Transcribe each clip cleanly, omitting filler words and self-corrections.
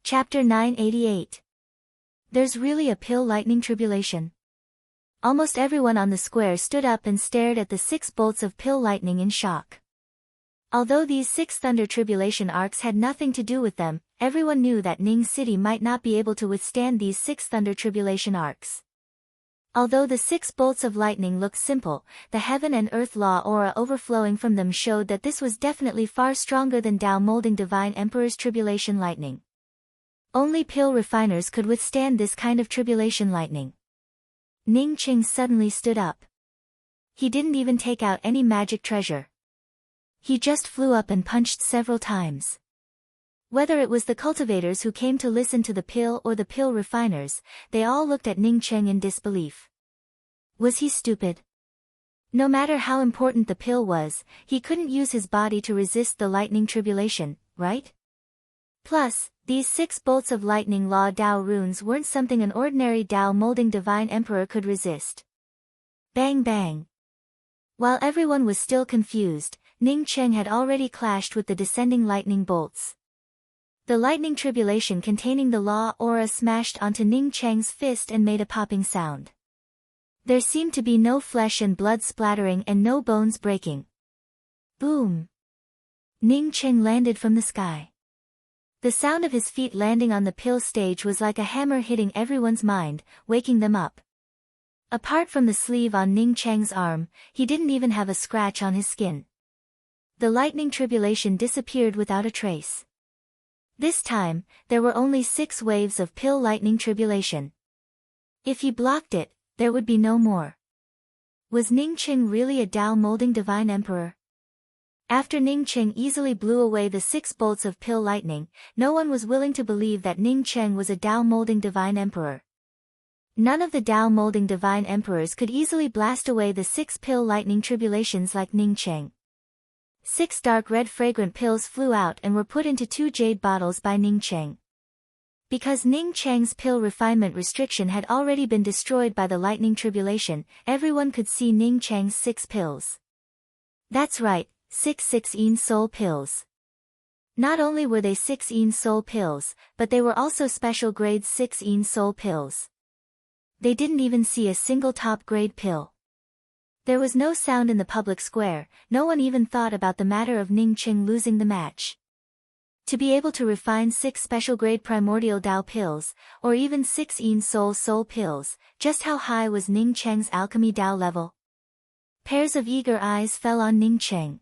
Chapter 988. There's really a pill lightning tribulation. Almost everyone on the square stood up and stared at the 6 bolts of pill lightning in shock. Although these 6 thunder tribulation arcs had nothing to do with them, everyone knew that Ning City might not be able to withstand these 6 thunder tribulation arcs. Although the 6 bolts of lightning looked simple, the heaven and earth law aura overflowing from them showed that this was definitely far stronger than Tao molding Divine Emperor's tribulation lightning. Only pill refiners could withstand this kind of tribulation lightning. Ning Qing suddenly stood up. He didn't even take out any magic treasure. He just flew up and punched several times. Whether it was the cultivators who came to listen to the pill or the pill refiners, they all looked at Ning Qing in disbelief. Was he stupid? No matter how important the pill was, he couldn't use his body to resist the lightning tribulation, right? Plus, these 6 bolts of lightning law Dao runes weren't something an ordinary Dao molding Divine Emperor could resist. Bang bang. While everyone was still confused, Ning Qing had already clashed with the descending lightning bolts. The lightning tribulation containing the law aura smashed onto Ning Qing's fist and made a popping sound. There seemed to be no flesh and blood splattering and no bones breaking. Boom! Ning Qing landed from the sky. The sound of his feet landing on the pill stage was like a hammer hitting everyone's mind, waking them up. Apart from the sleeve on Ning Qing's arm, he didn't even have a scratch on his skin. The lightning tribulation disappeared without a trace. This time, there were only 6 waves of pill lightning tribulation. If he blocked it, there would be no more. Was Ning Qing really a Dao molding Divine Emperor? After Ning Qing easily blew away the 6 bolts of pill lightning, no one was willing to believe that Ning Qing was a Dao molding Divine Emperor. None of the Dao molding Divine Emperors could easily blast away the 6 pill lightning tribulations like Ning Qing. 6 dark red fragrant pills flew out and were put into 2 jade bottles by Ning Qing. Because Ning Qing's pill refinement restriction had already been destroyed by the lightning tribulation, everyone could see Ning Qing's 6 pills. That's right, 6 soul pills. Not only were they 6 soul pills, but they were also special grade 6 soul pills. They didn't even see a single top grade pill. There was no sound in the public square, no one even thought about the matter of Ning Qing losing the match. To be able to refine 6 special grade primordial Dao pills, or even 6 soul pills, just how high was Ning Qing's alchemy Dao level? Pairs of eager eyes fell on Ning Qing.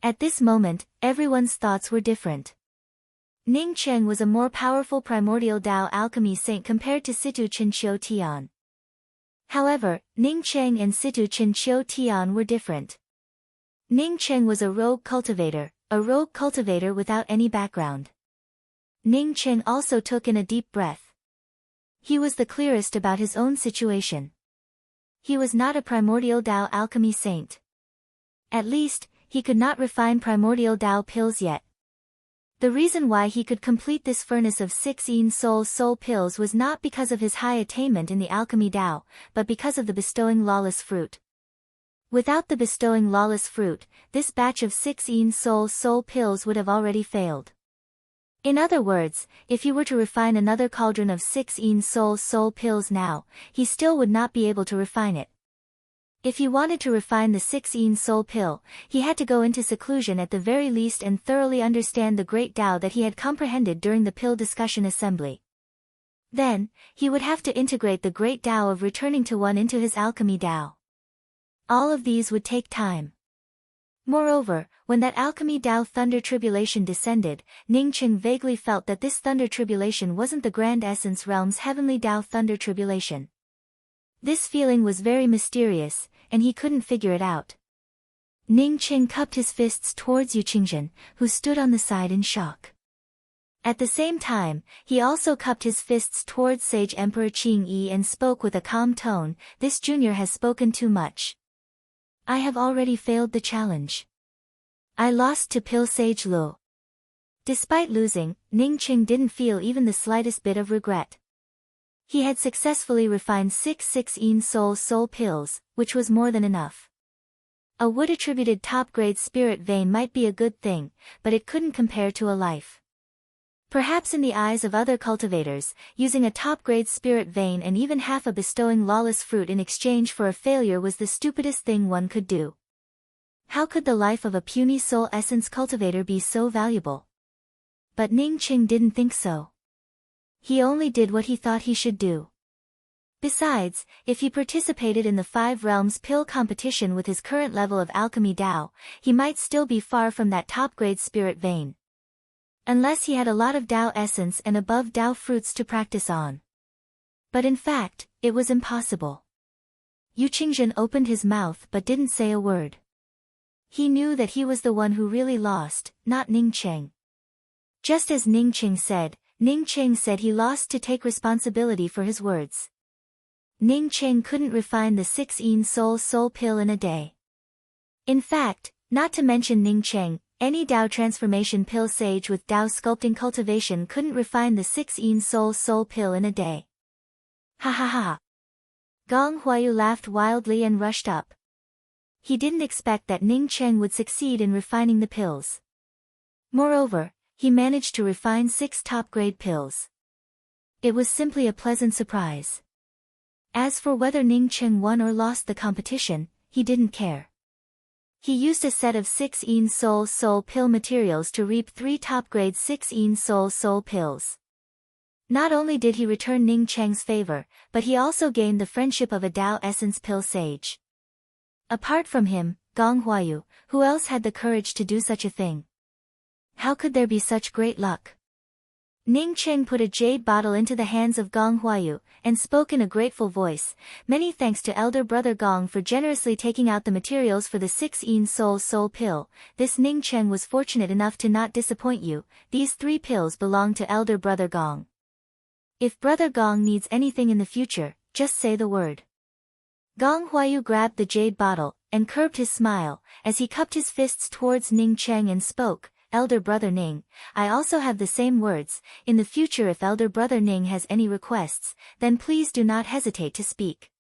At this moment, everyone's thoughts were different. Ning Qing was a more powerful primordial Dao alchemy saint compared to Situ Chinqiu Tian. However, Ning Qing and Situ Chinqiu Tian were different. Ning Qing was a rogue cultivator without any background. Ning Qing also took in a deep breath. He was the clearest about his own situation. He was not a primordial Dao alchemy saint. At least, he could not refine primordial Dao pills yet. The reason why he could complete this furnace of 6 soul pills was not because of his high attainment in the alchemy Dao, but because of the bestowing lawless fruit. Without the bestowing lawless fruit, this batch of 6 soul pills would have already failed. In other words, if he were to refine another cauldron of 6 soul pills now, he still would not be able to refine it. If he wanted to refine the 6 soul pill, he had to go into seclusion at the very least and thoroughly understand the great Dao that he had comprehended during the pill discussion assembly. Then, he would have to integrate the great Dao of returning to one into his alchemy Dao. All of these would take time. Moreover, when that alchemy Dao thunder tribulation descended, Ning Qing vaguely felt that this thunder tribulation wasn't the Grand Essence Realm's heavenly Dao thunder tribulation. This feeling was very mysterious, and he couldn't figure it out. Ning Qing cupped his fists towards Yu Qingzhen, who stood on the side in shock. At the same time, he also cupped his fists towards Sage Emperor Qing Yi and spoke with a calm tone, "This junior has spoken too much. I have already failed the challenge. I lost to Pill Sage Lu." Despite losing, Ning Qing didn't feel even the slightest bit of regret. He had successfully refined 6 soul pills, which was more than enough. A wood-attributed top-grade spirit vein might be a good thing, but it couldn't compare to a life. Perhaps in the eyes of other cultivators, using a top-grade spirit vein and even half a bestowing lawless fruit in exchange for a failure was the stupidest thing one could do. How could the life of a puny soul essence cultivator be so valuable? But Ning Qing didn't think so. He only did what he thought he should do. Besides, if he participated in the 5 Realms pill competition with his current level of alchemy Dao, he might still be far from that top-grade spirit vein. Unless he had a lot of Dao essence and above Dao fruits to practice on. But in fact, it was impossible. Yu Qingzhen opened his mouth but didn't say a word. He knew that he was the one who really lost, not Ning Qing. Just as Ning Qing said he lost to take responsibility for his words. Ning Qing couldn't refine the 6 Yin soul pill in a day. In fact, not to mention Ning Qing, any Dao transformation pill sage with Dao sculpting cultivation couldn't refine the 6 Yin soul pill in a day. Ha ha ha. Gong Huayu laughed wildly and rushed up. He didn't expect that Ning Qing would succeed in refining the pills. Moreover, he managed to refine 6 top-grade pills. It was simply a pleasant surprise. As for whether Ning Qing won or lost the competition, he didn't care. He used a set of 6 Yin soul pill materials to reap 3 top-grade 6 Yin soul pills. Not only did he return Ning Qing's favor, but he also gained the friendship of a Dao essence pill sage. Apart from him, Gong Huayu, who else had the courage to do such a thing? How could there be such great luck? Ning Qing put a jade bottle into the hands of Gong Huayu, and spoke in a grateful voice, "Many thanks to elder brother Gong for generously taking out the materials for the 6 Yin soul pill. This Ning Qing was fortunate enough to not disappoint you. These 3 pills belong to elder brother Gong. If brother Gong needs anything in the future, just say the word." Gong Huayu grabbed the jade bottle, and curbed his smile, as he cupped his fists towards Ning Qing and spoke, "Elder brother Ning, I also have the same words. In the future if elder brother Ning has any requests, then please do not hesitate to speak."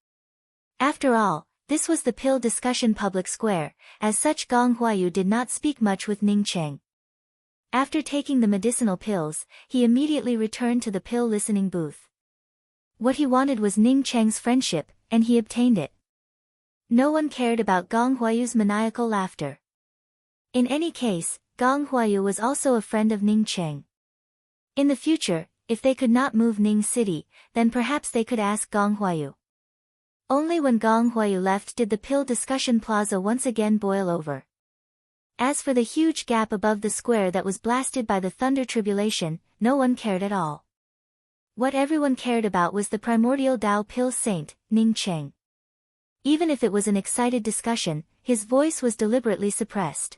After all, this was the pill discussion public square, as such Gong Huayu did not speak much with Ning Qing. After taking the medicinal pills, he immediately returned to the pill listening booth. What he wanted was Ning Qing's friendship, and he obtained it. No one cared about Gong Huayu's maniacal laughter. In any case, Gong Huayu was also a friend of Ning Qing. In the future, if they could not move Ning City, then perhaps they could ask Gong Huayu. Only when Gong Huayu left did the pill discussion plaza once again boil over. As for the huge gap above the square that was blasted by the thunder tribulation, no one cared at all. What everyone cared about was the primordial Dao pill saint, Ning Qing. Even if it was an excited discussion, his voice was deliberately suppressed.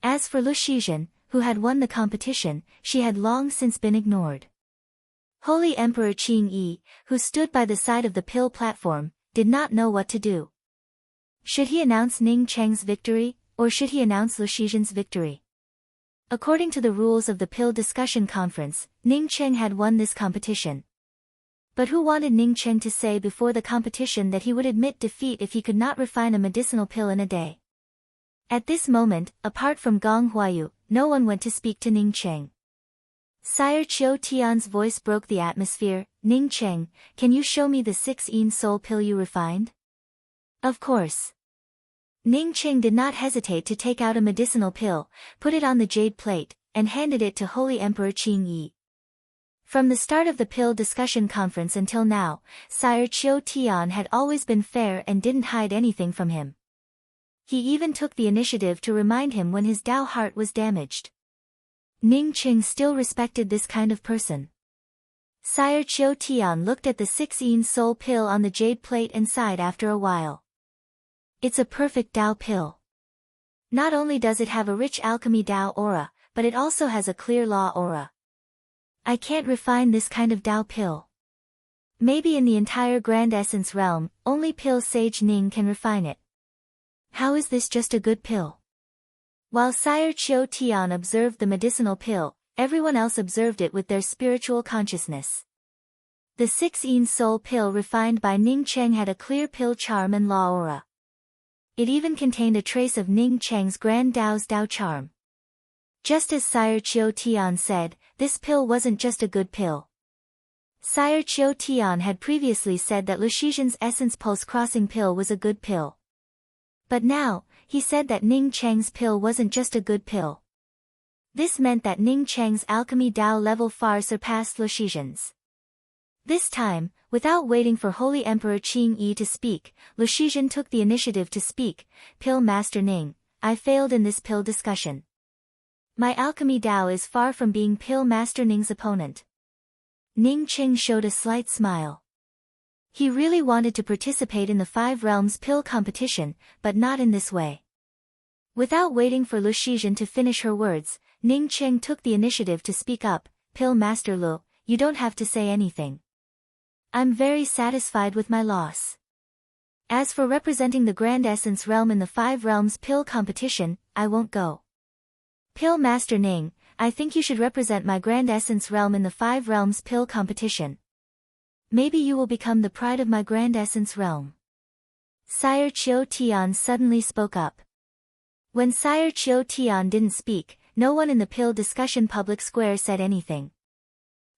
As for Lu Shizhen, who had won the competition, she had long since been ignored. Holy Emperor Qing Yi, who stood by the side of the pill platform, did not know what to do. Should he announce Ning Qing's victory, or should he announce Lu Shizhen's victory? According to the rules of the pill discussion conference, Ning Qing had won this competition. But who wanted Ning Qing to say before the competition that he would admit defeat if he could not refine a medicinal pill in a day? At this moment, apart from Gong Huayu, no one went to speak to Ning Qing. Sire Qiu Tian's voice broke the atmosphere. "Ning Qing, can you show me the 6 Yin soul pill you refined?" Of course. Ning Qing did not hesitate to take out a medicinal pill, put it on the jade plate, and handed it to Holy Emperor Qing Yi. From the start of the pill discussion conference until now, Sire Qiu Tian had always been fair and didn't hide anything from him. He even took the initiative to remind him when his Dao heart was damaged. Ning Qing still respected this kind of person. Sire Qiu Tian looked at the 6 Yin soul pill on the jade plate and sighed after a while. It's a perfect Dao pill. Not only does it have a rich alchemy Dao aura, but it also has a clear law aura. I can't refine this kind of Dao pill. Maybe in the entire Grand Essence realm, only pill sage Ning can refine it. How is this just a good pill? While Sire Qiu Tian observed the medicinal pill, everyone else observed it with their spiritual consciousness. The 6 Yin soul pill refined by Ning Qing had a clear pill charm and law aura. It even contained a trace of Ning Qing's Grand Dao's Dao charm. Just as Sire Chiu Tian said, this pill wasn't just a good pill. Sire Chiu Tian had previously said that Lushizhan's essence pulse crossing pill was a good pill. But now, he said that Ning Cheng's pill wasn't just a good pill. This meant that Ning Cheng's alchemy Dao level far surpassed Lushizhan's. This time, without waiting for Holy Emperor Qing Yi to speak, Lushizhan took the initiative to speak. Pill Master Ning, I failed in this pill discussion. My alchemy Dao is far from being Pill Master Ning's opponent. Ning Cheng showed a slight smile. He really wanted to participate in the Five Realms pill competition, but not in this way. Without waiting for Lushizhan to finish her words, Ning Cheng took the initiative to speak up. Pill Master Lu, you don't have to say anything. I'm very satisfied with my loss. As for representing the Grand Essence Realm in the Five Realms pill competition, I won't go. Pill Master Ning, I think you should represent my Grand Essence Realm in the Five Realms pill competition. Maybe you will become the pride of my Grand Essence Realm. Sire Chiu Tian suddenly spoke up. When Sire Chiu Tian didn't speak, no one in the pill discussion public square said anything.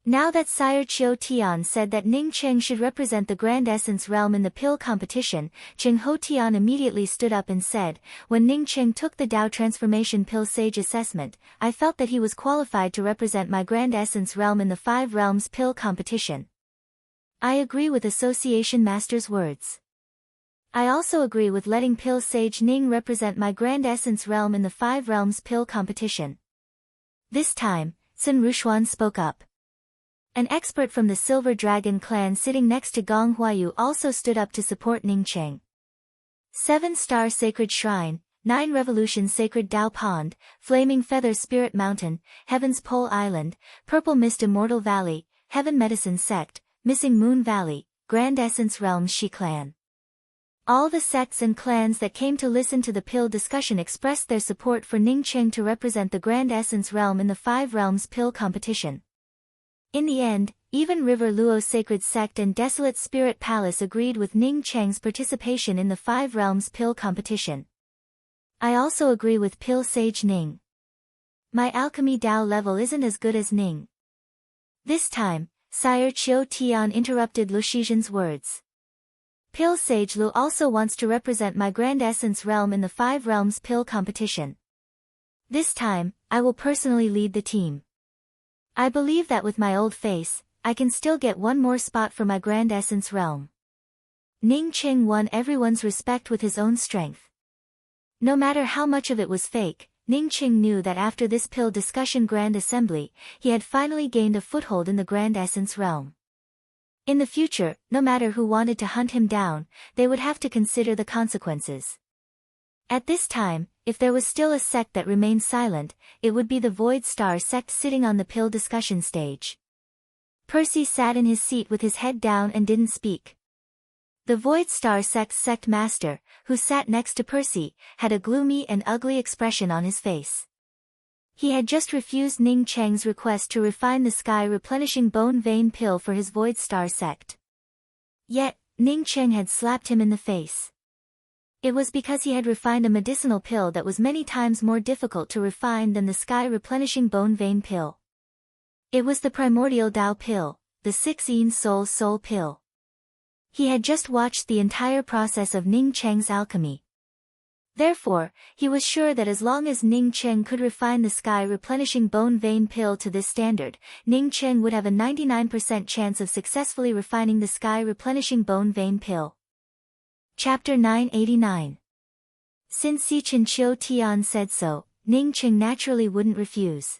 Now that Sire Chiu Tian said that Ning Cheng should represent the Grand Essence Realm in the pill competition, Cheng Ho Tian immediately stood up and said, when Ning Cheng took the Dao Transformation Pill Sage Assessment, I felt that he was qualified to represent my Grand Essence Realm in the Five Realms pill competition. I agree with Association Master's words. I also agree with letting Pill Sage Ning represent my Grand Essence Realm in the Five Realms pill competition. This time, Sun Rushuan spoke up. An expert from the Silver Dragon clan sitting next to Gong Huayu also stood up to support Ning Cheng. 7-Star Sacred Shrine, 9 Revolution Sacred Dao Pond, Flaming Feather Spirit Mountain, Heaven's Pole Island, Purple Mist Immortal Valley, Heaven Medicine Sect, Missing Moon Valley, Grand Essence Realms Shi Clan. All the sects and clans that came to listen to the pill discussion expressed their support for Ning Cheng to represent the Grand Essence Realm in the Five Realms pill competition. In the end, even River Luo Sacred Sect and Desolate Spirit Palace agreed with Ning Cheng's participation in the Five Realms pill competition. I also agree with Pill Sage Ning. My alchemy Dao level isn't as good as Ning. This time, Sire Chiu Tian interrupted Lushizhan's words. Pill Sage Lu also wants to represent my Grand Essence Realm in the Five Realms pill competition. This time, I will personally lead the team. I believe that with my old face, I can still get one more spot for my Grand Essence Realm. Ning Cheng won everyone's respect with his own strength. No matter how much of it was fake, Ning Cheng knew that after this pill discussion Grand Assembly, he had finally gained a foothold in the Grand Essence Realm. In the future, no matter who wanted to hunt him down, they would have to consider the consequences. At this time, if there was still a sect that remained silent, it would be the Void Star sect sitting on the pill discussion stage. Percy sat in his seat with his head down and didn't speak. The Void Star sect's sect master, who sat next to Percy, had a gloomy and ugly expression on his face. He had just refused Ning Cheng's request to refine the sky-replenishing bone vein pill for his Void Star sect. Yet, Ning Cheng had slapped him in the face. It was because he had refined a medicinal pill that was many times more difficult to refine than the sky-replenishing bone vein pill. It was the primordial Dao pill, the 6-Yin soul pill. He had just watched the entire process of Ning Cheng's alchemy. Therefore, he was sure that as long as Ning Cheng could refine the sky-replenishing bone vein pill to this standard, Ning Cheng would have a 99% chance of successfully refining the sky-replenishing bone vein pill. Chapter 989. Since Sichin Chiu Tian said so, Ning Cheng naturally wouldn't refuse.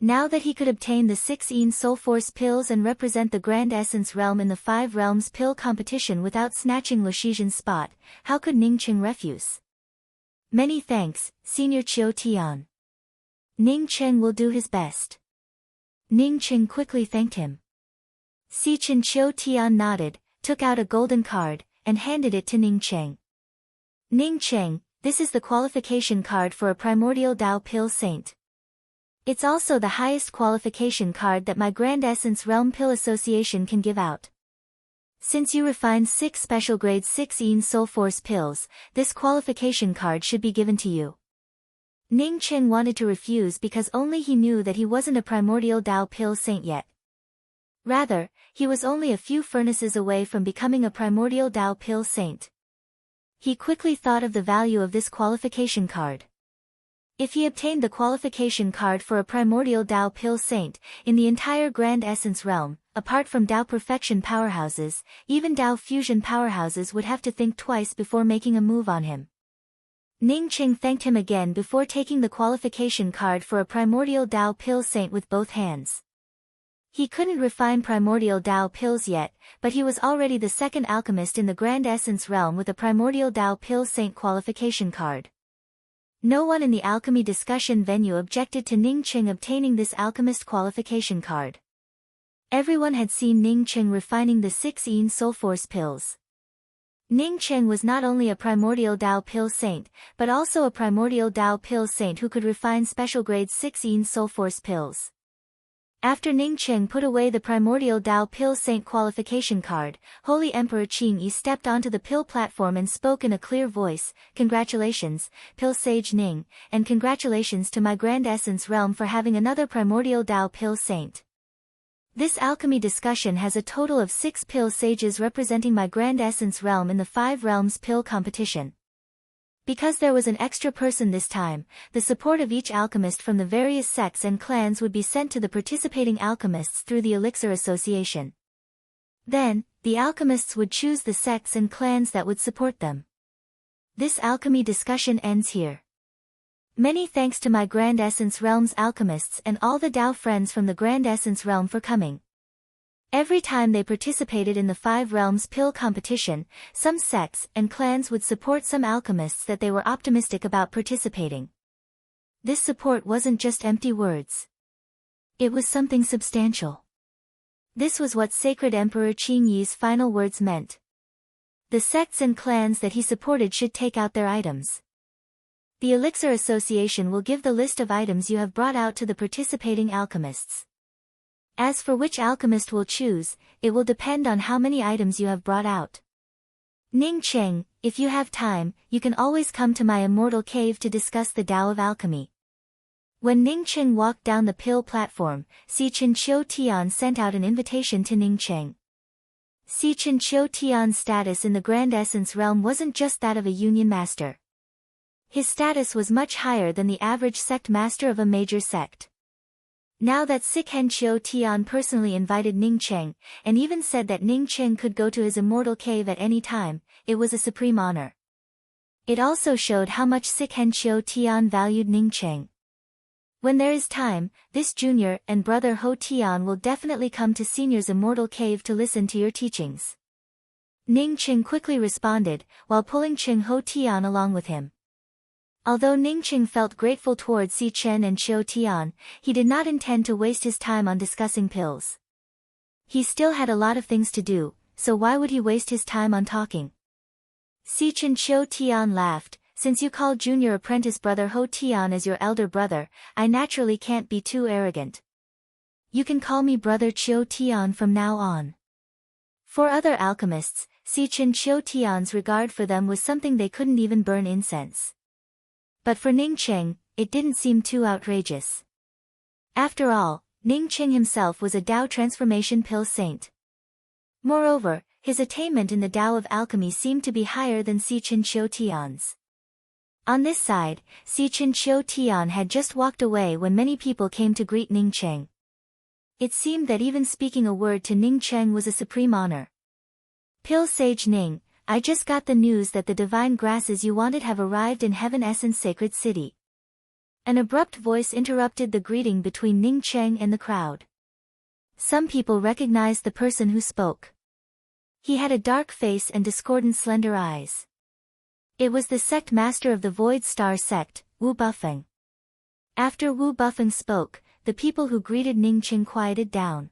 Now that he could obtain the 6-Yin Soul Force pills and represent the Grand Essence Realm in the Five Realms pill competition without snatching Lushizhan's spot, how could Ning Cheng refuse? Many thanks, Senior Chiu Tian. Ning Cheng will do his best. Ning Cheng quickly thanked him. Sichin Chiu Tian nodded, took out a golden card, and handed it to Ning Cheng. Ning Cheng, this is the qualification card for a primordial Dao pill saint. It's also the highest qualification card that my Grand Essence Realm Pill Association can give out. Since you refined 6 special grade 6-Yin Soul Force pills, this qualification card should be given to you. Ning Qing wanted to refuse because only he knew that he wasn't a primordial Tao pill saint yet. Rather, he was only a few furnaces away from becoming a primordial Tao pill saint. He quickly thought of the value of this qualification card. If he obtained the qualification card for a primordial Tao pill saint, in the entire Grand Essence realm, apart from Tao perfection powerhouses, even Tao fusion powerhouses would have to think twice before making a move on him. Ning Qing thanked him again before taking the qualification card for a primordial Tao pill saint with both hands. He couldn't refine primordial Tao pills yet, but he was already the second alchemist in the Grand Essence realm with a primordial Tao pill saint qualification card. No one in the alchemy discussion venue objected to Ning Qing obtaining this alchemist qualification card. Everyone had seen Ning Qing refining the 6 Yin Soul Force pills. Ning Qing was not only a primordial Tao pill saint, but also a primordial Tao pill saint who could refine special grade 6 Yin Soul Force pills. After Ning Qing put away the primordial Tao pill saint qualification card, Holy Emperor Qing Yi stepped onto the pill platform and spoke in a clear voice, "Congratulations, pill sage Ning, and congratulations to my Grand Essence realm for having another primordial Tao pill saint. This alchemy discussion has a total of 6 pill sages representing my Grand Essence realm in the 5 realms pill competition. Because there was an extra person this time, the support of each alchemist from the various sects and clans would be sent to the participating alchemists through the Elixir Association. Then, the alchemists would choose the sects and clans that would support them. This alchemy discussion ends here. Many thanks to my Grand Essence Realm's alchemists and all the Tao friends from the Grand Essence Realm for coming. Every time they participated in the 5 realms pill competition, some sects and clans would support some alchemists that they were optimistic about participating. This support wasn't just empty words. It was something substantial. This was what Sacred Emperor Qing Yi's final words meant. The sects and clans that he supported should take out their items. The Elixir Association will give the list of items you have brought out to the participating alchemists. As for which alchemist will choose, it will depend on how many items you have brought out. Ning Qing, if you have time, you can always come to my immortal cave to discuss the Tao of alchemy. When Ning Qing walked down the pill platform, Si Chen Chiu Tian sent out an invitation to Ning Qing. Si Chen Chiu Tian's status in the Grand Essence realm wasn't just that of a union master. His status was much higher than the average sect master of a major sect. Now that Si Chen Chiu Tian personally invited Ning Qing, and even said that Ning Qing could go to his immortal cave at any time, it was a supreme honor. It also showed how much Si Chen Chiu Tian valued Ning Qing. When there is time, this junior and brother Ho Tian will definitely come to senior's immortal cave to listen to your teachings. Ning Qing quickly responded, while pulling Qing Ho Tian along with him. Although Ning Qing felt grateful towards Si Chen and Chiu Tian, he did not intend to waste his time on discussing pills. He still had a lot of things to do, so why would he waste his time on talking? Si Chen Chiu Tian laughed, "Since you call junior apprentice brother Ho Tian as your elder brother, I naturally can't be too arrogant. You can call me brother Chiu Tian from now on." For other alchemists, Si Chen Chiu Tian's regard for them was something they couldn't even burn incense. But for Ning Qing, it didn't seem too outrageous. After all, Ning Qing himself was a Tao transformation pill saint. Moreover, his attainment in the Tao of alchemy seemed to be higher than Si Chen Chiu Tian's. On this side, Si Chen Chiu Tian had just walked away when many people came to greet Ning Qing. It seemed that even speaking a word to Ning Qing was a supreme honor. "Pill Sage Ning, I just got the news that the divine grasses you wanted have arrived in Heaven Essence Sacred City." An abrupt voice interrupted the greeting between Ning Qing and the crowd. Some people recognized the person who spoke. He had a dark face and discordant slender eyes. It was the sect master of the Void Star sect, Wu Bufeng. After Wu Bufeng spoke, the people who greeted Ning Qing quieted down.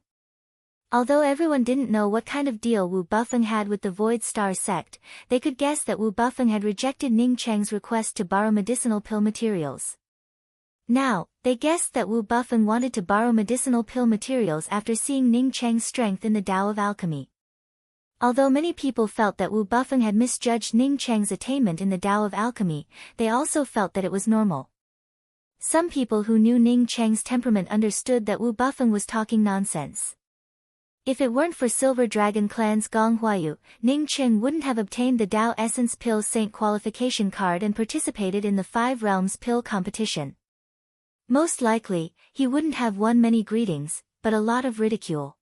Although everyone didn't know what kind of deal Wu Bufeng had with the Void Star sect, they could guess that Wu Bufeng had rejected Ning Qing's request to borrow medicinal pill materials. Now, they guessed that Wu Bufeng wanted to borrow medicinal pill materials after seeing Ning Qing's strength in the Tao of alchemy. Although many people felt that Wu Bufeng had misjudged Ning Qing's attainment in the Tao of alchemy, they also felt that it was normal. Some people who knew Ning Cheng's temperament understood that Wu Bufeng was talking nonsense. If it weren't for Silver Dragon Clan's Gong Huayu, Ning Cheng wouldn't have obtained the Dao Essence Pill Saint qualification card and participated in the Five Realms Pill competition. Most likely, he wouldn't have won many greetings, but a lot of ridicule.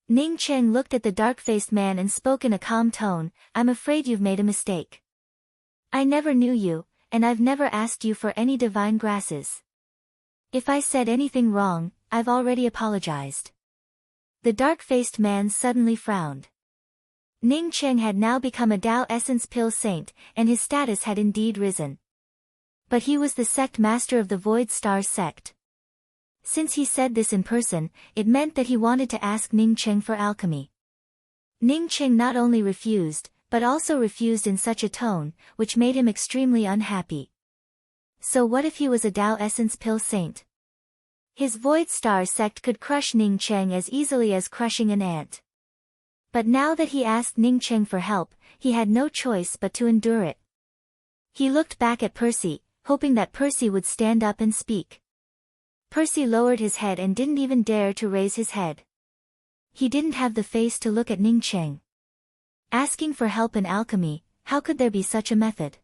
Ning Cheng looked at the dark-faced man and spoke in a calm tone, "I'm afraid you've made a mistake. I never knew you, and I've never asked you for any divine grasses. If I said anything wrong, I've already apologized." The dark-faced man suddenly frowned. Ning Cheng had now become a Dao Essence Pill Saint, and his status had indeed risen. But he was the sect master of the Void Star sect. Since he said this in person, it meant that he wanted to ask Ning Cheng for alchemy. Ning Cheng not only refused, but also refused in such a tone, which made him extremely unhappy. So what if he was a Dao Essence Pill Saint? His Void Star sect could crush Ning Cheng as easily as crushing an ant. But now that he asked Ning Cheng for help, he had no choice but to endure it. He looked back at Percy, hoping that Percy would stand up and speak. Percy lowered his head and didn't even dare to raise his head. He didn't have the face to look at Ning Cheng. Asking for help in alchemy, how could there be such a method?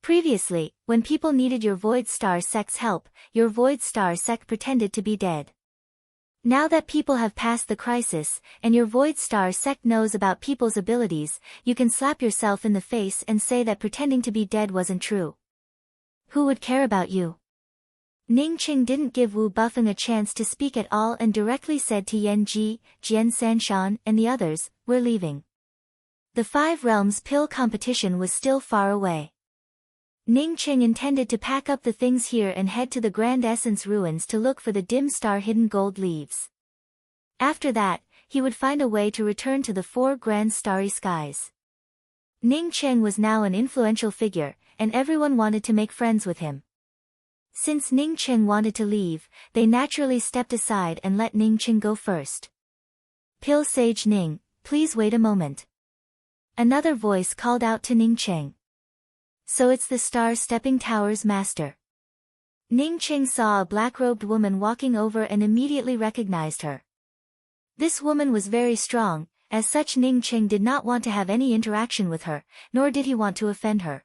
Previously, when people needed your Void Star sect's help, your Void Star sect pretended to be dead. Now that people have passed the crisis, and your Void Star sect knows about people's abilities, you can slap yourself in the face and say that pretending to be dead wasn't true. Who would care about you? Ning Cheng didn't give Wu Bufeng a chance to speak at all and directly said to Yan Ji, Jian Sanshan, and the others, "We're leaving." The Five Realms Pill competition was still far away. Ning Cheng intended to pack up the things here and head to the Grand Essence Ruins to look for the dim star hidden gold leaves. After that, he would find a way to return to the Four Grand Starry Skies. Ning Cheng was now an influential figure, and everyone wanted to make friends with him. Since Ning Cheng wanted to leave, they naturally stepped aside and let Ning Cheng go first. "Pill Sage Ning, please wait a moment." Another voice called out to Ning Cheng. "So it's the Star Stepping Tower's master." Ning Cheng saw a black-robed woman walking over and immediately recognized her. This woman was very strong, as such Ning Cheng did not want to have any interaction with her, nor did he want to offend her.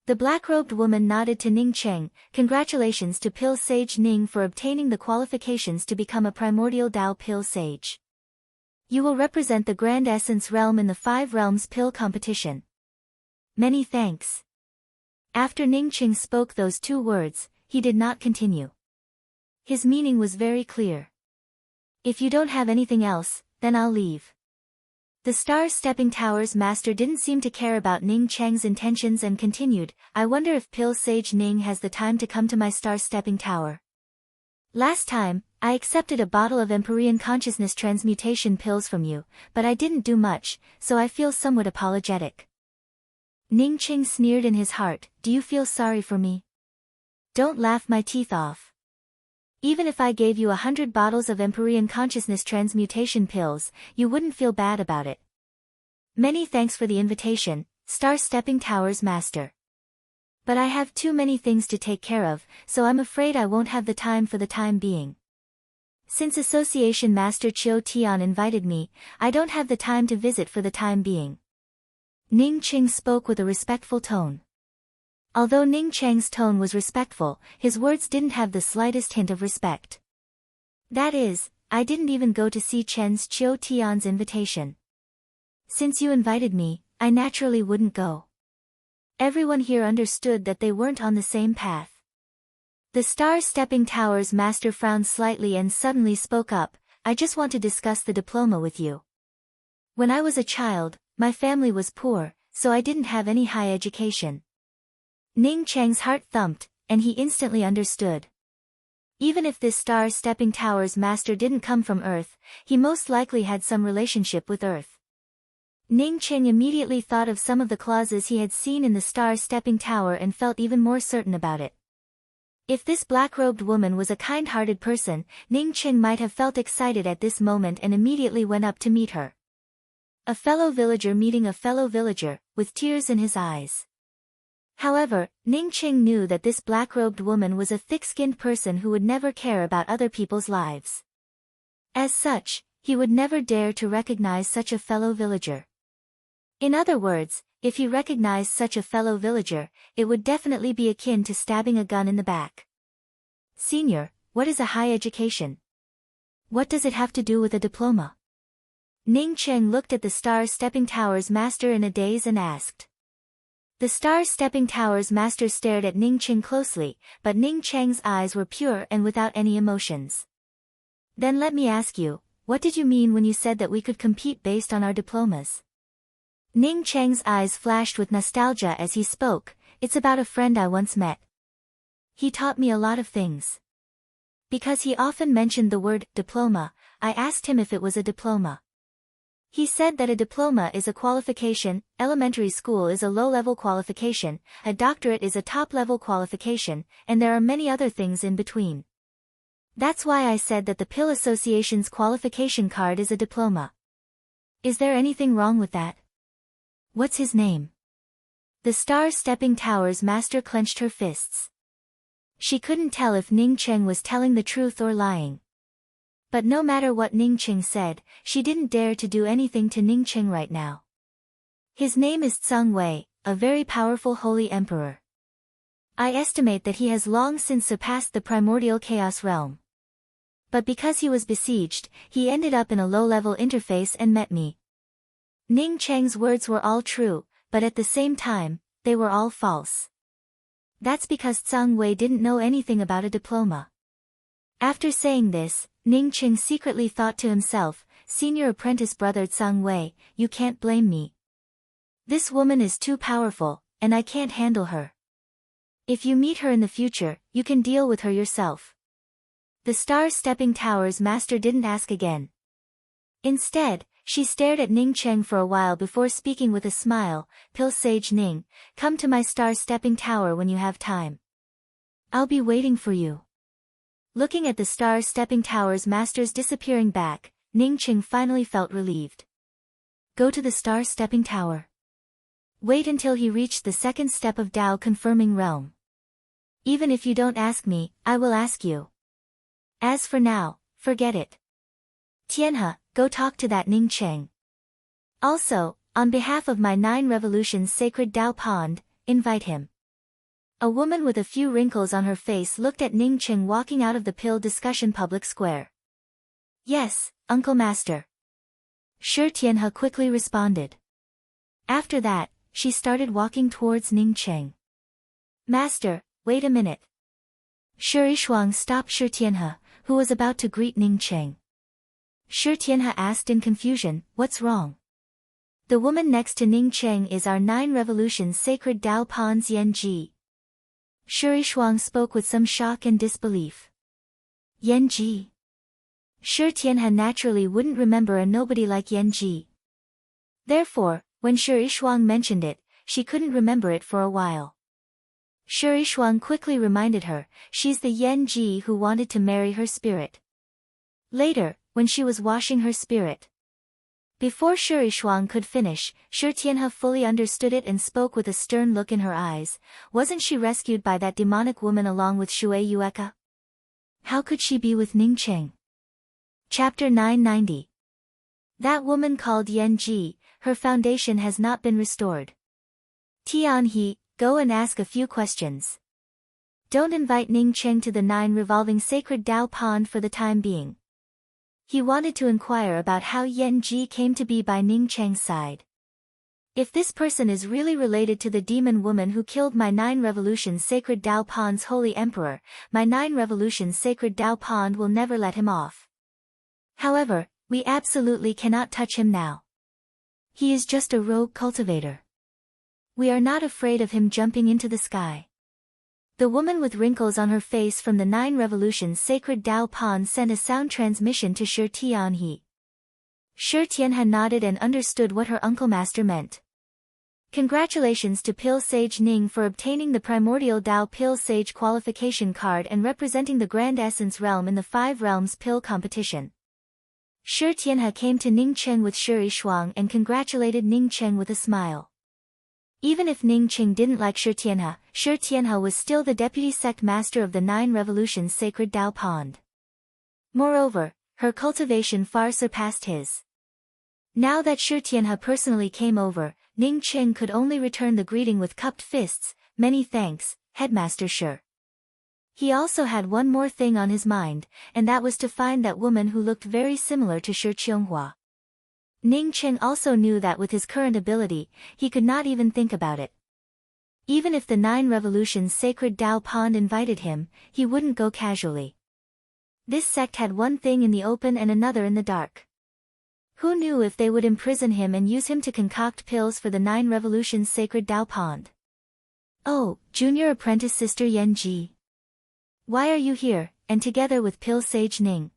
The black-robed woman nodded to Ning Cheng, "Congratulations to Pill Sage Ning for obtaining the qualifications to become a primordial Dao Pill Sage. You will represent the Grand Essence Realm in the Five Realms Pill competition. Many thanks." After Ning Cheng spoke those two words, he did not continue. His meaning was very clear. "If you don't have anything else, then I'll leave." The Star Stepping Tower's master didn't seem to care about Ning Cheng's intentions and continued, "I wonder if Pill Sage Ning has the time to come to my Star Stepping Tower. Last time, I accepted a bottle of Empyrean Consciousness Transmutation pills from you, but I didn't do much, so I feel somewhat apologetic." Ning Cheng sneered in his heart, "Do you feel sorry for me? Don't laugh my teeth off. Even if I gave you 100 bottles of Empyrean Consciousness Transmutation pills, you wouldn't feel bad about it. Many thanks for the invitation, Star Stepping Tower's master. But I have too many things to take care of, so I'm afraid I won't have the time for the time being. Since Association Master Chiu Tian invited me, I don't have the time to visit for the time being." Ning Cheng spoke with a respectful tone. Although Ning Cheng's tone was respectful, his words didn't have the slightest hint of respect. "That is, I didn't even go to see Chen's Chiu Tian's invitation. Since you invited me, I naturally wouldn't go." Everyone here understood that they weren't on the same path. The Star Stepping Tower's master frowned slightly and suddenly spoke up, "I just want to discuss the diploma with you. When I was a child, my family was poor, so I didn't have any high education." Ning Cheng's heart thumped, and he instantly understood. Even if this Star Stepping Tower's master didn't come from Earth, he most likely had some relationship with Earth. Ning Cheng immediately thought of some of the clauses he had seen in the Star Stepping Tower and felt even more certain about it. If this black-robed woman was a kind-hearted person, Ning Cheng might have felt excited at this moment and immediately went up to meet her. A fellow villager meeting a fellow villager, with tears in his eyes. However, Ning Qing knew that this black-robed woman was a thick-skinned person who would never care about other people's lives. As such, he would never dare to recognize such a fellow villager. In other words, if he recognized such a fellow villager, it would definitely be akin to stabbing a gun in the back. Senior, what is a high education? What does it have to do with a diploma? Ning Qing looked at the Star Stepping Tower's master in a daze and asked. The Star Stepping Tower's master stared at Ning Qing closely, but Ning Cheng's eyes were pure and without any emotions. Then let me ask you, what did you mean when you said that we could compete based on our diplomas? Ning Cheng's eyes flashed with nostalgia as he spoke. It's about a friend I once met. He taught me a lot of things. Because he often mentioned the word diploma, I asked him if it was a diploma. He said that a diploma is a qualification, elementary school is a low-level qualification, a doctorate is a top-level qualification, and there are many other things in between. That's why I said that the Pill Association's qualification card is a diploma. Is there anything wrong with that? What's his name? The Star Stepping Tower's master clenched her fists. She couldn't tell if Ning Qing was telling the truth or lying. But no matter what Ning Qing said, she didn't dare to do anything to Ning Qing right now. His name is Tsung Wei, a very powerful holy emperor. I estimate that he has long since surpassed the primordial chaos realm. But because he was besieged, he ended up in a low-level interface and met me. Ning Cheng's words were all true, but at the same time, they were all false. That's because Tsung Wei didn't know anything about a diploma. After saying this, Ning Qing secretly thought to himself, Senior Apprentice Brother Tsung Wei, you can't blame me. This woman is too powerful, and I can't handle her. If you meet her in the future, you can deal with her yourself. The Star Stepping Tower's master didn't ask again. Instead, she stared at Ning Cheng for a while before speaking with a smile, Pill Sage Ning, come to my Star Stepping Tower when you have time. I'll be waiting for you. Looking at the Star Stepping Tower's master's disappearing back, Ning Cheng finally felt relieved. Go to the Star Stepping Tower. Wait until he reached the second step of Tao confirming realm. Even if you don't ask me, I will ask you. As for now, forget it. Tianhe, go talk to that Ning Cheng. Also, on behalf of my 9 Revolutions Sacred Tao Pond, invite him. A woman with a few wrinkles on her face looked at Ning Cheng walking out of the Pill Discussion Public Square. Yes, Uncle Master. Shi Tianhe quickly responded. After that, she started walking towards Ning Cheng. Master, wait a minute. Shi Yishuang stopped Shi Tianhe, who was about to greet Ning Cheng. Shi Tianhe asked in confusion, what's wrong? The woman next to Ning Cheng is our 9 Revolutions Sacred Tao Pond's Yan Ji. Shi Yishuang spoke with some shock and disbelief. Yan Ji? Shi Tianhe naturally wouldn't remember a nobody like Yan Ji. Therefore, when Shi Yishuang mentioned it, she couldn't remember it for a while. Shi Yishuang quickly reminded her, she's the Yan Ji who wanted to marry her spirit. Later, when she was washing her spirit. Before Shi Yishuang could finish, Shi Tianhe fully understood it and spoke with a stern look in her eyes. Wasn't she rescued by that demonic woman along with Shui Yueka? How could she be with Ning Cheng? Chapter 990. That woman called Yan Ji, her foundation has not been restored. Tianhe, go and ask a few questions. Don't invite Ning Cheng to the 9 revolving sacred Tao Pond for the time being. He wanted to inquire about how Yan Ji came to be by Ning Cheng's side. If this person is really related to the demon woman who killed my 9 Revolutions Sacred Tao Pond's holy emperor, my 9 Revolutions Sacred Tao Pond will never let him off. However, we absolutely cannot touch him now. He is just a rogue cultivator. We are not afraid of him jumping into the sky. The woman with wrinkles on her face from the 9 Revolutions Sacred Tao Pond sent a sound transmission to Shi Tianhe. Shi Tianhe nodded and understood what her uncle master meant. Congratulations to Pill Sage Ning for obtaining the Primordial Tao Pill Sage qualification card and representing the Grand Essence realm in the 5 Realms Pill competition. Shi Tianhe came to Ning Cheng with Shi Yishuang and congratulated Ning Cheng with a smile. Even if Ning Qing didn't like Shi Tianhe was still the deputy sect master of the 9 revolutions sacred Dao Pond. Moreover, her cultivation far surpassed his. Now that Shi Tianhe personally came over, Ning Qing could only return the greeting with cupped fists. Many thanks, Headmaster Shi. He also had one more thing on his mind, and that was to find that woman who looked very similar to Shi Qionghua. Ning Qing also knew that with his current ability, he could not even think about it. Even if the 9 revolutions sacred Dao Pond invited him, he wouldn't go casually. This sect had one thing in the open and another in the dark. Who knew if they would imprison him and use him to concoct pills for the 9 revolutions sacred Dao Pond? Oh, junior apprentice sister Yan Ji. Why are you here, and together with Pill Sage Ning?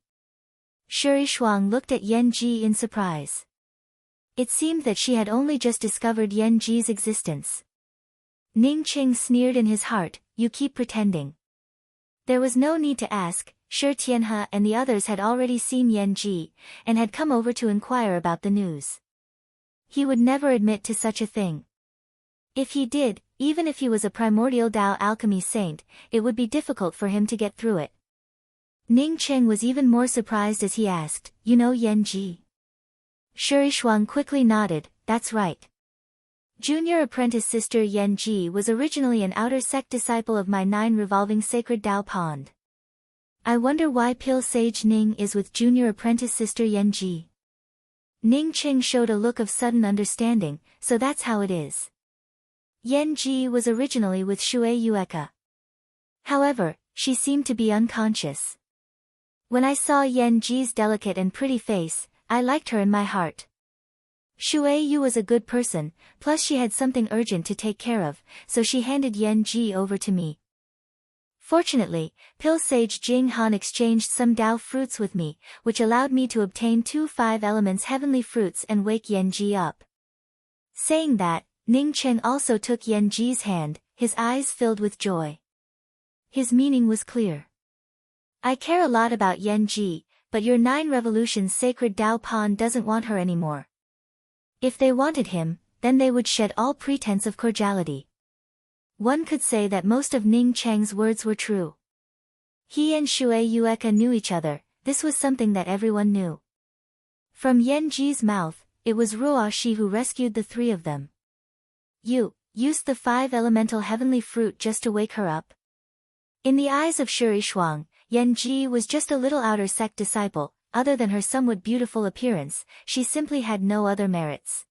Shi Shuang looked at Yan Ji in surprise. It seemed that she had only just discovered Yan Ji's existence. Ning Qing sneered in his heart, you keep pretending. There was no need to ask, Shi Tianhe and the others had already seen Yan Ji, and had come over to inquire about the news. He would never admit to such a thing. If he did, even if he was a primordial Dao alchemy saint, it would be difficult for him to get through it. Ning Qing was even more surprised as he asked, you know Yan Ji? Shi Shuang quickly nodded, that's right. Junior apprentice sister Yan Ji was originally an outer sect disciple of my 9 revolving sacred Dao Pond. I wonder why Pill Sage Ning is with junior apprentice sister Yan Ji. Ning Qing showed a look of sudden understanding, so that's how it is. Yan Ji was originally with Shui Yueka. However, she seemed to be unconscious. When I saw Yan Ji's delicate and pretty face, I liked her in my heart. Shui Yu was a good person, plus she had something urgent to take care of, so she handed Yan Ji over to me. Fortunately, Pill Sage Jing Han exchanged some Dao fruits with me, which allowed me to obtain 2 5 elements heavenly fruits and wake Yan Ji up. Saying that, Ning Qing also took Yan Ji's hand, his eyes filled with joy. His meaning was clear. I care a lot about Yan Ji, but your 9 revolutions sacred Dao Pond doesn't want her anymore. If they wanted him, then they would shed all pretense of cordiality. One could say that most of Ning Cheng's words were true. He and Shui Yueka knew each other, this was something that everyone knew. From Yan Ji's mouth, it was Ruo Shi who rescued the 3 of them. You used the 5 elemental heavenly fruit just to wake her up? In the eyes of Shi Shuang, Yan Ji was just a little outer sect disciple, other than her somewhat beautiful appearance, she simply had no other merits.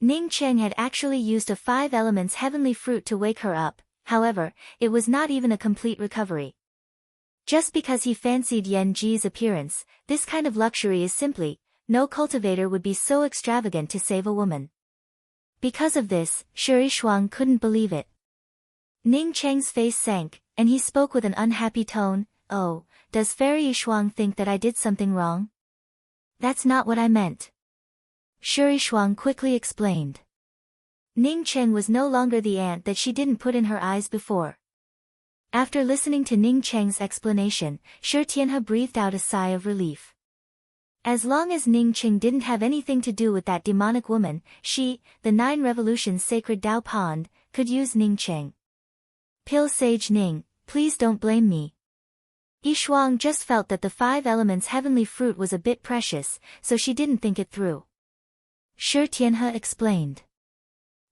Ning Qing had actually used a 5 elements heavenly fruit to wake her up, however, it was not even a complete recovery. Just because he fancied Yan Ji's appearance, this kind of luxury is simply, no cultivator would be so extravagant to save a woman. Because of this, Shi Shuang couldn't believe it. Ning Cheng's face sank, and he spoke with an unhappy tone, oh, does Fairy Shuang think that I did something wrong? That's not what I meant. Shi Shuang quickly explained. Ning Cheng was no longer the ant that she didn't put in her eyes before. After listening to Ning Cheng's explanation, Shi Tianhe breathed out a sigh of relief. As long as Ning Cheng didn't have anything to do with that demonic woman, she, the 9 revolutions sacred Dao Pond, could use Ning Cheng. Pill Sage Ning, please don't blame me. Yishuang just felt that the 5 elements heavenly fruit was a bit precious, so she didn't think it through. Shi Tianhe explained.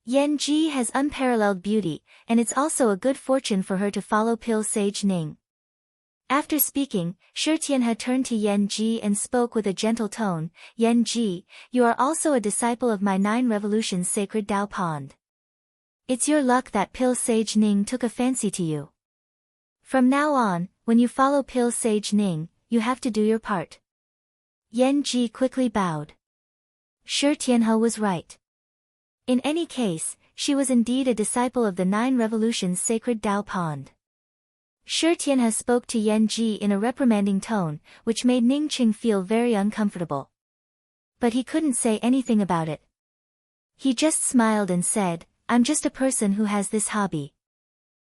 Yan Ji has unparalleled beauty, and it's also a good fortune for her to follow Pill Sage Ning. After speaking, Shi Tianhe turned to Yan Ji and spoke with a gentle tone, Yan Ji, you are also a disciple of my 9 revolutions sacred Dao Pond. It's your luck that Pill Sage Ning took a fancy to you. From now on, when you follow Pill Sage Ning, you have to do your part. Yan Ji quickly bowed. Shi Tianhe was right. In any case, she was indeed a disciple of the 9 revolutions sacred Dao Pond. Shi Tianhe spoke to Yan Ji in a reprimanding tone, which made Ning Qing feel very uncomfortable. But he couldn't say anything about it. He just smiled and said, I'm just a person who has this hobby.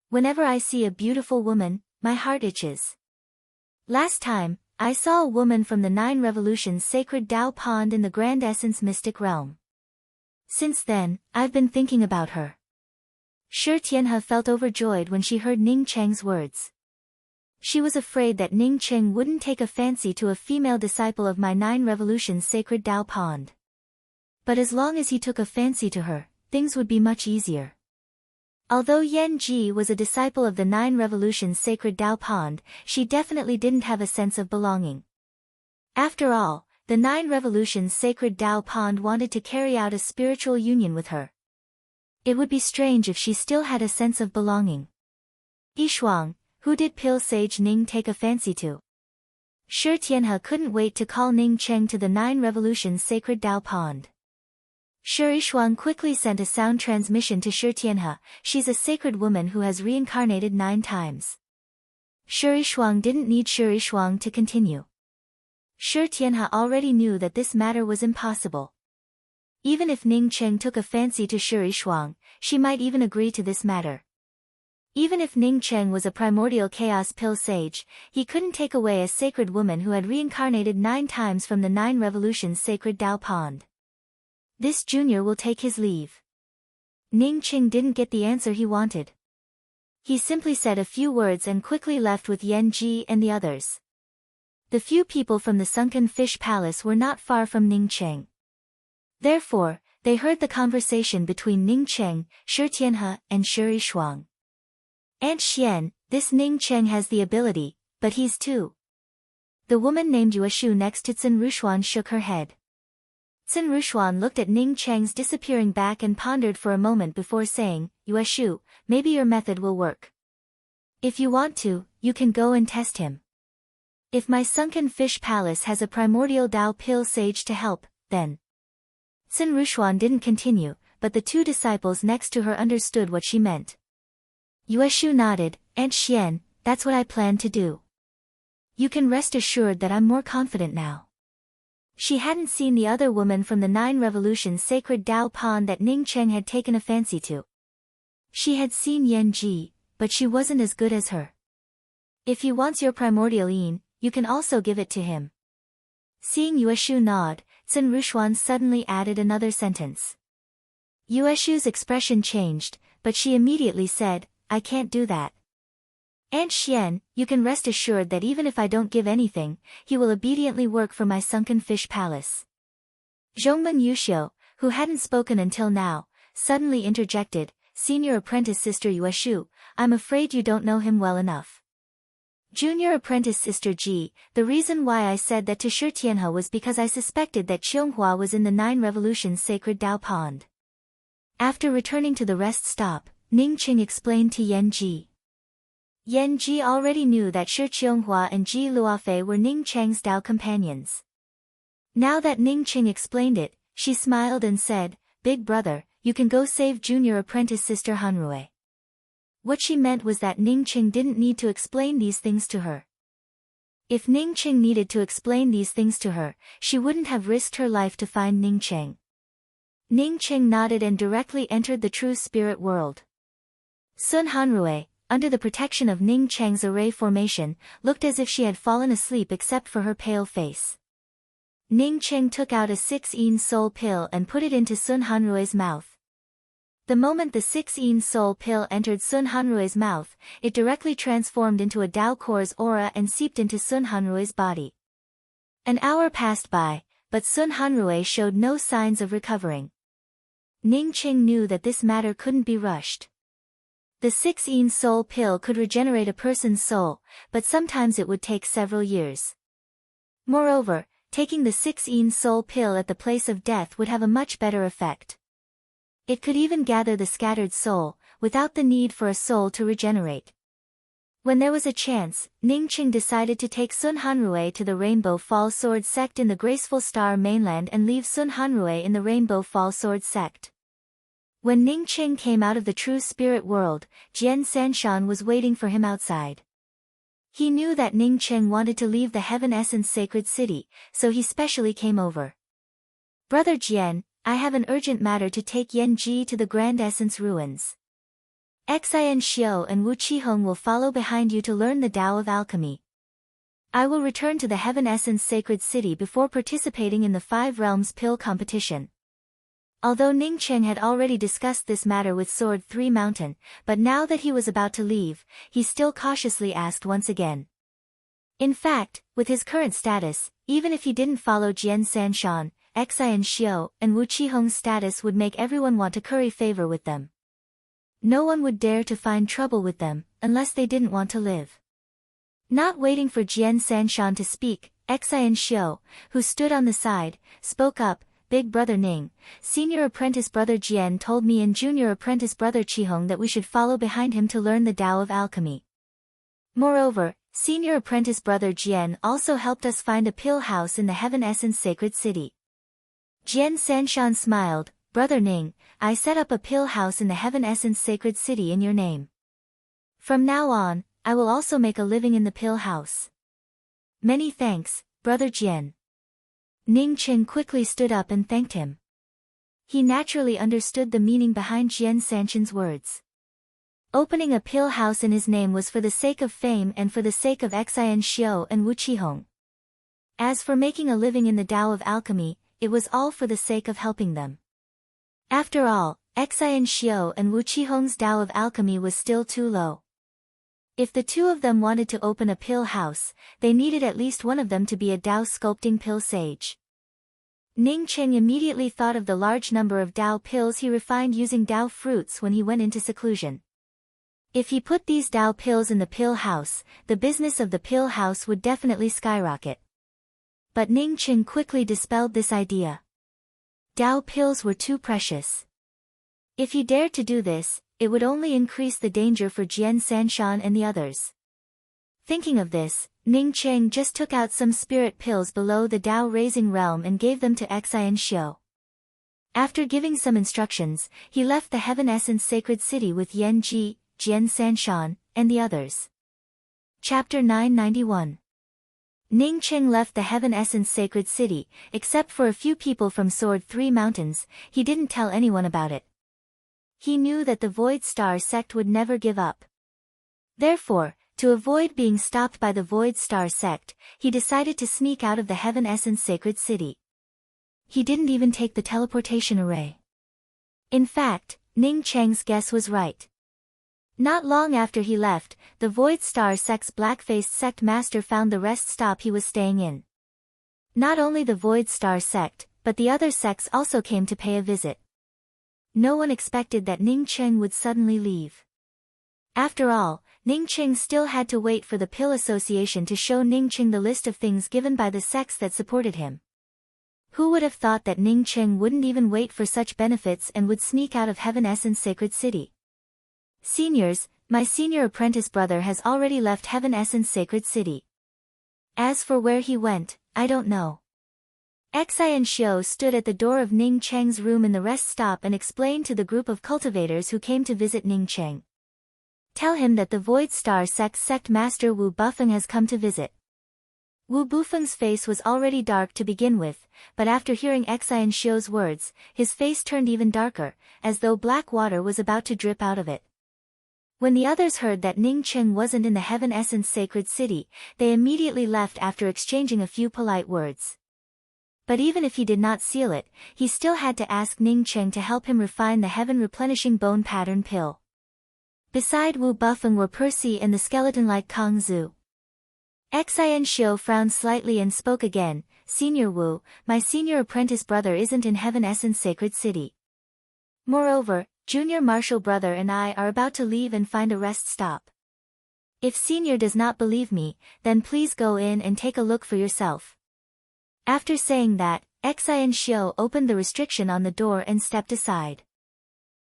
Whenever I see a beautiful woman, my heart itches. Last time, I saw a woman from the 9 revolutions sacred Dao Pond in the Grand Essence mystic realm. Since then, I've been thinking about her. Shi Tianhe felt overjoyed when she heard Ning Cheng's words. She was afraid that Ning Cheng wouldn't take a fancy to a female disciple of my 9 Revolutions sacred Dao Pond. But as long as he took a fancy to her, things would be much easier. Although Yan Ji was a disciple of the 9 Revolutions sacred Dao Pond, she definitely didn't have a sense of belonging. After all, the 9 Revolutions sacred Dao Pond wanted to carry out a spiritual union with her. It would be strange if she still had a sense of belonging. Yishuang, who did Pil Sage Ning take a fancy to? Shi Tianhe couldn't wait to call Ning Cheng to the 9 Revolutions sacred Dao Pond. Shi Yishuang quickly sent a sound transmission to Shi Tianhe. She's a sacred woman who has reincarnated 9 times. Shi Yishuang didn't need Shi Yishuang to continue. Shi Tianhe already knew that this matter was impossible. Even if Ning Cheng took a fancy to Shi Yishuang, she might even agree to this matter. Even if Ning Cheng was a primordial chaos Pil Sage, he couldn't take away a sacred woman who had reincarnated 9 times from the 9 Revolutions sacred Dao Pond. This junior will take his leave. Ning Cheng didn't get the answer he wanted. He simply said a few words and quickly left with Yan Ji and the others. The few people from the sunken fish palace were not far from Ning Cheng. Therefore, they heard the conversation between Ning Cheng, Shi Tianhe, and Shi Yishuang. Aunt Xian, this Ning Cheng has the ability, but he's too. The woman named Yueshu next to Cin Rushuan shook her head. Cin Rushuan looked at Ning Cheng's disappearing back and pondered for a moment before saying, Yueshu, maybe your method will work. If you want to, you can go and test him. If my sunken fish palace has a primordial Dao Pil Sage to help, then. Cin Rushuan didn't continue, but the 2 disciples next to her understood what she meant. Yueshu nodded, Aunt Xian, that's what I plan to do. You can rest assured that I'm more confident now. She hadn't seen the other woman from the 9 Revolutions sacred Dao Pond that Ning Cheng had taken a fancy to. She had seen Yan Ji, but she wasn't as good as her. If he wants your primordial yin, you can also give it to him. Seeing Yueshu nod, Cin Rushuan suddenly added another sentence. Yueshu's expression changed, but she immediately said, I can't do that. Aunt Xian, you can rest assured that even if I don't give anything, he will obediently work for my sunken fish palace. Zhongmen Yuxiu, who hadn't spoken until now, suddenly interjected, Senior apprentice Sister Yueshu, I'm afraid you don't know him well enough. Junior apprentice Sister Ji, the reason why I said that to Shi Tianhe was because I suspected that Qianghua was in the 9 Revolutions sacred Dao Pond. After returning to the rest stop, Ning Cheng explained to Yan Ji. Yan Ji already knew that Shi Qianghua and Ji Luofei were Ning Cheng's Dao companions. Now that Ning Cheng explained it, she smiled and said, Big brother, you can go save junior apprentice Sister Hanrui. What she meant was that Ning Cheng didn't need to explain these things to her. If Ning Cheng needed to explain these things to her, she wouldn't have risked her life to find Ning Cheng. Ning Cheng nodded and directly entered the true spirit world. Sun Hanrui, under the protection of Ning Cheng's array formation, looked as if she had fallen asleep except for her pale face. Ning Cheng took out a 6-yin soul pill and put it into Sun Hanrui's mouth. The moment the 6-yin soul pill entered Sun Hanrui's mouth, it directly transformed into a Dao Core's aura and seeped into Sun Hanrui's body. An hour passed by, but Sun Hanrui showed no signs of recovering. Ning Cheng knew that this matter couldn't be rushed. The 6-yin soul pill could regenerate a person's soul, but sometimes it would take several years. Moreover, taking the 6-yin soul pill at the place of death would have a much better effect. It could even gather the scattered soul, without the need for a soul to regenerate. When there was a chance, Ning Cheng decided to take Sun Hanrui to the Rainbow Fall Sword sect in the Graceful Star mainland and leave Sun Hanrui in the Rainbow Fall Sword sect. When Ning Cheng came out of the true spirit world, Jian Sanshan was waiting for him outside. He knew that Ning Cheng wanted to leave the Heaven Essence Sacred City, so he specially came over. Brother Jian, I have an urgent matter to take Yan Ji to the Grand Essence Ruins. Xin Xiu and Wu Qihong will follow behind you to learn the Tao of Alchemy. I will return to the Heaven Essence Sacred City before participating in the 5 Realms Pill competition. Although Ning Cheng had already discussed this matter with Sword 3 Mountain, but now that he was about to leave, he still cautiously asked once again. In fact, with his current status, even if he didn't follow Jian Sanshan, Xian Xiu, and Wu Qihong's status would make everyone want to curry favor with them. No one would dare to find trouble with them, unless they didn't want to live. Not waiting for Jian Sanshan to speak, Xian Xiu, who stood on the side, spoke up. Big brother Ning, senior apprentice brother Jian told me and junior apprentice brother Qihong that we should follow behind him to learn the Tao of alchemy. Moreover, senior apprentice brother Jian also helped us find a pill house in the Heaven Essence Sacred City. Jian Sanshan smiled. Brother Ning, I set up a pill house in the Heaven Essence Sacred City in your name. From now on, I will also make a living in the pill house. Many thanks, brother Jian. Ning Cheng quickly stood up and thanked him. He naturally understood the meaning behind Jian Sanshan's words. Opening a pill house in his name was for the sake of fame and for the sake of Xian Xiu and Wu Qihong. As for making a living in the Tao of alchemy, it was all for the sake of helping them. After all, Xian Xiu and Wu Qihong's Tao of alchemy was still too low. If the two of them wanted to open a pill house, they needed at least one of them to be a Tao sculpting pill sage. Ning Cheng immediately thought of the large number of Tao pills he refined using Tao fruits when he went into seclusion. If he put these Tao pills in the pill house, the business of the pill house would definitely skyrocket. But Ning Cheng quickly dispelled this idea. Tao pills were too precious. If he dared to do this, it would only increase the danger for Jian Sanshan and the others. Thinking of this, Ning Cheng just took out some spirit pills below the Tao-raising realm and gave them to Xian Xiu. After giving some instructions, he left the Heaven Essence Sacred City with Yan Ji, Jian Sanshan, and the others. Chapter 991. Ning Cheng left the Heaven Essence Sacred City, except for a few people from Sword 3 Mountains. He didn't tell anyone about it. He knew that the Void Star sect would never give up. Therefore, to avoid being stopped by the Void Star sect, he decided to sneak out of the Heaven Essence Sacred City. He didn't even take the teleportation array. In fact, Ning Cheng's guess was right. Not long after he left, the Void Star sect's black-faced sect master found the rest stop he was staying in. Not only the Void Star sect, but the other sects also came to pay a visit. No one expected that Ning Cheng would suddenly leave. After all, Ning Cheng still had to wait for the Pill Association to show Ning Cheng the list of things given by the sects that supported him. Who would have thought that Ning Cheng wouldn't even wait for such benefits and would sneak out of Heaven Essence Sacred City? Seniors, my senior apprentice brother has already left Heaven Essence Sacred City. As for where he went, I don't know. Xian Xiu stood at the door of Ning Cheng's room in the rest stop and explained to the group of cultivators who came to visit Ning Cheng. Tell him that the Void Star sect's sect master Wu Bufeng has come to visit. Wu Bufeng's face was already dark to begin with, but after hearing Xian Xiu's words, his face turned even darker, as though black water was about to drip out of it. When the others heard that Ning Cheng wasn't in the Heaven Essence Sacred City, they immediately left after exchanging a few polite words. But even if he did not seal it, he still had to ask Ning Cheng to help him refine the heaven-replenishing bone pattern pill. Beside Wu Bufeng were Percy and the skeleton-like Kang Zhu. Xian Xiu frowned slightly and spoke again. Senior Wu, my senior apprentice brother isn't in Heaven Essence Sacred City. Moreover, junior martial brother and I are about to leave and find a rest stop. If senior does not believe me, then please go in and take a look for yourself. After saying that, Xian Xiu opened the restriction on the door and stepped aside.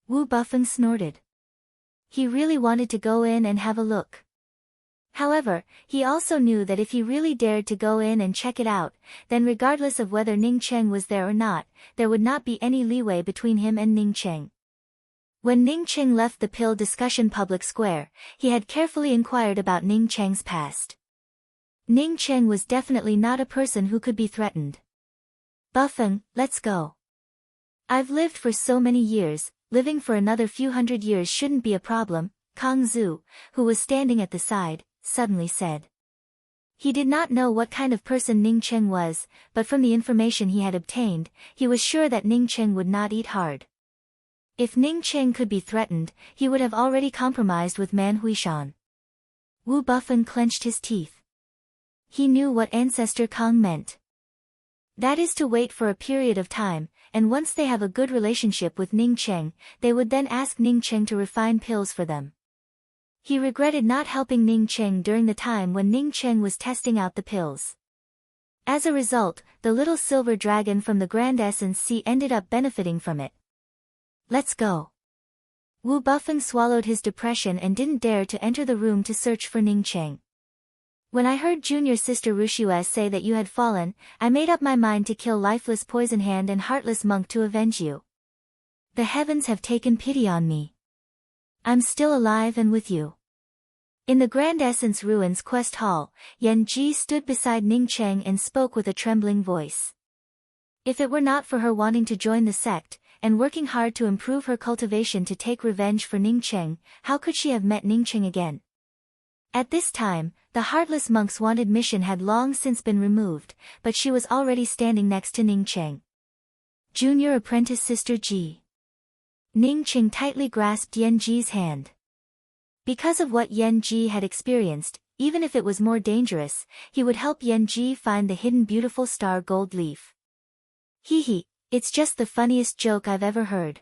Wu Bufeng snorted. He really wanted to go in and have a look. However, he also knew that if he really dared to go in and check it out, then regardless of whether Ning Cheng was there or not, there would not be any leeway between him and Ning Cheng. When Ning Cheng left the Pill Discussion Public Square, he had carefully inquired about Ning Cheng's past. Ning Cheng was definitely not a person who could be threatened. Bufeng, let's go. I've lived for so many years, living for another few hundred years shouldn't be a problem, Kang Zhu, who was standing at the side, suddenly said. He did not know what kind of person Ning Cheng was, but from the information he had obtained, he was sure that Ning Cheng would not eat hard. If Ning Cheng could be threatened, he would have already compromised with Man Huishan. Wu Buffon clenched his teeth. He knew what Ancestor Kong meant. That is to wait for a period of time, and once they have a good relationship with Ning Cheng, they would then ask Ning Cheng to refine pills for them. He regretted not helping Ning Cheng during the time when Ning Cheng was testing out the pills. As a result, the little silver dragon from the Grand Essence Sea ended up benefiting from it. Let's go. Wu Buffon swallowed his depression and didn't dare to enter the room to search for Ning Cheng. When I heard junior sister Rushue say that you had fallen, I made up my mind to kill Lifeless Poison Hand and Heartless Monk to avenge you. The heavens have taken pity on me. I'm still alive and with you. In the Grand Essence Ruins Quest Hall, Yan Ji stood beside Ning Cheng and spoke with a trembling voice. If it were not for her wanting to join the sect, and working hard to improve her cultivation to take revenge for Ning Cheng, how could she have met Ning Cheng again? At this time, the Heartless Monk's wanted mission had long since been removed, but she was already standing next to Ning Cheng. Junior Apprentice Sister Ji. Ning Cheng tightly grasped Yan Ji's hand. Because of what Yan Ji had experienced, even if it was more dangerous, he would help Yan Ji find the hidden beautiful star gold leaf. Hee, it's just the funniest joke I've ever heard.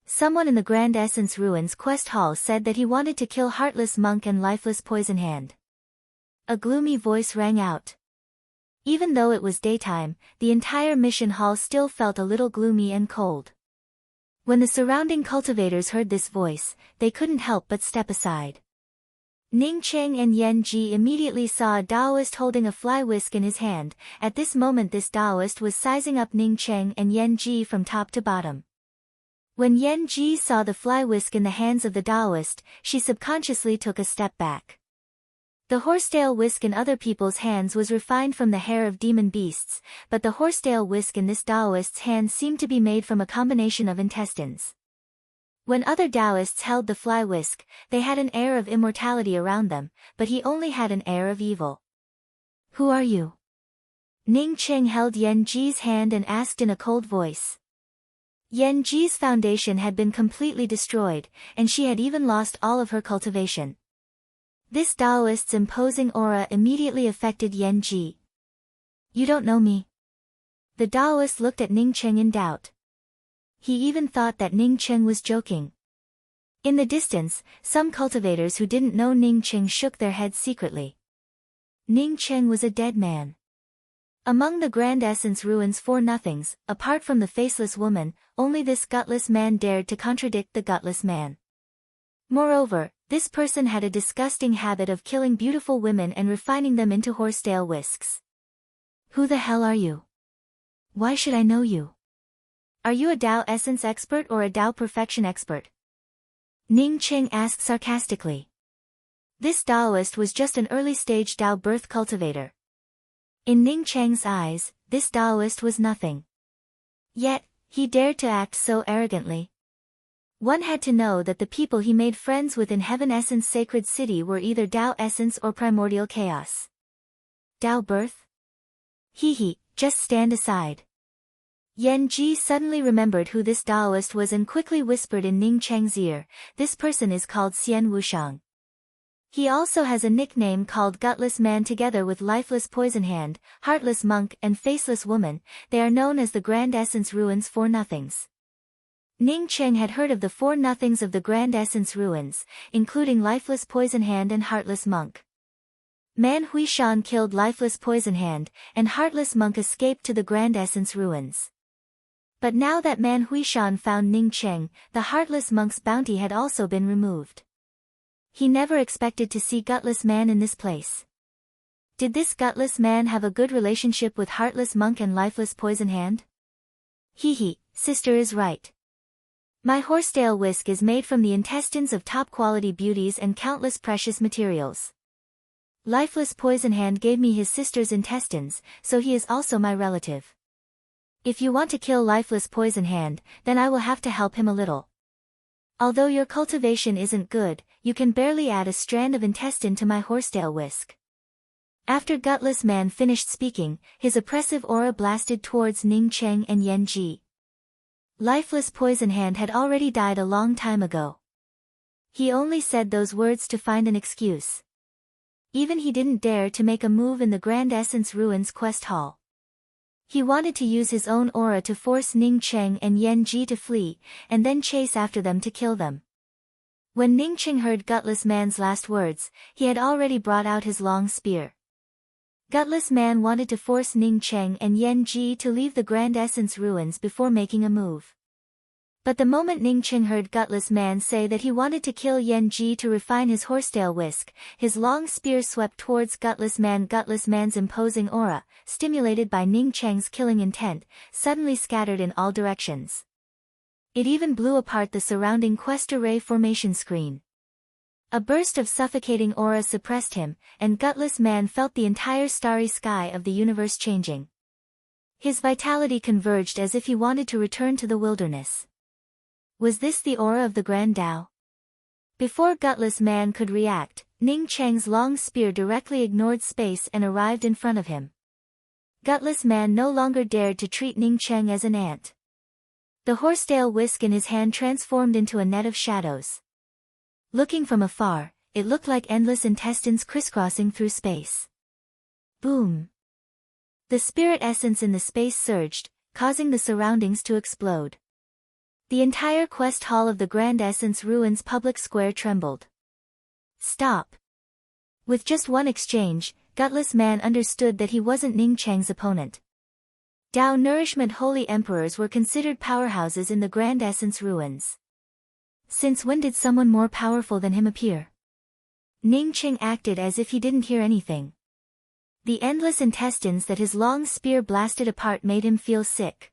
Someone in the Grand Essence Ruins Quest Hall said that he wanted to kill Heartless Monk and Lifeless Poison Hand. A gloomy voice rang out. Even though it was daytime, the entire mission hall still felt a little gloomy and cold. When the surrounding cultivators heard this voice, they couldn't help but step aside. Ning Cheng and Yan Ji immediately saw a Taoist holding a fly whisk in his hand. At this moment this Taoist was sizing up Ning Cheng and Yan Ji from top to bottom. When Yan Ji saw the fly whisk in the hands of the Taoist, she subconsciously took a step back. The horsetail whisk in other people's hands was refined from the hair of demon beasts, but the horsetail whisk in this Taoist's hand seemed to be made from a combination of intestines. When other Taoists held the fly whisk, they had an air of immortality around them, but he only had an air of evil. Who are you? Ning Cheng held Yan Ji's hand and asked in a cold voice. Yan Ji's foundation had been completely destroyed, and she had even lost all of her cultivation. This Taoist's imposing aura immediately affected Yan Ji. You don't know me. The Taoist looked at Ning Cheng in doubt. He even thought that Ning Cheng was joking. In the distance, some cultivators who didn't know Ning Cheng shook their heads secretly. Ning Cheng was a dead man. Among the Grand Essence Ruins Four Nothings, apart from the faceless woman, only this gutless man dared to contradict the gutless man. Moreover, this person had a disgusting habit of killing beautiful women and refining them into horsetail whisks. Who the hell are you? Why should I know you? Are you a Tao Essence expert or a Tao Perfection expert? Ning Cheng asked sarcastically. This Taoist was just an early-stage Tao birth cultivator. In Ning Cheng's eyes, this Taoist was nothing. Yet, he dared to act so arrogantly. One had to know that the people he made friends with in Heaven Essence Sacred City were either Tao Essence or Primordial Chaos. Tao birth? Just stand aside. Yan Ji suddenly remembered who this Taoist was and quickly whispered in Ning Cheng's ear, this person is called Xian Wushang. He also has a nickname called Gutless Man. Together with Lifeless Poison Hand, Heartless Monk and Faceless Woman, they are known as the Grand Essence Ruins Four Nothings. Ning Cheng had heard of the Four Nothings of the Grand Essence Ruins, including Lifeless Poison Hand and Heartless Monk. Man Huishan killed Lifeless Poison Hand, and Heartless Monk escaped to the Grand Essence Ruins. But now that Man Huishan found Ning Cheng, the Heartless Monk's bounty had also been removed. He never expected to see Gutless Man in this place. Did this Gutless Man have a good relationship with Heartless Monk and Lifeless Poison Hand? Sister is right. My horsetail whisk is made from the intestines of top-quality beauties and countless precious materials. Lifeless Poison Hand gave me his sister's intestines, so he is also my relative. If you want to kill Lifeless Poison Hand, then I will have to help him a little. Although your cultivation isn't good, you can barely add a strand of intestine to my horsetail whisk. After Gutless Man finished speaking, his oppressive aura blasted towards Ning Cheng and Yen Ji. Lifeless Poison Hand had already died a long time ago. He only said those words to find an excuse. Even he didn't dare to make a move in the Grand Essence Ruins quest hall. He wanted to use his own aura to force Ning Cheng and Yen Ji to flee, and then chase after them to kill them. When Ning Cheng heard Gutless Man's last words, he had already brought out his long spear. Gutless Man wanted to force Ning Cheng and Yen Ji to leave the Grand Essence Ruins before making a move. But the moment Ning Cheng heard Gutless Man say that he wanted to kill Yen Ji to refine his horsetail whisk, his long spear swept towards Gutless Man. Gutless Man's imposing aura, stimulated by Ning Cheng's killing intent, suddenly scattered in all directions. It even blew apart the surrounding quest array formation screen. A burst of suffocating aura suppressed him, and Gutless Man felt the entire starry sky of the universe changing. His vitality converged as if he wanted to return to the wilderness. Was this the aura of the Grand Tao? Before Gutless Man could react, Ning Cheng's long spear directly ignored space and arrived in front of him. Gutless Man no longer dared to treat Ning Cheng as an ant. The horsetail whisk in his hand transformed into a net of shadows. Looking from afar, it looked like endless intestines crisscrossing through space. Boom! The spirit essence in the space surged, causing the surroundings to explode. The entire quest hall of the Grand Essence Ruins public square trembled. Stop! With just one exchange, Gutless Man understood that he wasn't Ning Cheng's opponent. Tao Nourishment Holy Emperors were considered powerhouses in the Grand Essence Ruins. Since when did someone more powerful than him appear? Ning Cheng acted as if he didn't hear anything. The endless intestines that his long spear blasted apart made him feel sick.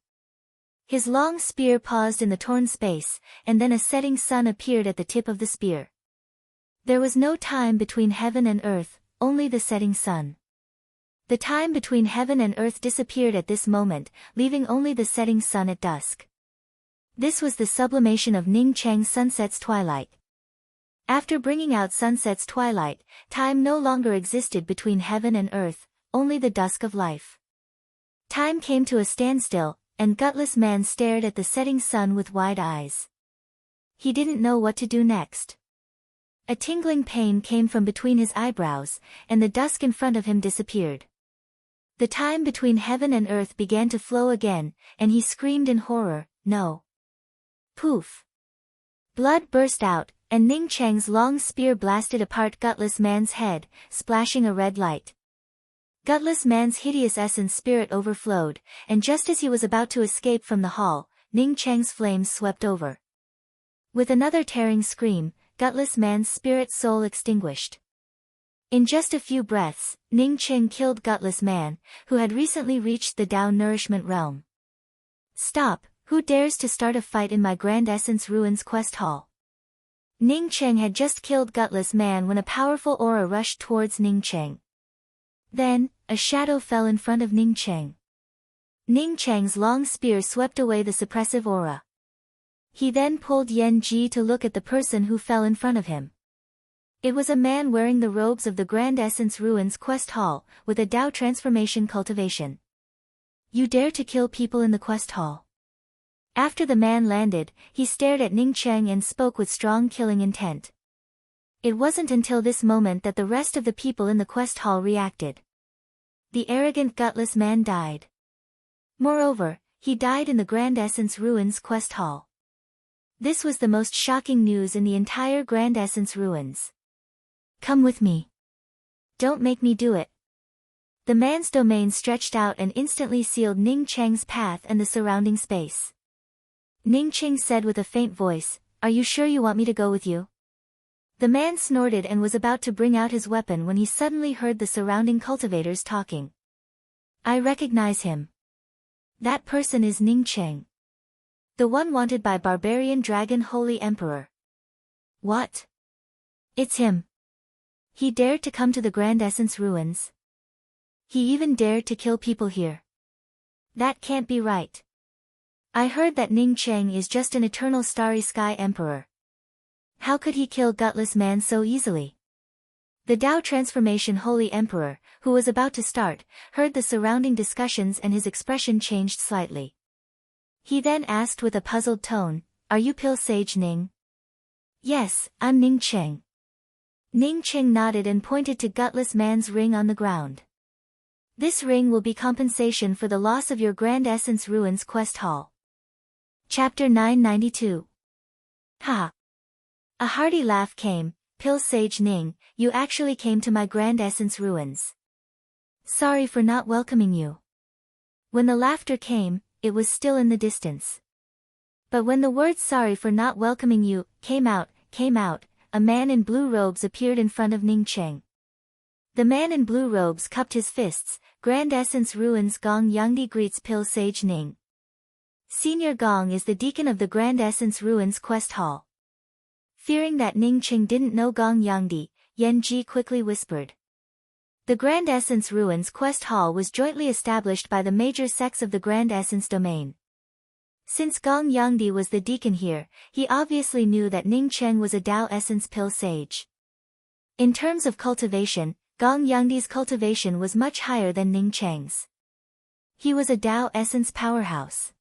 His long spear paused in the torn space, and then a setting sun appeared at the tip of the spear. There was no time between heaven and earth, only the setting sun. The time between heaven and earth disappeared at this moment, leaving only the setting sun at dusk. This was the sublimation of Ning Cheng's Sunset's Twilight. After bringing out Sunset's Twilight, time no longer existed between heaven and earth, only the dusk of life. Time came to a standstill, and Gutless Man stared at the setting sun with wide eyes. He didn't know what to do next. A tingling pain came from between his eyebrows, and the dusk in front of him disappeared. The time between heaven and earth began to flow again, and he screamed in horror, "No!" Poof! Blood burst out, and Ning Cheng's long spear blasted apart Gutless Man's head, splashing a red light. Gutless Man's hideous essence spirit overflowed, and just as he was about to escape from the hall, Ning Cheng's flames swept over. With another tearing scream, Gutless Man's spirit soul extinguished. In just a few breaths, Ning Cheng killed Gutless Man, who had recently reached the Tao Nourishment realm. Stop! Who dares to start a fight in my Grand Essence Ruins quest hall? Ning Cheng had just killed Gutless Man when a powerful aura rushed towards Ning Cheng. Then, a shadow fell in front of Ning Cheng. Ning Cheng's long spear swept away the suppressive aura. He then pulled Yen Ji to look at the person who fell in front of him. It was a man wearing the robes of the Grand Essence Ruins quest hall, with a Tao transformation cultivation. You dare to kill people in the quest hall? After the man landed, he stared at Ning Cheng and spoke with strong killing intent. It wasn't until this moment that the rest of the people in the quest hall reacted. The arrogant Gutless Man died. Moreover, he died in the Grand Essence Ruins quest hall. This was the most shocking news in the entire Grand Essence Ruins. Come with me. Don't make me do it. The man's domain stretched out and instantly sealed Ning Cheng's path and the surrounding space. Ning Cheng said with a faint voice, "Are you sure you want me to go with you?" The man snorted and was about to bring out his weapon when he suddenly heard the surrounding cultivators talking. I recognize him. That person is Ning Cheng. The one wanted by Barbarian Dragon Holy Emperor. What? It's him. He dared to come to the Grand Essence Ruins. He even dared to kill people here. That can't be right. I heard that Ning Cheng is just an eternal starry sky emperor. How could he kill Gutless Man so easily? The Dao Transformation Holy Emperor, who was about to start, heard the surrounding discussions and his expression changed slightly. He then asked with a puzzled tone, "Are you Pil Sage Ning?" "Yes, I'm Ning Cheng." Ning Cheng nodded and pointed to Gutless Man's ring on the ground. "This ring will be compensation for the loss of your Grand Essence Ruins quest hall." Chapter 992. Ha! A hearty laugh came. "Pil Sage Ning, you actually came to my Grand Essence Ruins. Sorry for not welcoming you." When the laughter came, it was still in the distance. But when the words "sorry for not welcoming you" came out, a man in blue robes appeared in front of Ning Cheng. The man in blue robes cupped his fists. "Grand Essence Ruins Gong Yangdi greets Pil Sage Ning. Senior Gong is the deacon of the Grand Essence Ruins quest hall." Fearing that Ning Cheng didn't know Gong Yangdi, Yan Ji quickly whispered. The Grand Essence Ruins quest hall was jointly established by the major sects of the Grand Essence domain. Since Gong Yangdi was the deacon here, he obviously knew that Ning Cheng was a Dao Essence Pil Sage. In terms of cultivation, Gong Yangdi's cultivation was much higher than Ning Cheng's. He was a Dao Essence powerhouse.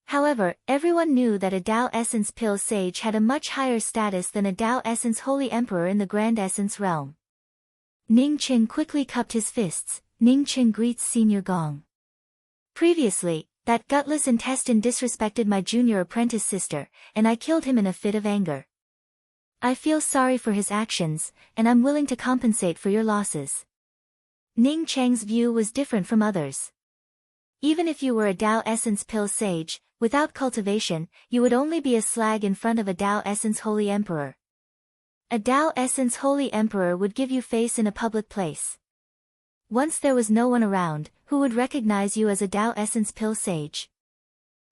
However, everyone knew that a Dao Essence Pil Sage had a much higher status than a Dao Essence Holy Emperor in the Grand Essence realm. Ning Cheng quickly cupped his fists. "Ning Cheng greets Senior Gong. Previously, that gutless intestine disrespected my junior apprentice sister, and I killed him in a fit of anger. I feel sorry for his actions, and I'm willing to compensate for your losses." Ning Cheng's view was different from others. Even if you were a Dao Essence Pil Sage, without cultivation, you would only be a slag in front of a Dao Essence Holy Emperor. A Dao Essence Holy Emperor would give you face in a public place. Once there was no one around, who would recognize you as a Dao Essence Pil Sage?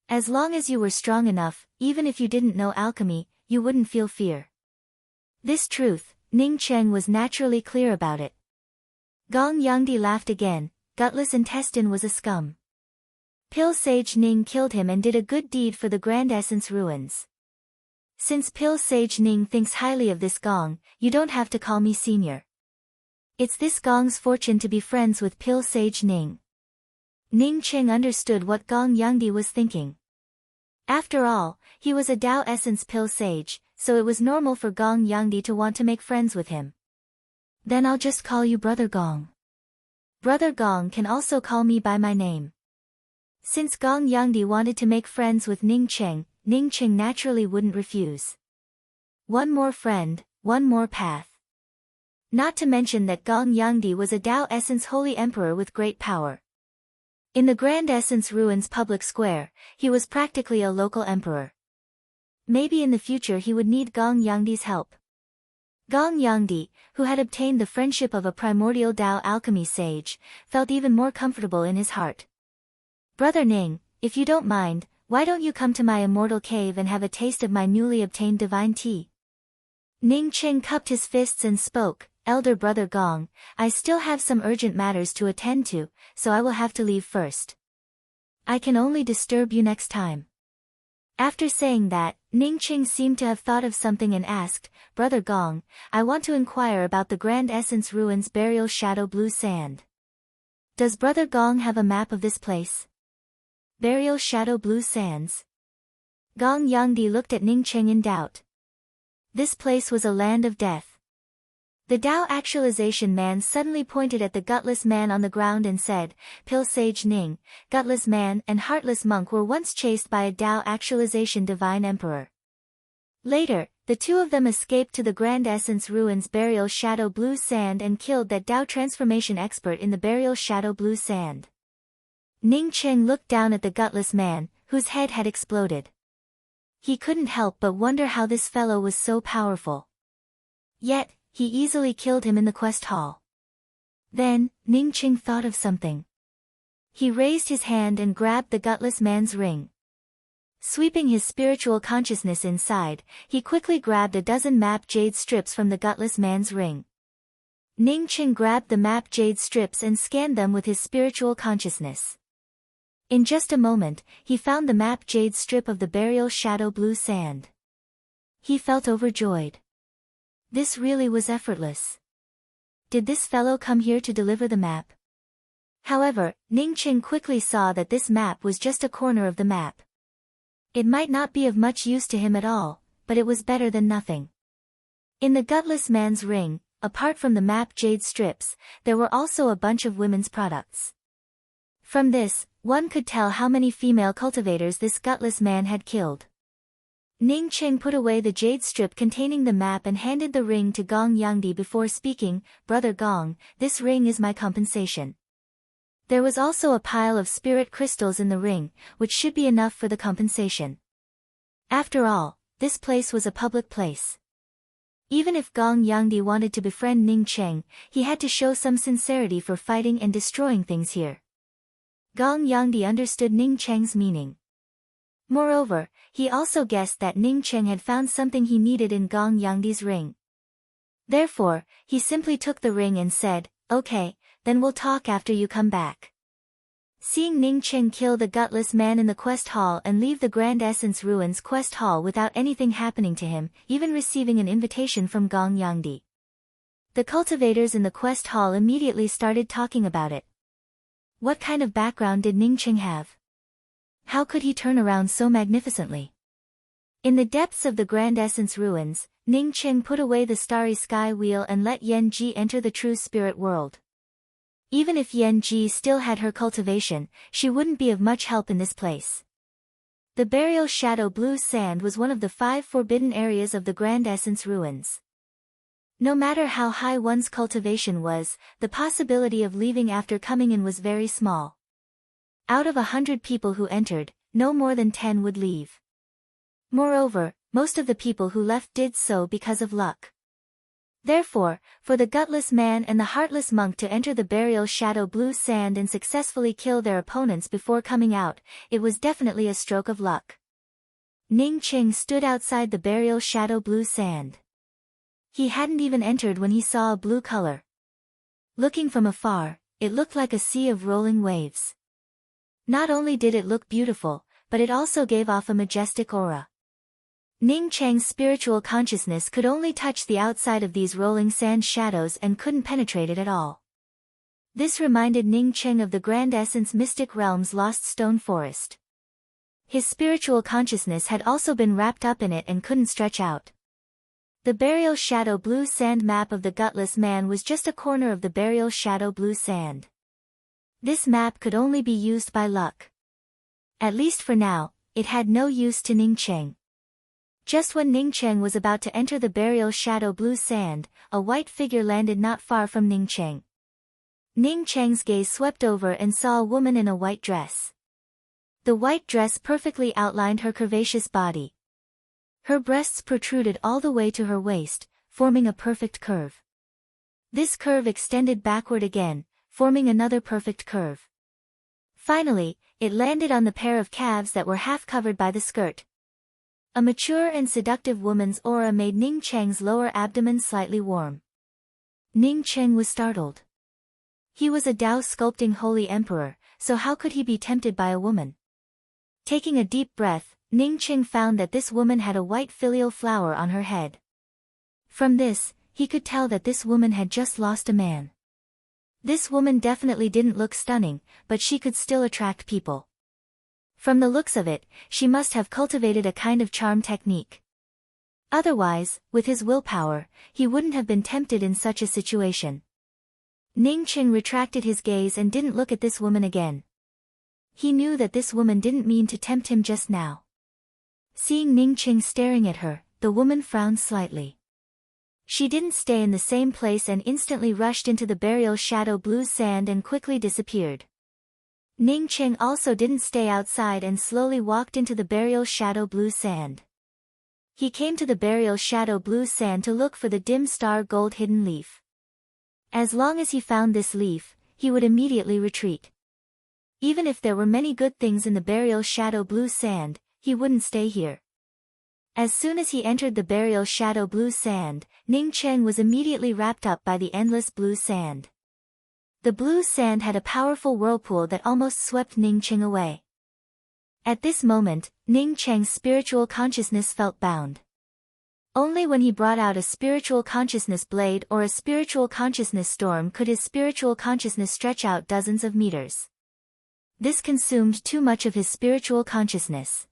As long as you were strong enough, even if you didn't know alchemy, you wouldn't feel fear. This truth, Ning Cheng was naturally clear about it. Gong Yangdi laughed again. "Gutless intestine was a scum. Pil Sage Ning killed him and did a good deed for the Grand Essence Ruins. Since Pil Sage Ning thinks highly of this Gong, you don't have to call me senior. It's this Gong's fortune to be friends with Pil Sage Ning." Ning Cheng understood what Gong Yangdi was thinking. After all, he was a Dao Essence Pil Sage, so it was normal for Gong Yangdi to want to make friends with him. "Then I'll just call you Brother Gong. Brother Gong can also call me by my name." Since Gong Yangdi wanted to make friends with Ning Cheng naturally wouldn't refuse. One more friend, one more path. Not to mention that Gong Yangdi was a Dao Essence Holy Emperor with great power. In the Grand Essence Ruins public square, he was practically a local emperor. Maybe in the future he would need Gong Yangdi's help. Gong Yangdi, who had obtained the friendship of a primordial Dao alchemy sage, felt even more comfortable in his heart. "Brother Ning, if you don't mind, why don't you come to my immortal cave and have a taste of my newly obtained divine tea?" Ning Cheng cupped his fists and spoke. "Elder Brother Gong, I still have some urgent matters to attend to, so I will have to leave first. I can only disturb you next time." After saying that, Ning Cheng seemed to have thought of something and asked, "Brother Gong, I want to inquire about the Grand Essence Ruins Burial Shadow Blue Sand. Does Brother Gong have a map of this place?" Burial Shadow Blue Sands. Gong Yangdi looked at Ning Cheng in doubt. This place was a land of death. The Dao Actualization Man suddenly pointed at the gutless man on the ground and said, "Pil Sage Ning, Gutless Man and Heartless Monk were once chased by a Dao Actualization Divine Emperor. Later, the two of them escaped to the Grand Essence Ruins Burial Shadow Blue Sand and killed that Dao Transformation expert in the Burial Shadow Blue Sand." Ning Cheng looked down at the gutless man, whose head had exploded. He couldn't help but wonder how this fellow was so powerful. Yet, he easily killed him in the quest hall. Then, Ning Cheng thought of something. He raised his hand and grabbed the gutless man's ring. Sweeping his spiritual consciousness inside, he quickly grabbed a dozen map jade strips from the gutless man's ring. Ning Cheng grabbed the map jade strips and scanned them with his spiritual consciousness. In just a moment, he found the map jade strip of the Burial Shadow Blue Sand. He felt overjoyed. This really was effortless. Did this fellow come here to deliver the map? However, Ning Qing quickly saw that this map was just a corner of the map. It might not be of much use to him at all, but it was better than nothing. In the gutless man's ring, apart from the map jade strips, there were also a bunch of women's products. From this, one could tell how many female cultivators this gutless man had killed. Ning Qing put away the jade strip containing the map and handed the ring to Gong Yangdi before speaking, "Brother Gong, this ring is my compensation." There was also a pile of spirit crystals in the ring, which should be enough for the compensation. After all, this place was a public place. Even if Gong Yangdi wanted to befriend Ning Qing, he had to show some sincerity for fighting and destroying things here. Gong Yangdi understood Ning Qing's meaning. Moreover, he also guessed that Ning Qing had found something he needed in Gong Yangdi's ring. Therefore, he simply took the ring and said, "Okay, then we'll talk after you come back." Seeing Ning Qing kill the gutless man in the quest hall and leave the Grand Essence Ruins quest hall without anything happening to him, even receiving an invitation from Gong Yangdi, the cultivators in the quest hall immediately started talking about it. What kind of background did Ning Qing have? How could he turn around so magnificently? In the depths of the Grand Essence Ruins, Ning Qing put away the starry sky wheel and let Yan Ji enter the true spirit world. Even if Yan Ji still had her cultivation, she wouldn't be of much help in this place. The burial shadow blue sand was one of the 5 forbidden areas of the Grand Essence Ruins. No matter how high one's cultivation was, the possibility of leaving after coming in was very small. Out of 100 people who entered, no more than 10 would leave. Moreover, most of the people who left did so because of luck. Therefore, for the gutless man and the heartless monk to enter the burial shadow blue sand and successfully kill their opponents before coming out, it was definitely a stroke of luck. Ning Qing stood outside the burial shadow blue sand. He hadn't even entered when he saw a blue color. Looking from afar, it looked like a sea of rolling waves. Not only did it look beautiful, but it also gave off a majestic aura. Ning Qing's spiritual consciousness could only touch the outside of these rolling sand shadows and couldn't penetrate it at all. This reminded Ning Qing of the Grand Essence Mystic Realm's Lost Stone Forest. His spiritual consciousness had also been wrapped up in it and couldn't stretch out. The burial shadow blue sand map of the gutless man was just a corner of the burial shadow blue sand. This map could only be used by luck. At least for now, it had no use to Ning Qing. Just when Ning Qing was about to enter the burial shadow blue sand, a white figure landed not far from Ning Qing. Ning Qing's gaze swept over and saw a woman in a white dress. The white dress perfectly outlined her curvaceous body. Her breasts protruded all the way to her waist, forming a perfect curve. This curve extended backward again, forming another perfect curve. Finally, it landed on the pair of calves that were half covered by the skirt. A mature and seductive woman's aura made Ning Qing's lower abdomen slightly warm. Ning Qing was startled. He was a Tao sculpting holy emperor, so how could he be tempted by a woman? Taking a deep breath, Ning Qing found that this woman had a white filial flower on her head. From this, he could tell that this woman had just lost a man. This woman definitely didn't look stunning, but she could still attract people. From the looks of it, she must have cultivated a kind of charm technique. Otherwise, with his willpower, he wouldn't have been tempted in such a situation. Ning Qing retracted his gaze and didn't look at this woman again. He knew that this woman didn't mean to tempt him just now. Seeing Ning Qing staring at her, the woman frowned slightly. She didn't stay in the same place and instantly rushed into the burial shadow blue sand and quickly disappeared. Ning Qing also didn't stay outside and slowly walked into the burial shadow blue sand. He came to the burial shadow blue sand to look for the dim star gold hidden leaf. As long as he found this leaf, he would immediately retreat. Even if there were many good things in the burial shadow blue sand, he wouldn't stay here. As soon as he entered the burial shadow blue sand, Ning Qing was immediately wrapped up by the endless blue sand. The blue sand had a powerful whirlpool that almost swept Ning Qing away. At this moment, Ning Qing's spiritual consciousness felt bound. Only when he brought out a spiritual consciousness blade or a spiritual consciousness storm could his spiritual consciousness stretch out dozens of meters. This consumed too much of his spiritual consciousness.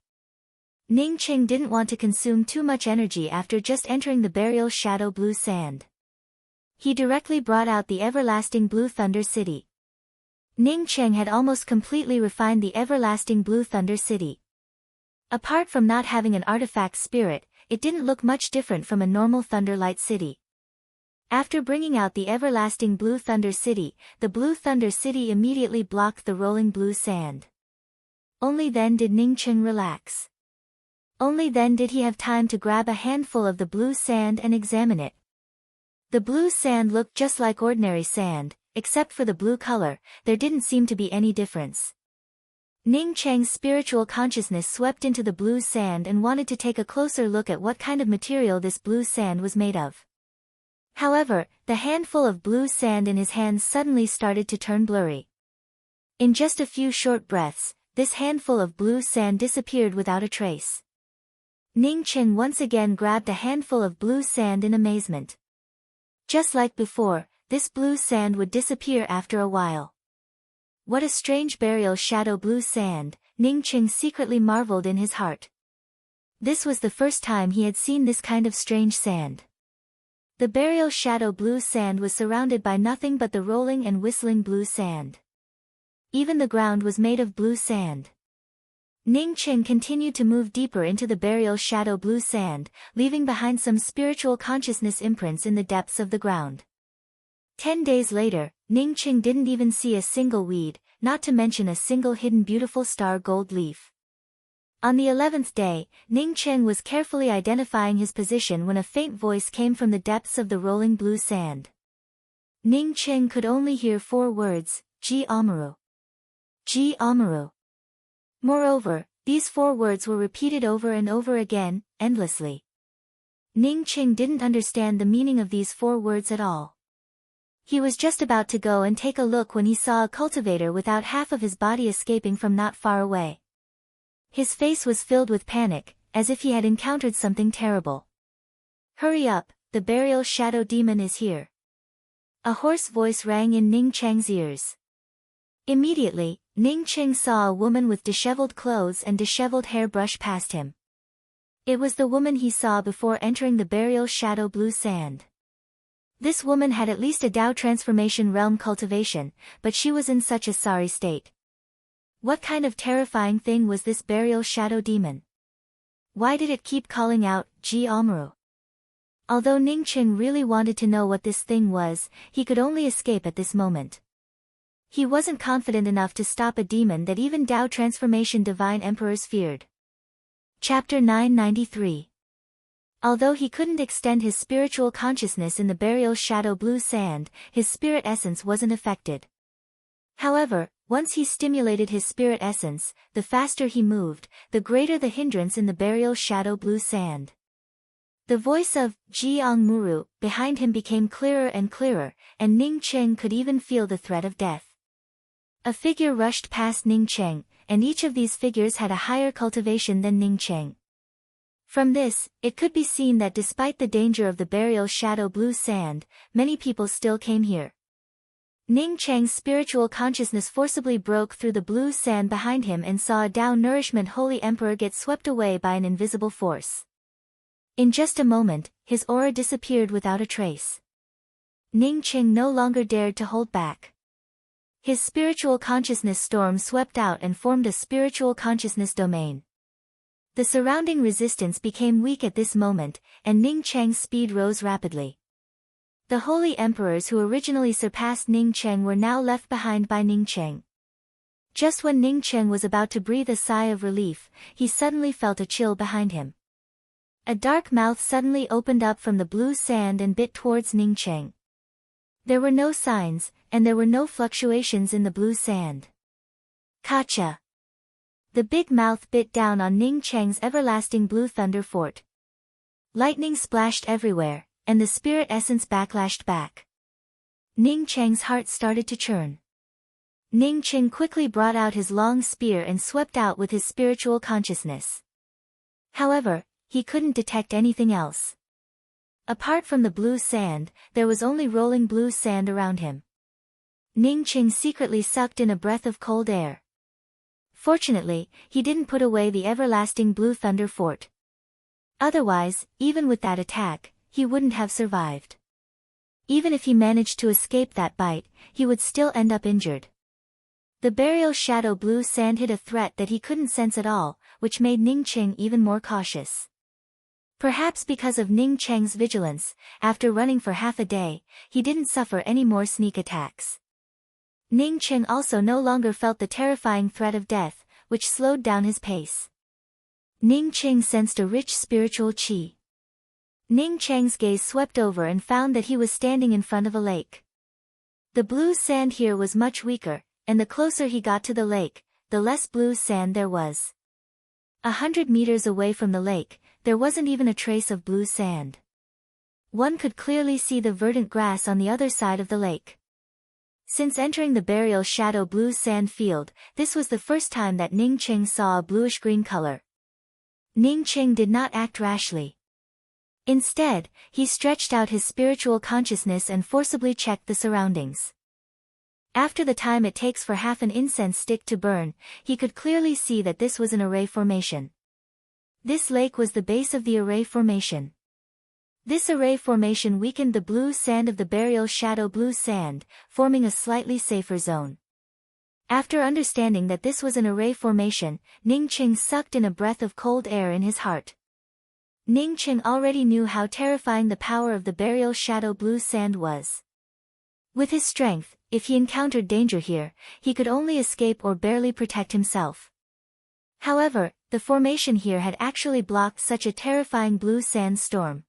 Ning Qing didn't want to consume too much energy after just entering the burial shadow blue sand. He directly brought out the everlasting blue thunder city. Ning Qing had almost completely refined the everlasting blue thunder city. Apart from not having an artifact spirit, it didn't look much different from a normal Thunderlight city. After bringing out the everlasting blue thunder city, the blue thunder city immediately blocked the rolling blue sand. Only then did Ning Qing relax. Only then did he have time to grab a handful of the blue sand and examine it. The blue sand looked just like ordinary sand, except for the blue color, there didn't seem to be any difference. Ning Cheng's spiritual consciousness swept into the blue sand and wanted to take a closer look at what kind of material this blue sand was made of. However, the handful of blue sand in his hands suddenly started to turn blurry. In just a few short breaths, this handful of blue sand disappeared without a trace. Ning Cheng once again grabbed a handful of blue sand in amazement. Just like before, this blue sand would disappear after a while. What a strange burial shadow blue sand, Ning Cheng secretly marveled in his heart. This was the first time he had seen this kind of strange sand. The burial shadow blue sand was surrounded by nothing but the rolling and whistling blue sand. Even the ground was made of blue sand. Ning Cheng continued to move deeper into the burial shadow blue sand, leaving behind some spiritual consciousness imprints in the depths of the ground. 10 days later, Ning Cheng didn't even see a single weed, not to mention a single hidden beautiful star gold leaf. On the 11th day, Ning Cheng was carefully identifying his position when a faint voice came from the depths of the rolling blue sand. Ning Cheng could only hear 4 words, Ji Amaru. Ji Amaru. Moreover, these 4 words were repeated over and over again, endlessly. Ning Cheng didn't understand the meaning of these 4 words at all. He was just about to go and take a look when he saw a cultivator without half of his body escaping from not far away. His face was filled with panic, as if he had encountered something terrible. "Hurry up, the burial shadow demon is here." A hoarse voice rang in Ning Cheng's ears. Immediately, Ning Cheng saw a woman with disheveled clothes and disheveled hair brush past him. It was the woman he saw before entering the burial shadow blue sand. This woman had at least a Dao transformation realm cultivation, but she was in such a sorry state. What kind of terrifying thing was this burial shadow demon? Why did it keep calling out, Ji Amaru? Although Ning Cheng really wanted to know what this thing was, he could only escape at this moment. He wasn't confident enough to stop a demon that even Dao transformation divine emperors feared. Chapter 993. Although he couldn't extend his spiritual consciousness in the burial shadow blue sand, his spirit essence wasn't affected. However, once he stimulated his spirit essence, the faster he moved, the greater the hindrance in the burial shadow blue sand. The voice of Jiang Muru behind him became clearer and clearer, and Ning Cheng could even feel the threat of death. A figure rushed past Ning Cheng, and each of these figures had a higher cultivation than Ning Cheng. From this, it could be seen that despite the danger of the burial shadow blue sand, many people still came here. Ning Cheng's spiritual consciousness forcibly broke through the blue sand behind him and saw a Dao Nourishment Holy Emperor get swept away by an invisible force. In just a moment, his aura disappeared without a trace. Ning Cheng no longer dared to hold back. His spiritual consciousness storm swept out and formed a spiritual consciousness domain. The surrounding resistance became weak at this moment, and Ning Cheng's speed rose rapidly. The holy emperors who originally surpassed Ning Cheng were now left behind by Ning Cheng. Just when Ning Cheng was about to breathe a sigh of relief, he suddenly felt a chill behind him. A dark mouth suddenly opened up from the blue sand and bit towards Ning Cheng. There were no signs, and there were no fluctuations in the blue sand. Kacha! The big mouth bit down on Ning Cheng's everlasting blue thunder fort. Lightning splashed everywhere, and the spirit essence backlashed back. Ning Cheng's heart started to churn. Ning Cheng quickly brought out his long spear and swept out with his spiritual consciousness. However, he couldn't detect anything else. Apart from the blue sand, there was only rolling blue sand around him. Ning Qing secretly sucked in a breath of cold air. Fortunately, he didn't put away the everlasting Blue Thunder Fort. Otherwise, even with that attack, he wouldn't have survived. Even if he managed to escape that bite, he would still end up injured. The burial shadow blue sand hid a threat that he couldn't sense at all, which made Ning Qing even more cautious. Perhaps because of Ning Cheng's vigilance, after running for half a day, he didn't suffer any more sneak attacks. Ning Qing also no longer felt the terrifying threat of death, which slowed down his pace. Ning Qing sensed a rich spiritual qi. Ning Cheng's gaze swept over and found that he was standing in front of a lake. The blue sand here was much weaker, and the closer he got to the lake, the less blue sand there was. 100 meters away from the lake, there wasn't even a trace of blue sand. One could clearly see the verdant grass on the other side of the lake. Since entering the burial shadow blue sand field, this was the first time that Ning Qing saw a bluish-green color. Ning Qing did not act rashly. Instead, he stretched out his spiritual consciousness and forcibly checked the surroundings. After the time it takes for half an incense stick to burn, he could clearly see that this was an array formation. This lake was the base of the array formation. This array formation weakened the blue sand of the burial shadow blue sand, forming a slightly safer zone. After understanding that this was an array formation, Ning Qing sucked in a breath of cold air in his heart. Ning Qing already knew how terrifying the power of the burial shadow blue sand was. With his strength, if he encountered danger here, he could only escape or barely protect himself. However, the formation here had actually blocked such a terrifying blue sand storm.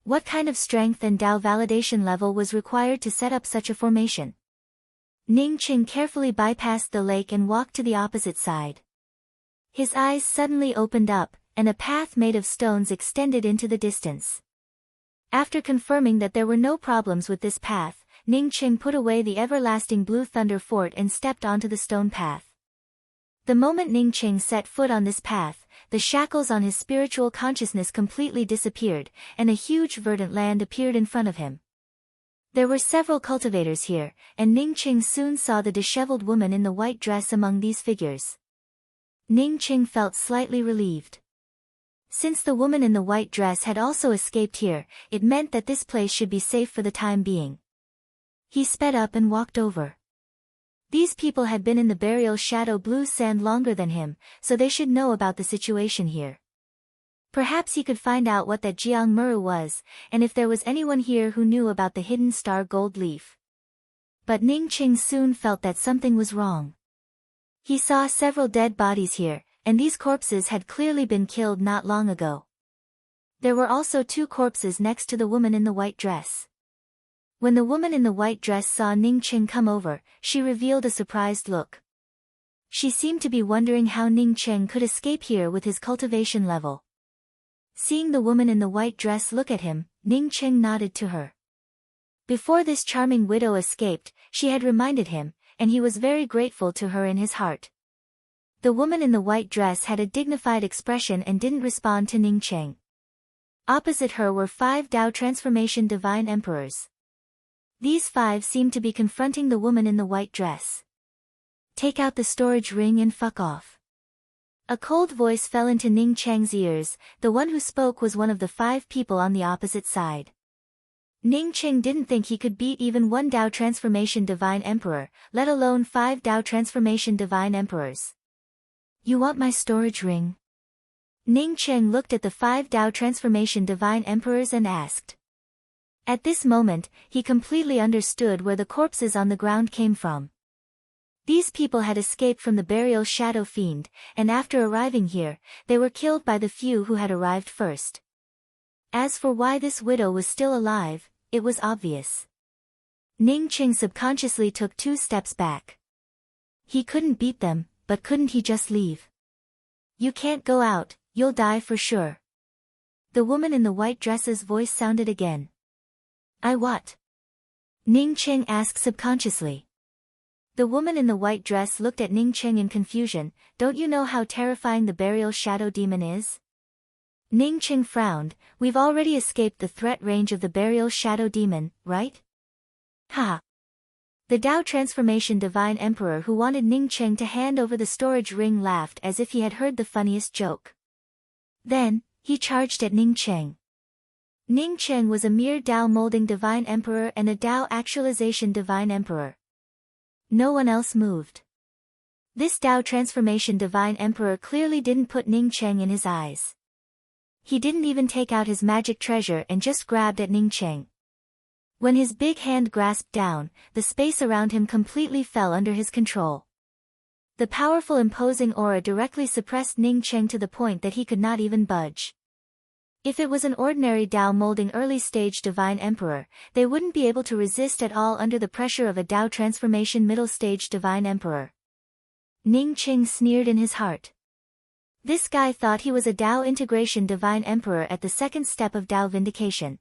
What kind of strength and Dao validation level was required to set up such a formation? Ning Qing carefully bypassed the lake and walked to the opposite side. His eyes suddenly opened up, and a path made of stones extended into the distance. After confirming that there were no problems with this path, Ning Qing put away the everlasting Blue Thunder Fort and stepped onto the stone path. The moment Ning Qing set foot on this path, the shackles on his spiritual consciousness completely disappeared, and a huge verdant land appeared in front of him. There were several cultivators here, and Ning Qing soon saw the disheveled woman in the white dress among these figures. Ning Qing felt slightly relieved. Since the woman in the white dress had also escaped here, it meant that this place should be safe for the time being. He sped up and walked over. These people had been in the burial shadow blue sand longer than him, so they should know about the situation here. Perhaps he could find out what that Jiang Muru was, and if there was anyone here who knew about the hidden star gold leaf. But Ning Qing soon felt that something was wrong. He saw several dead bodies here, and these corpses had clearly been killed not long ago. There were also 2 corpses next to the woman in the white dress. When the woman in the white dress saw Ning Qing come over, she revealed a surprised look. She seemed to be wondering how Ning Qing could escape here with his cultivation level. Seeing the woman in the white dress look at him, Ning Qing nodded to her. Before this charming widow escaped, she had reminded him, and he was very grateful to her in his heart. The woman in the white dress had a dignified expression and didn't respond to Ning Qing. Opposite her were 5 Dao Transformation Divine Emperors. These 5 seemed to be confronting the woman in the white dress. Take out the storage ring and fuck off. A cold voice fell into Ning Cheng's ears. The one who spoke was one of the 5 people on the opposite side. Ning Qing didn't think he could beat even 1 Dao Transformation Divine Emperor, let alone 5 Dao Transformation Divine Emperors. You want my storage ring? Ning Qing looked at the 5 Dao Transformation Divine Emperors and asked. At this moment, he completely understood where the corpses on the ground came from. These people had escaped from the burial shadow fiend, and after arriving here, they were killed by the few who had arrived first. As for why this widow was still alive, it was obvious. Ning Qing subconsciously took 2 steps back. He couldn't beat them, but couldn't he just leave? You can't go out, you'll die for sure. The woman in the white dress's voice sounded again. I what? Ning Qing asked subconsciously. The woman in the white dress looked at Ning Qing in confusion. Don't you know how terrifying the burial shadow demon is? Ning Qing frowned. We've already escaped the threat range of the burial shadow demon, right? Ha! The Dao Transformation Divine Emperor who wanted Ning Qing to hand over the storage ring laughed as if he had heard the funniest joke. Then, he charged at Ning Qing. Ning Qing was a mere Dao Molding Divine Emperor and a Dao Actualization Divine Emperor. No one else moved. This Dao Transformation Divine Emperor clearly didn't put Ning Qing in his eyes. He didn't even take out his magic treasure and just grabbed at Ning Qing. When his big hand grasped down, the space around him completely fell under his control. The powerful imposing aura directly suppressed Ning Qing to the point that he could not even budge. If it was an ordinary Dao molding early-stage Divine Emperor, they wouldn't be able to resist at all under the pressure of a Dao Transformation middle-stage Divine Emperor. Ning Qing sneered in his heart. This guy thought he was a Dao Integration Divine Emperor at the second step of Dao Vindication.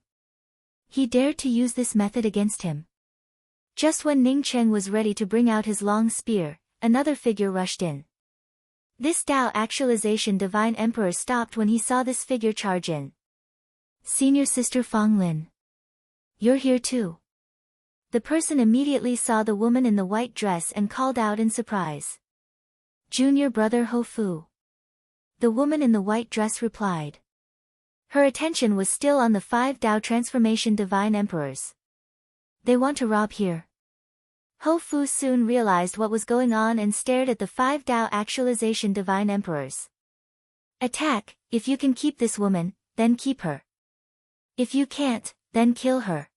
He dared to use this method against him. Just when Ning Qing was ready to bring out his long spear, another figure rushed in. This Dao Actualization Divine Emperor stopped when he saw this figure charge in. Senior Sister Fong Lin. You're here too. The person immediately saw the woman in the white dress and called out in surprise. Junior Brother Ho Fu. The woman in the white dress replied. Her attention was still on the 5 Dao Transformation Divine Emperors. They want to rob here. Ho Fu soon realized what was going on and stared at the 5 Dao Actualization Divine Emperors. Attack, if you can keep this woman, then keep her. If you can't, then kill her.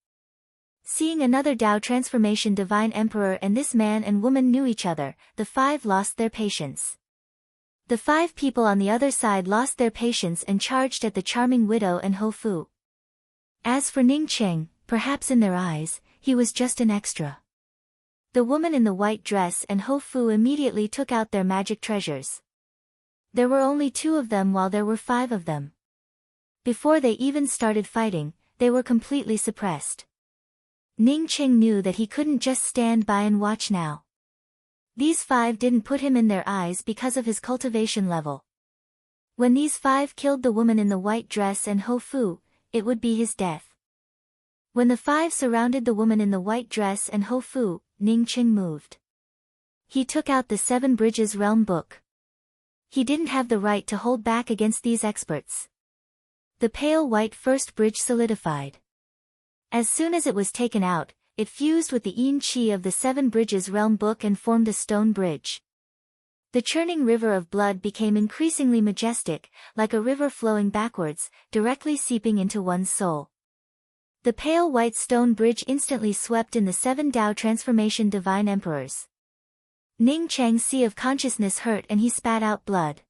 Seeing another Dao Transformation Divine Emperor and this man and woman knew each other, the 5 lost their patience. The 5 people on the other side lost their patience and charged at the charming widow and Ho Fu. As for Ning Qing, perhaps in their eyes, he was just an extra. The woman in the white dress and Ho Fu immediately took out their magic treasures. There were only 2 of them while there were 5 of them. Before they even started fighting, they were completely suppressed. Ning Qing knew that he couldn't just stand by and watch now. These 5 didn't put him in their eyes because of his cultivation level. When these 5 killed the woman in the white dress and Ho Fu, it would be his death. When the 5 surrounded the woman in the white dress and Ho Fu, Ning Qing moved. He took out the 7 Bridges Realm book. He didn't have the right to hold back against these experts. The pale white first bridge solidified. As soon as it was taken out, it fused with the yin qi of the 7 Bridges Realm book and formed a stone bridge. The churning river of blood became increasingly majestic, like a river flowing backwards, directly seeping into one's soul. The pale white stone bridge instantly swept in the 7 Dao Transformation Divine Emperors. Ning Chang's sea of consciousness hurt and he spat out blood.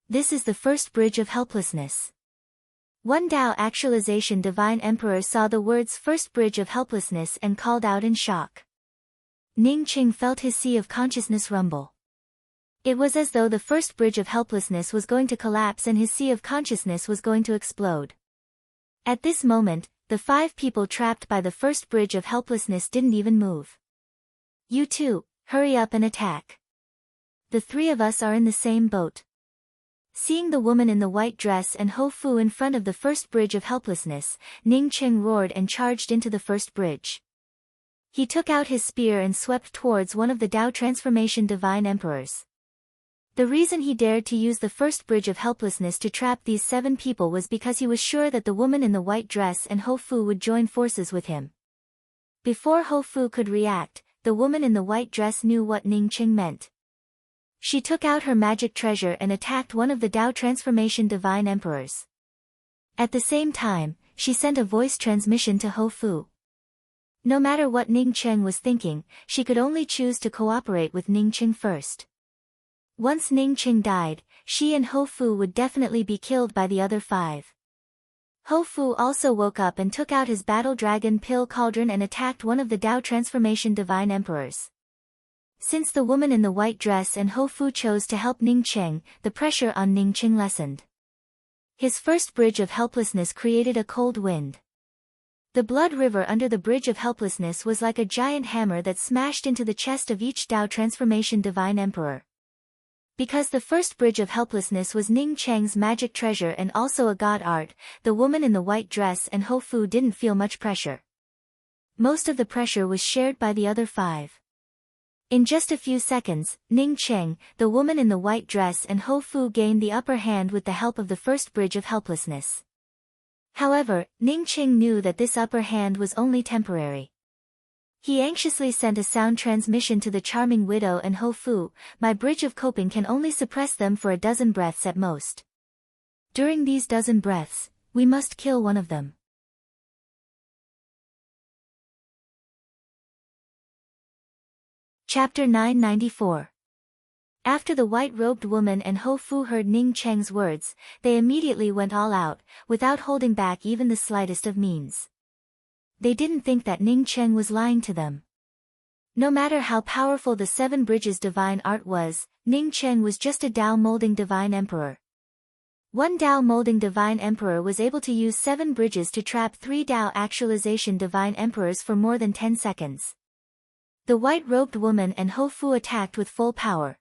This is the first bridge of helplessness. One Dao Actualization Divine Emperor saw the words first bridge of helplessness and called out in shock. Ning Qing felt his sea of consciousness rumble. It was as though the first bridge of helplessness was going to collapse and his sea of consciousness was going to explode. At this moment, the 5 people trapped by the first bridge of helplessness didn't even move. You too, hurry up and attack. The 3 of us are in the same boat. Seeing the woman in the white dress and Ho Fu in front of the first bridge of helplessness, Ning Qing roared and charged into the first bridge. He took out his spear and swept towards one of the Dao Transformation Divine Emperors. The reason he dared to use the first bridge of helplessness to trap these 7 people was because he was sure that the woman in the white dress and Ho Fu would join forces with him. Before Ho Fu could react, the woman in the white dress knew what Ning Qing meant. She took out her magic treasure and attacked one of the Dao Transformation Divine Emperors. At the same time, she sent a voice transmission to Ho Fu. No matter what Ning Qing was thinking, she could only choose to cooperate with Ning Qing first. Once Ning Qing died, she and Ho Fu would definitely be killed by the other 5. Ho Fu also woke up and took out his Battle Dragon Pill Cauldron and attacked one of the Dao Transformation Divine Emperors. Since the woman in the white dress and Ho Fu chose to help Ning Qing, the pressure on Ning Qing lessened. His first bridge of helplessness created a cold wind. The blood river under the bridge of helplessness was like a giant hammer that smashed into the chest of each Dao Transformation Divine Emperor. Because the first bridge of helplessness was Ning Cheng's magic treasure and also a god art, the woman in the white dress and Ho Fu didn't feel much pressure. Most of the pressure was shared by the other 5. In just a few seconds, Ning Cheng, the woman in the white dress and Ho Fu gained the upper hand with the help of the first bridge of helplessness. However, Ning Cheng knew that this upper hand was only temporary. He anxiously sent a sound transmission to the charming widow and Ho Fu. My bridge of coping can only suppress them for a dozen breaths at most. During these dozen breaths, we must kill one of them. Chapter 994. After the white-robed woman and Ho Fu heard Ning Cheng's words, they immediately went all out, without holding back even the slightest of means. They didn't think that Ning Cheng was lying to them. No matter how powerful the 7 Bridges divine art was, Ning Cheng was just a Dao molding divine emperor. One Dao molding divine emperor was able to use 7 bridges to trap 3 Dao actualization divine emperors for more than 10 seconds. The white-robed woman and Ho Fu attacked with full power.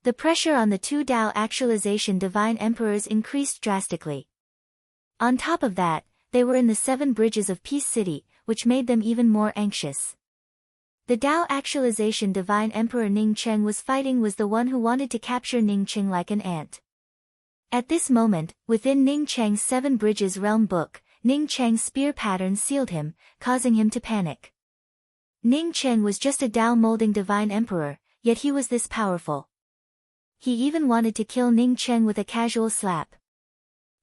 The pressure on the 2 Dao actualization divine emperors increased drastically. On top of that, they were in the 7 bridges of Peace City, which made them even more anxious. The Dao actualization divine emperor Ning Cheng was fighting was the one who wanted to capture Ning Cheng like an ant. At this moment, within Ning Cheng's 7 bridges realm book, Ning Cheng's spear pattern sealed him, causing him to panic. Ning Cheng was just a Dao molding divine emperor, yet he was this powerful. He even wanted to kill Ning Cheng with a casual slap.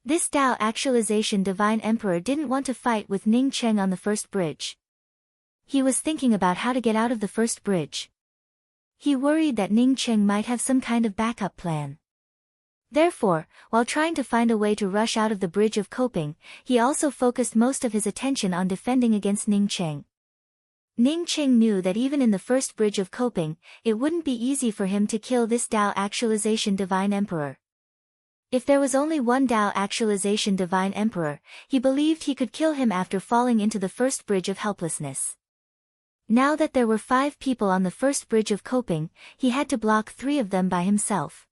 This Dao actualization divine emperor didn't want to fight with Ning Cheng on the first bridge. He was thinking about how to get out of the first bridge. He worried that Ning Cheng might have some kind of backup plan. Therefore, while trying to find a way to rush out of the bridge of coping, he also focused most of his attention on defending against Ning Cheng. Ning Cheng knew that even in the first bridge of coping, it wouldn't be easy for him to kill this Dao actualization divine emperor. If there was only one Dao actualization divine emperor, he believed he could kill him after falling into the first bridge of helplessness. Now that there were 5 people on the first bridge of coping, he had to block 3 of them by himself.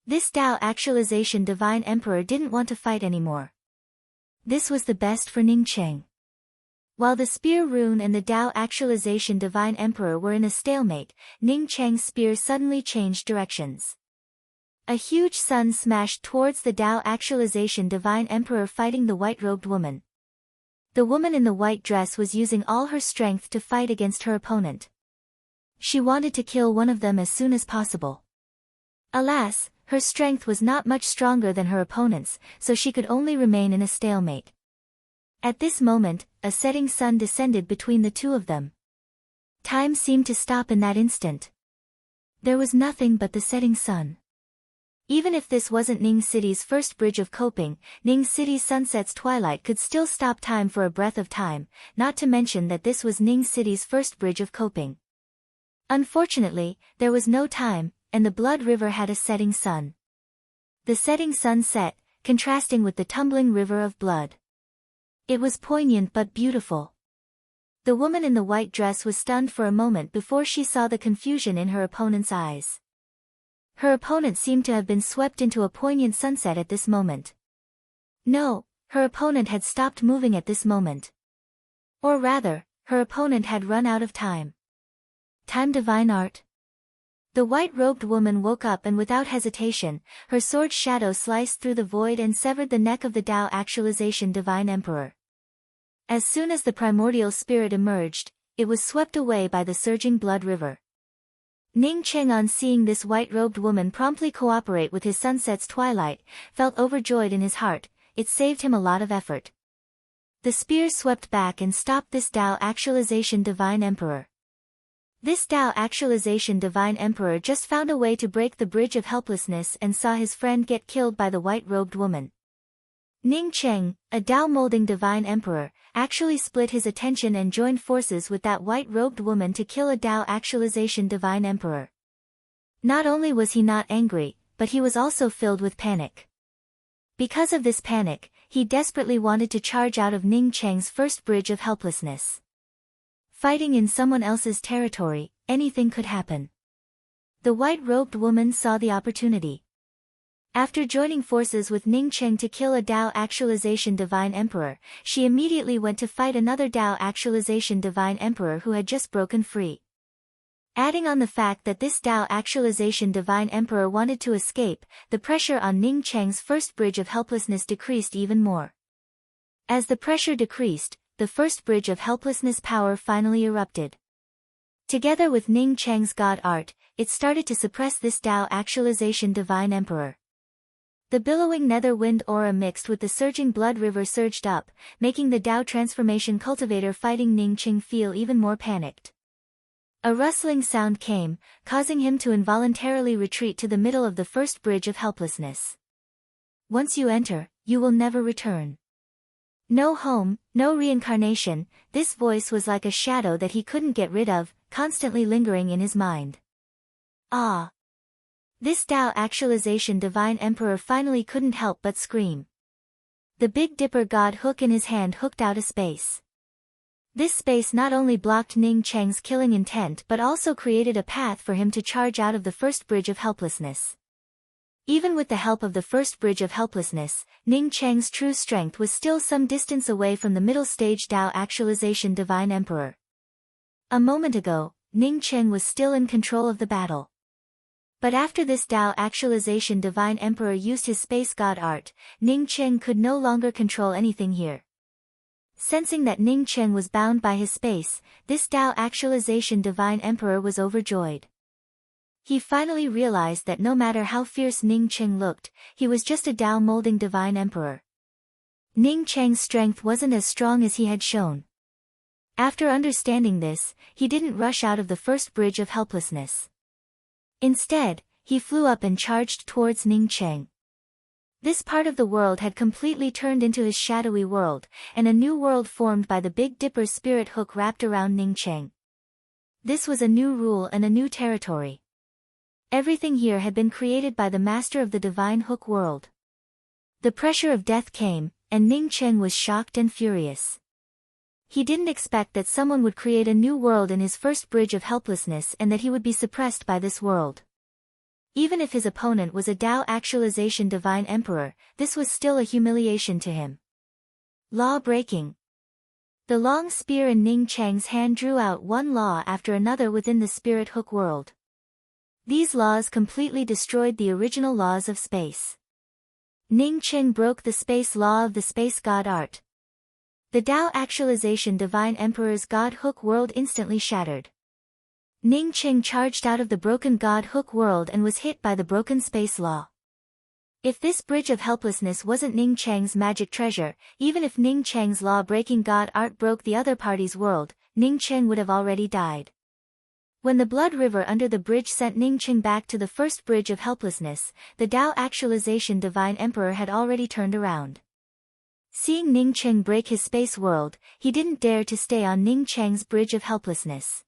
This Dao actualization divine emperor didn't want to fight anymore. This was the best for Ning Cheng. While the spear rune and the Dao actualization divine emperor were in a stalemate, Ning Cheng's spear suddenly changed directions. A huge sun smashed towards the Dao actualization divine emperor fighting the white-robed woman. The woman in the white dress was using all her strength to fight against her opponent. She wanted to kill one of them as soon as possible. Alas, her strength was not much stronger than her opponent's, so she could only remain in a stalemate. At this moment, a setting sun descended between the 2 of them. Time seemed to stop in that instant. There was nothing but the setting sun. Even if this wasn't Ning City's first bridge of coping, Ning City's sunset's twilight could still stop time for a breath of time, not to mention that this was Ning City's first bridge of coping. Unfortunately, there was no time, and the Blood River had a setting sun. The setting sun set, contrasting with the tumbling river of blood. It was poignant but beautiful. The woman in the white dress was stunned for a moment before she saw the confusion in her opponent's eyes. Her opponent seemed to have been swept into a poignant sunset at this moment. No, her opponent had stopped moving at this moment. Or rather, her opponent had run out of time. Time divine art. The white-robed woman woke up and without hesitation, her sword's shadow sliced through the void and severed the neck of the Dao actualization divine emperor. As soon as the primordial spirit emerged, it was swept away by the surging blood river. Ning Cheng, on seeing this white-robed woman promptly cooperate with his sunset's twilight, felt overjoyed in his heart. It saved him a lot of effort. The spear swept back and stopped this Dao actualization divine emperor. This Dao actualization divine emperor just found a way to break the bridge of helplessness and saw his friend get killed by the white-robed woman. Ning Cheng, a Dao molding divine emperor, actually split his attention and joined forces with that white-robed woman to kill a Dao actualization divine emperor. Not only was he not angry, but he was also filled with panic. Because of this panic, he desperately wanted to charge out of Ning Cheng's first bridge of helplessness. Fighting in someone else's territory, anything could happen. The white-robed woman saw the opportunity. After joining forces with Ning Cheng to kill a Tao Actualization Divine Emperor, she immediately went to fight another Tao Actualization Divine Emperor who had just broken free. Adding on the fact that this Tao Actualization Divine Emperor wanted to escape, the pressure on Ning Cheng's first bridge of helplessness decreased even more. As the pressure decreased, the first bridge of helplessness power finally erupted. Together with Ning Cheng's God Art, it started to suppress this Tao Actualization Divine Emperor. The billowing nether wind aura mixed with the surging blood river surged up, making the Tao Transformation Cultivator fighting Ning Cheng feel even more panicked. A rustling sound came, causing him to involuntarily retreat to the middle of the first bridge of helplessness. Once you enter, you will never return. No home, no reincarnation, this voice was like a shadow that he couldn't get rid of, constantly lingering in his mind. Ah! This Tao Actualization Divine Emperor finally couldn't help but scream. The Big Dipper God hook in his hand hooked out a space. This space not only blocked Ning Cheng's killing intent but also created a path for him to charge out of the first bridge of helplessness. Even with the help of the first bridge of helplessness, Ning Cheng's true strength was still some distance away from the middle stage Tao Actualization Divine Emperor. A moment ago, Ning Cheng was still in control of the battle. But after this Tao Actualization Divine Emperor used his Space God Art, Ning Cheng could no longer control anything here. Sensing that Ning Cheng was bound by his space, this Tao Actualization Divine Emperor was overjoyed. He finally realized that no matter how fierce Ning Cheng looked, he was just a Tao molding Divine Emperor. Ning Cheng's strength wasn't as strong as he had shown. After understanding this, he didn't rush out of the first bridge of helplessness. Instead, he flew up and charged towards Ning Cheng. This part of the world had completely turned into his shadowy world, and a new world formed by the Big Dipper's spirit hook wrapped around Ning Cheng. This was a new rule and a new territory. Everything here had been created by the master of the divine hook world. The pressure of death came, and Ning Cheng was shocked and furious. He didn't expect that someone would create a new world in his first bridge of helplessness and that he would be suppressed by this world. Even if his opponent was a Tao Actualization Divine Emperor, this was still a humiliation to him. Law breaking. The long spear in Ning Cheng's hand drew out one law after another within the spirit hook world. These laws completely destroyed the original laws of space. Ning Cheng broke the space law of the Space God Art. The Tao Actualization Divine Emperor's God Hook world instantly shattered. Ning Cheng charged out of the broken God Hook world and was hit by the broken space law. If this bridge of helplessness wasn't Ning Cheng's magic treasure, even if Ning Cheng's law-breaking God Art broke the other party's world, Ning Cheng would have already died. When the blood river under the bridge sent Ning Cheng back to the first bridge of helplessness, the Tao Actualization Divine Emperor had already turned around. Seeing Ning Cheng break his space world, he didn't dare to stay on Ning Cheng's bridge of helplessness.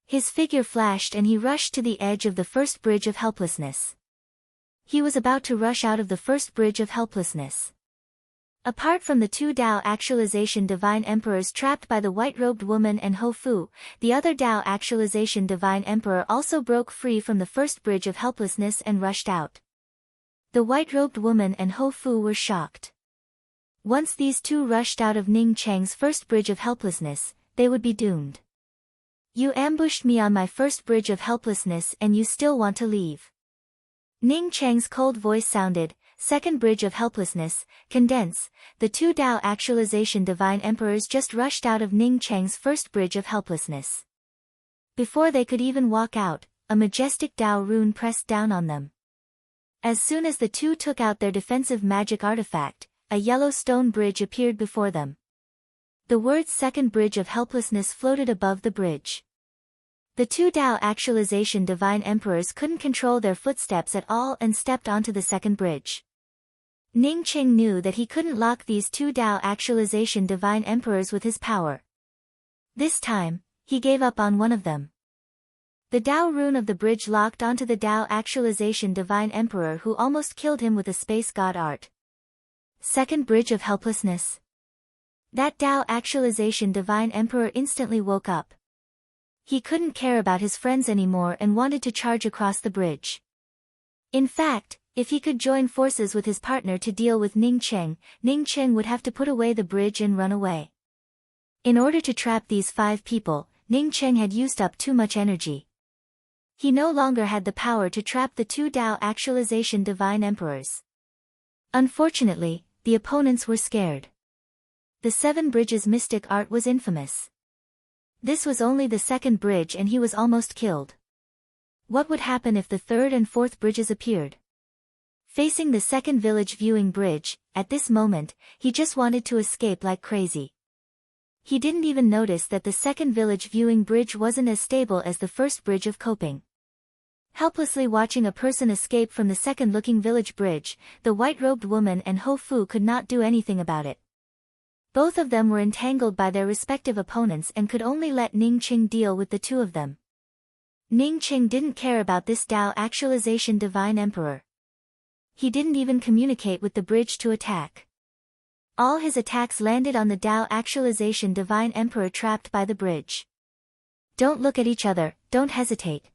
His figure flashed and he rushed to the edge of the first bridge of helplessness. He was about to rush out of the first bridge of helplessness. Apart from the two Tao Actualization Divine Emperors trapped by the white-robed woman and Ho Fu, the other Tao Actualization Divine Emperor also broke free from the first bridge of helplessness and rushed out. The white-robed woman and Ho Fu were shocked. Once these two rushed out of Ning Cheng's first bridge of helplessness, they would be doomed. You ambushed me on my first bridge of helplessness and you still want to leave. Ning Cheng's cold voice sounded. Second bridge of helplessness, condense. The two Tao Actualization Divine Emperors just rushed out of Ning Cheng's first bridge of helplessness. Before they could even walk out, a majestic Tao rune pressed down on them. As soon as the two took out their defensive magic artifact, a yellow stone bridge appeared before them. The words second bridge of helplessness floated above the bridge. The two Tao Actualization Divine Emperors couldn't control their footsteps at all and stepped onto the second bridge. Ning Cheng knew that he couldn't lock these two Tao Actualization Divine Emperors with his power. This time, he gave up on one of them. The Tao rune of the bridge locked onto the Tao Actualization Divine Emperor who almost killed him with a Space God Art. Second bridge of helplessness. That Tao Actualization Divine Emperor instantly woke up. He couldn't care about his friends anymore and wanted to charge across the bridge. In fact, if he could join forces with his partner to deal with Ning Cheng would have to put away the bridge and run away. In order to trap these 5 people, Ning Cheng had used up too much energy. He no longer had the power to trap the 2 Tao Actualization Divine Emperors. Unfortunately, the opponents were scared. The 7 Bridges mystic art was infamous. This was only the 2nd bridge and he was almost killed. What would happen if the 3rd and 4th bridges appeared? Facing the 2nd village viewing bridge, at this moment, he just wanted to escape like crazy. He didn't even notice that the 2nd village viewing bridge wasn't as stable as the 1st bridge of coping. Helplessly watching a person escape from the 2nd looking village bridge, the white-robed woman and Ho Fu could not do anything about it. Both of them were entangled by their respective opponents and could only let Ning Cheng deal with the 2 of them. Ning Cheng didn't care about this Tao Actualization Divine Emperor. He didn't even communicate with the bridge to attack. All his attacks landed on the Tao Actualization Divine Emperor trapped by the bridge. Don't look at each other, don't hesitate.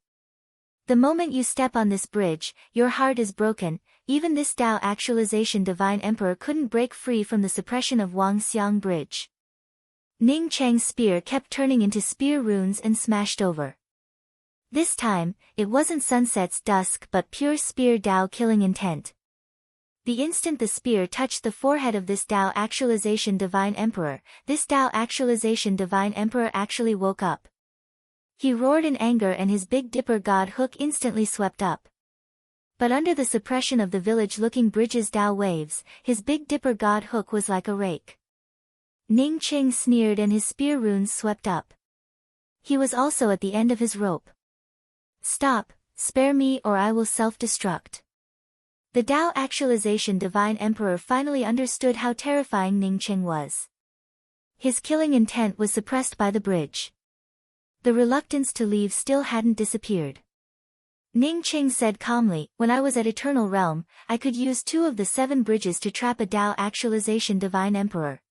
The moment you step on this bridge, your heart is broken. Even this Tao Actualization Divine Emperor couldn't break free from the suppression of Wang Xiang Bridge. Ning Cheng's spear kept turning into spear runes and smashed over. This time, it wasn't Sunset's dusk but pure spear Tao killing intent. The instant the spear touched the forehead of this Tao Actualization Divine Emperor, this Tao Actualization Divine Emperor actually woke up. He roared in anger and his Big Dipper God hook instantly swept up. But under the suppression of the village-looking bridge's Tao waves, his Big Dipper God hook was like a rake. Ning Cheng sneered and his spear runes swept up. He was also at the end of his rope. Stop, spare me or I will self-destruct. The Tao Actualization Divine Emperor finally understood how terrifying Ning Cheng was. His killing intent was suppressed by the bridge. The reluctance to leave still hadn't disappeared. Ning Cheng said calmly, when I was at Eternal Realm, I could use 2 of the 7 bridges to trap a Tao Actualization Divine Emperor.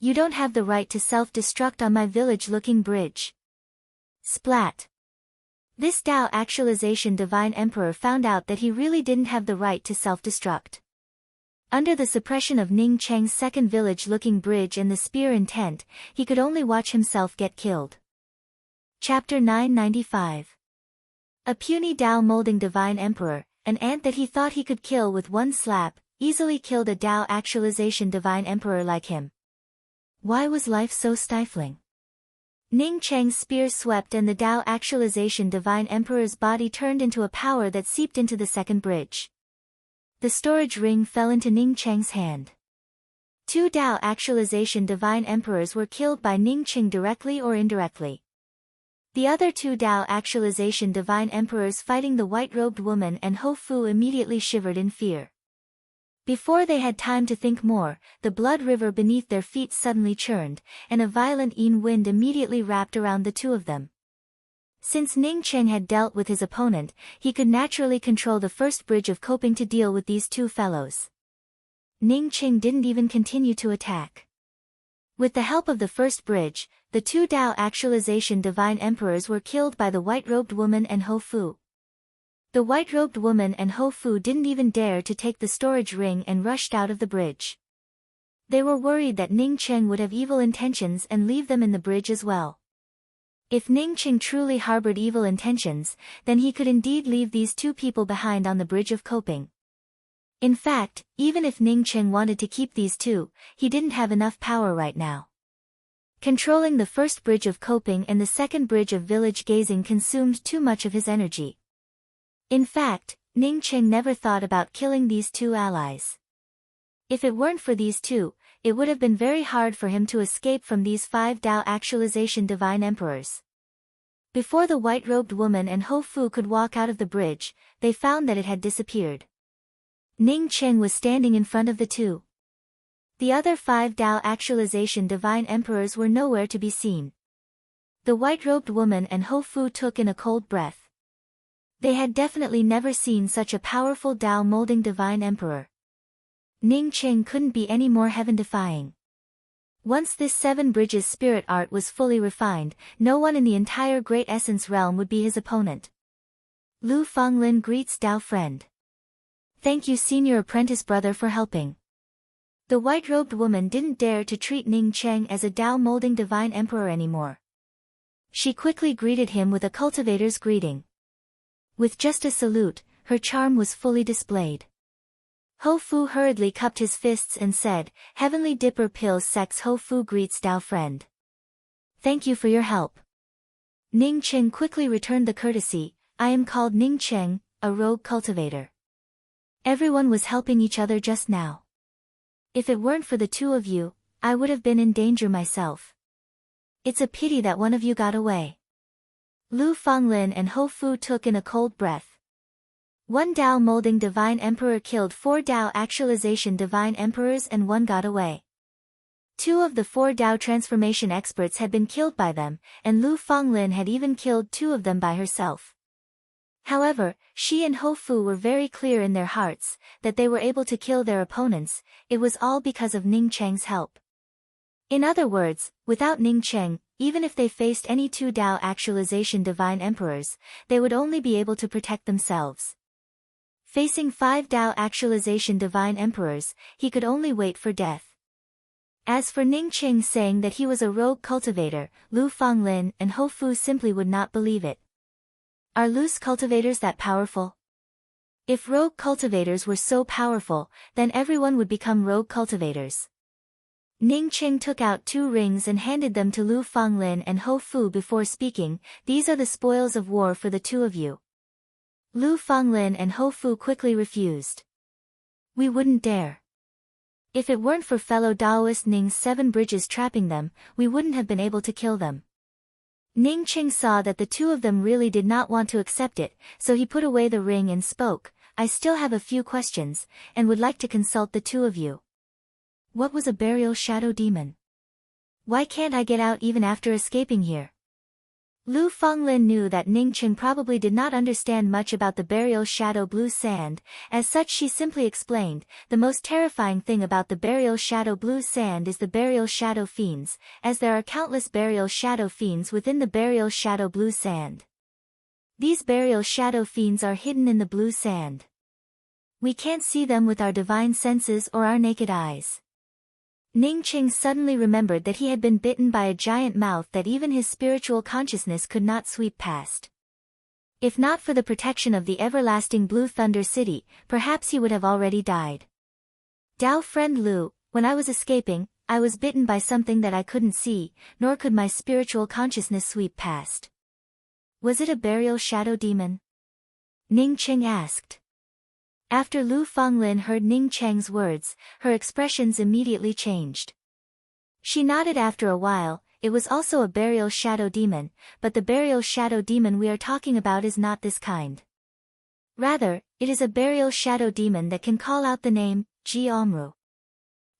You don't have the right to self-destruct on my village-looking bridge. Splat. This Tao Actualization Divine Emperor found out that he really didn't have the right to self-destruct. Under the suppression of Ning Cheng's 2nd village-looking bridge and the spear intent, he could only watch himself get killed. Chapter 995. A puny Tao molding Divine Emperor, an ant that he thought he could kill with one slap, easily killed a Tao Actualization Divine Emperor like him. Why was life so stifling? Ning Cheng's spear swept and the Tao Actualization Divine Emperor's body turned into a power that seeped into the 2nd bridge. The storage ring fell into Ning Cheng's hand. 2 Tao Actualization Divine Emperors were killed by Ning Cheng directly or indirectly. The other 2 Tao Actualization Divine Emperors fighting the white-robed woman and Ho Fu immediately shivered in fear. Before they had time to think more, the blood river beneath their feet suddenly churned, and a violent Yin wind immediately wrapped around the 2 of them. Since Ning Cheng had dealt with his opponent, he could naturally control the 1st bridge of coping to deal with these 2 fellows. Ning Cheng didn't even continue to attack. With the help of the 1st bridge, the 2 Tao Actualization Divine Emperors were killed by the white-robed woman and Ho Fu. The white-robed woman and Ho Fu didn't even dare to take the storage ring and rushed out of the bridge. They were worried that Ning Cheng would have evil intentions and leave them in the bridge as well. If Ning Cheng truly harbored evil intentions, then he could indeed leave these 2 people behind on the bridge of coping. In fact, even if Ning Cheng wanted to keep these 2, he didn't have enough power right now. Controlling the 1st bridge of coping and the 2nd bridge of village gazing consumed too much of his energy. In fact, Ning Cheng never thought about killing these 2 allies. If it weren't for these 2, it would have been very hard for him to escape from these 5 Tao Actualization Divine Emperors. Before the white-robed woman and Ho Fu could walk out of the bridge, they found that it had disappeared. Ning Cheng was standing in front of the 2. The other 5 Tao Actualization Divine Emperors were nowhere to be seen. The white-robed woman and Ho Fu took in a cold breath. They had definitely never seen such a powerful Tao molding Divine Emperor. Ning Cheng couldn't be any more heaven-defying. Once this Seven Bridges spirit art was fully refined, no one in the entire Great Essence realm would be his opponent. Lu Fenglin greets Dao friend. Thank you senior apprentice brother for helping. The white-robed woman didn't dare to treat Ning Cheng as a Dao molding divine emperor anymore. She quickly greeted him with a cultivator's greeting. With just a salute, her charm was fully displayed. Ho Fu hurriedly cupped his fists and said, Heavenly Dipper Pills Sex Ho Fu greets Dao friend. Thank you for your help. Ning Cheng quickly returned the courtesy. I am called Ning Cheng, a rogue cultivator. Everyone was helping each other just now. If it weren't for the two of you, I would have been in danger myself. It's a pity that one of you got away. Lu Fenglin and Ho Fu took in a cold breath. One Dao molding divine emperor killed 4 Dao actualization divine emperors and one got away. 2 of the 4 Dao transformation experts had been killed by them, and Lu Fenglin had even killed 2 of them by herself. However, she and Ho Fu were very clear in their hearts, that they were able to kill their opponents, it was all because of Ning Cheng's help. In other words, without Ning Cheng, even if they faced any 2 Dao actualization divine emperors, they would only be able to protect themselves. Facing 5 Dao actualization divine emperors, he could only wait for death. As for Ning Cheng saying that he was a rogue cultivator, Lu Fenglin and Ho Fu simply would not believe it. Are loose cultivators that powerful? If rogue cultivators were so powerful, then everyone would become rogue cultivators. Ning Cheng took out 2 rings and handed them to Lu Fenglin and Ho Fu before speaking, these are the spoils of war for the 2 of you. Lu Fenglin and Ho Fu quickly refused. We wouldn't dare. If it weren't for fellow Daoist Ning's 7 bridges trapping them, we wouldn't have been able to kill them. Ning Cheng saw that the 2 of them really did not want to accept it, so he put away the ring and spoke, I still have a few questions, and would like to consult the 2 of you. What was a burial shadow demon? Why can't I get out even after escaping here? Lu Fenglin knew that Ning Cheng probably did not understand much about the burial shadow blue sand, as such she simply explained, the most terrifying thing about the burial shadow blue sand is the burial shadow fiends, as there are countless burial shadow fiends within the burial shadow blue sand. These burial shadow fiends are hidden in the blue sand. We can't see them with our divine senses or our naked eyes. Ning Cheng suddenly remembered that he had been bitten by a giant mouth that even his spiritual consciousness could not sweep past. If not for the protection of the everlasting Blue Thunder City, perhaps he would have already died. Dao friend Lu, when I was escaping, I was bitten by something that I couldn't see, nor could my spiritual consciousness sweep past. Was it a burial shadow demon? Ning Cheng asked. After Lu Fenglin heard Ning Cheng's words, her expressions immediately changed. She nodded after a while, it was also a burial shadow demon, but the burial shadow demon we are talking about is not this kind. Rather, it is a burial shadow demon that can call out the name, Ji Omru.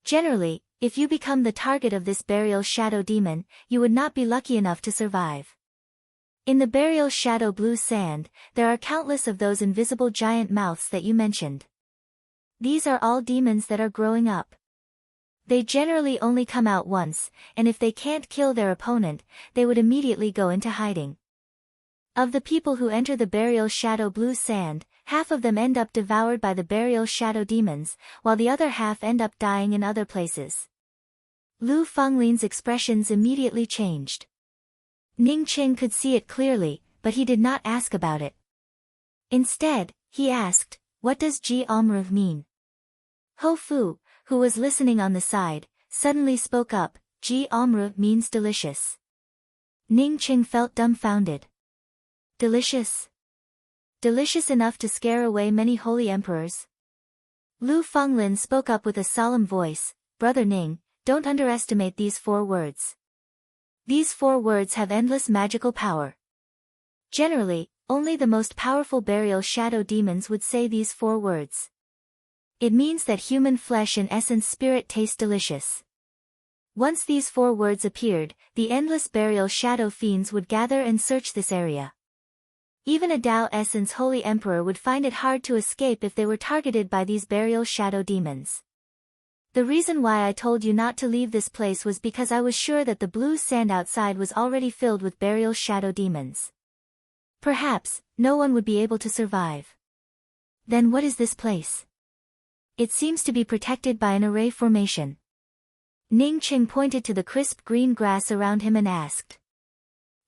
Generally, if you become the target of this burial shadow demon, you would not be lucky enough to survive. In the burial shadow blue sand, there are countless of those invisible giant mouths that you mentioned. These are all demons that are growing up. They generally only come out once, and if they can't kill their opponent, they would immediately go into hiding. Of the people who enter the burial shadow blue sand, half of them end up devoured by the burial shadow demons, while the other half end up dying in other places. Lu Fenglin's expressions immediately changed. Ning Cheng could see it clearly, but he did not ask about it. Instead, he asked, what does Ji Omru mean? Ho Fu, who was listening on the side, suddenly spoke up, Ji Omru means delicious. Ning Cheng felt dumbfounded. Delicious? Delicious enough to scare away many holy emperors? Lu Fenglin spoke up with a solemn voice, Brother Ning, don't underestimate these 4 words. These 4 words have endless magical power. Generally, only the most powerful burial shadow demons would say these 4 words. It means that human flesh and essence spirit taste delicious. Once these 4 words appeared, the endless burial shadow fiends would gather and search this area. Even a Dao essence holy emperor would find it hard to escape if they were targeted by these burial shadow demons. The reason why I told you not to leave this place was because I was sure that the blue sand outside was already filled with burial shadow demons. Perhaps, no one would be able to survive. Then what is this place? It seems to be protected by an array formation. Ning Qing pointed to the crisp green grass around him and asked.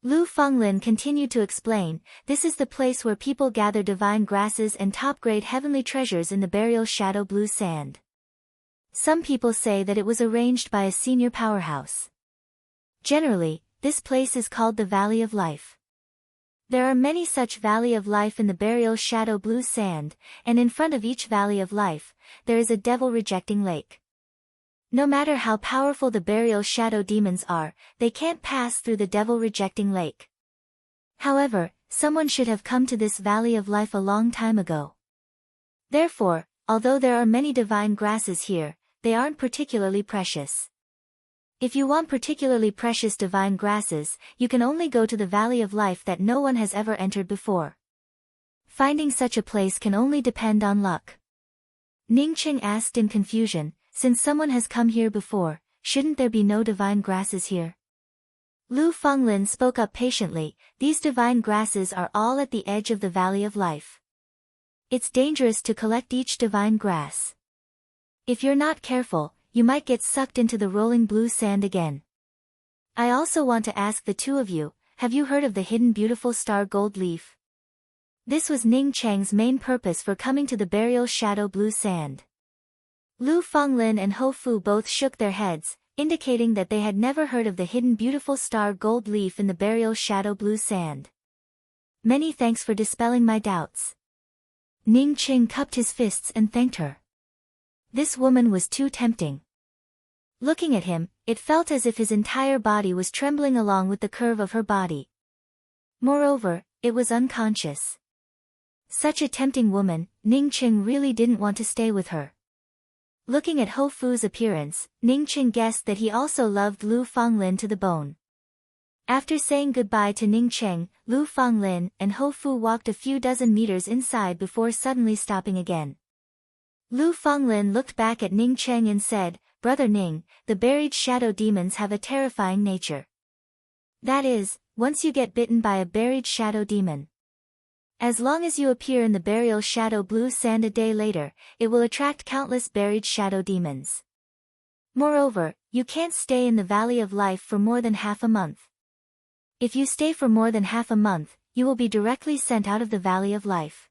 Lu Fenglin continued to explain, this is the place where people gather divine grasses and top-grade heavenly treasures in the burial shadow blue sand. Some people say that it was arranged by a senior powerhouse. Generally, this place is called the Valley of Life. There are many such Valley of Life in the burial shadow blue sand, and in front of each Valley of Life, there is a devil-rejecting lake. No matter how powerful the burial shadow demons are, they can't pass through the devil-rejecting lake. However, someone should have come to this Valley of Life a long time ago. Therefore, although there are many divine grasses here, they aren't particularly precious. If you want particularly precious divine grasses, you can only go to the Valley of Life that no one has ever entered before. Finding such a place can only depend on luck. Ning Qing asked in confusion, since someone has come here before, shouldn't there be no divine grasses here? Lu Fenglin spoke up patiently, these divine grasses are all at the edge of the Valley of Life. It's dangerous to collect each divine grass. If you're not careful, you might get sucked into the rolling blue sand again. I also want to ask the two of you, have you heard of the hidden beautiful star gold leaf? This was Ning Cheng's main purpose for coming to the burial shadow blue sand. Lu Fenglin and Ho Fu both shook their heads, indicating that they had never heard of the hidden beautiful star gold leaf in the burial shadow blue sand. Many thanks for dispelling my doubts. Ning Qing cupped his fists and thanked her. This woman was too tempting. Looking at him, it felt as if his entire body was trembling along with the curve of her body. Moreover, it was unconscious. Such a tempting woman, Ning Qing really didn't want to stay with her. Looking at Ho Fu's appearance, Ning Qing guessed that he also loved Lu Fenglin to the bone. After saying goodbye to Ning Qing, Lu Fenglin and Ho Fu walked a few dozen meters inside before suddenly stopping again. Lu Fenglin looked back at Ning Qing and said, Brother Ning, the buried shadow demons have a terrifying nature. That is, once you get bitten by a buried shadow demon. As long as you appear in the burial shadow blue sand a day later, it will attract countless buried shadow demons. Moreover, you can't stay in the Valley of Life for more than half a month. If you stay for more than half a month, you will be directly sent out of the Valley of Life.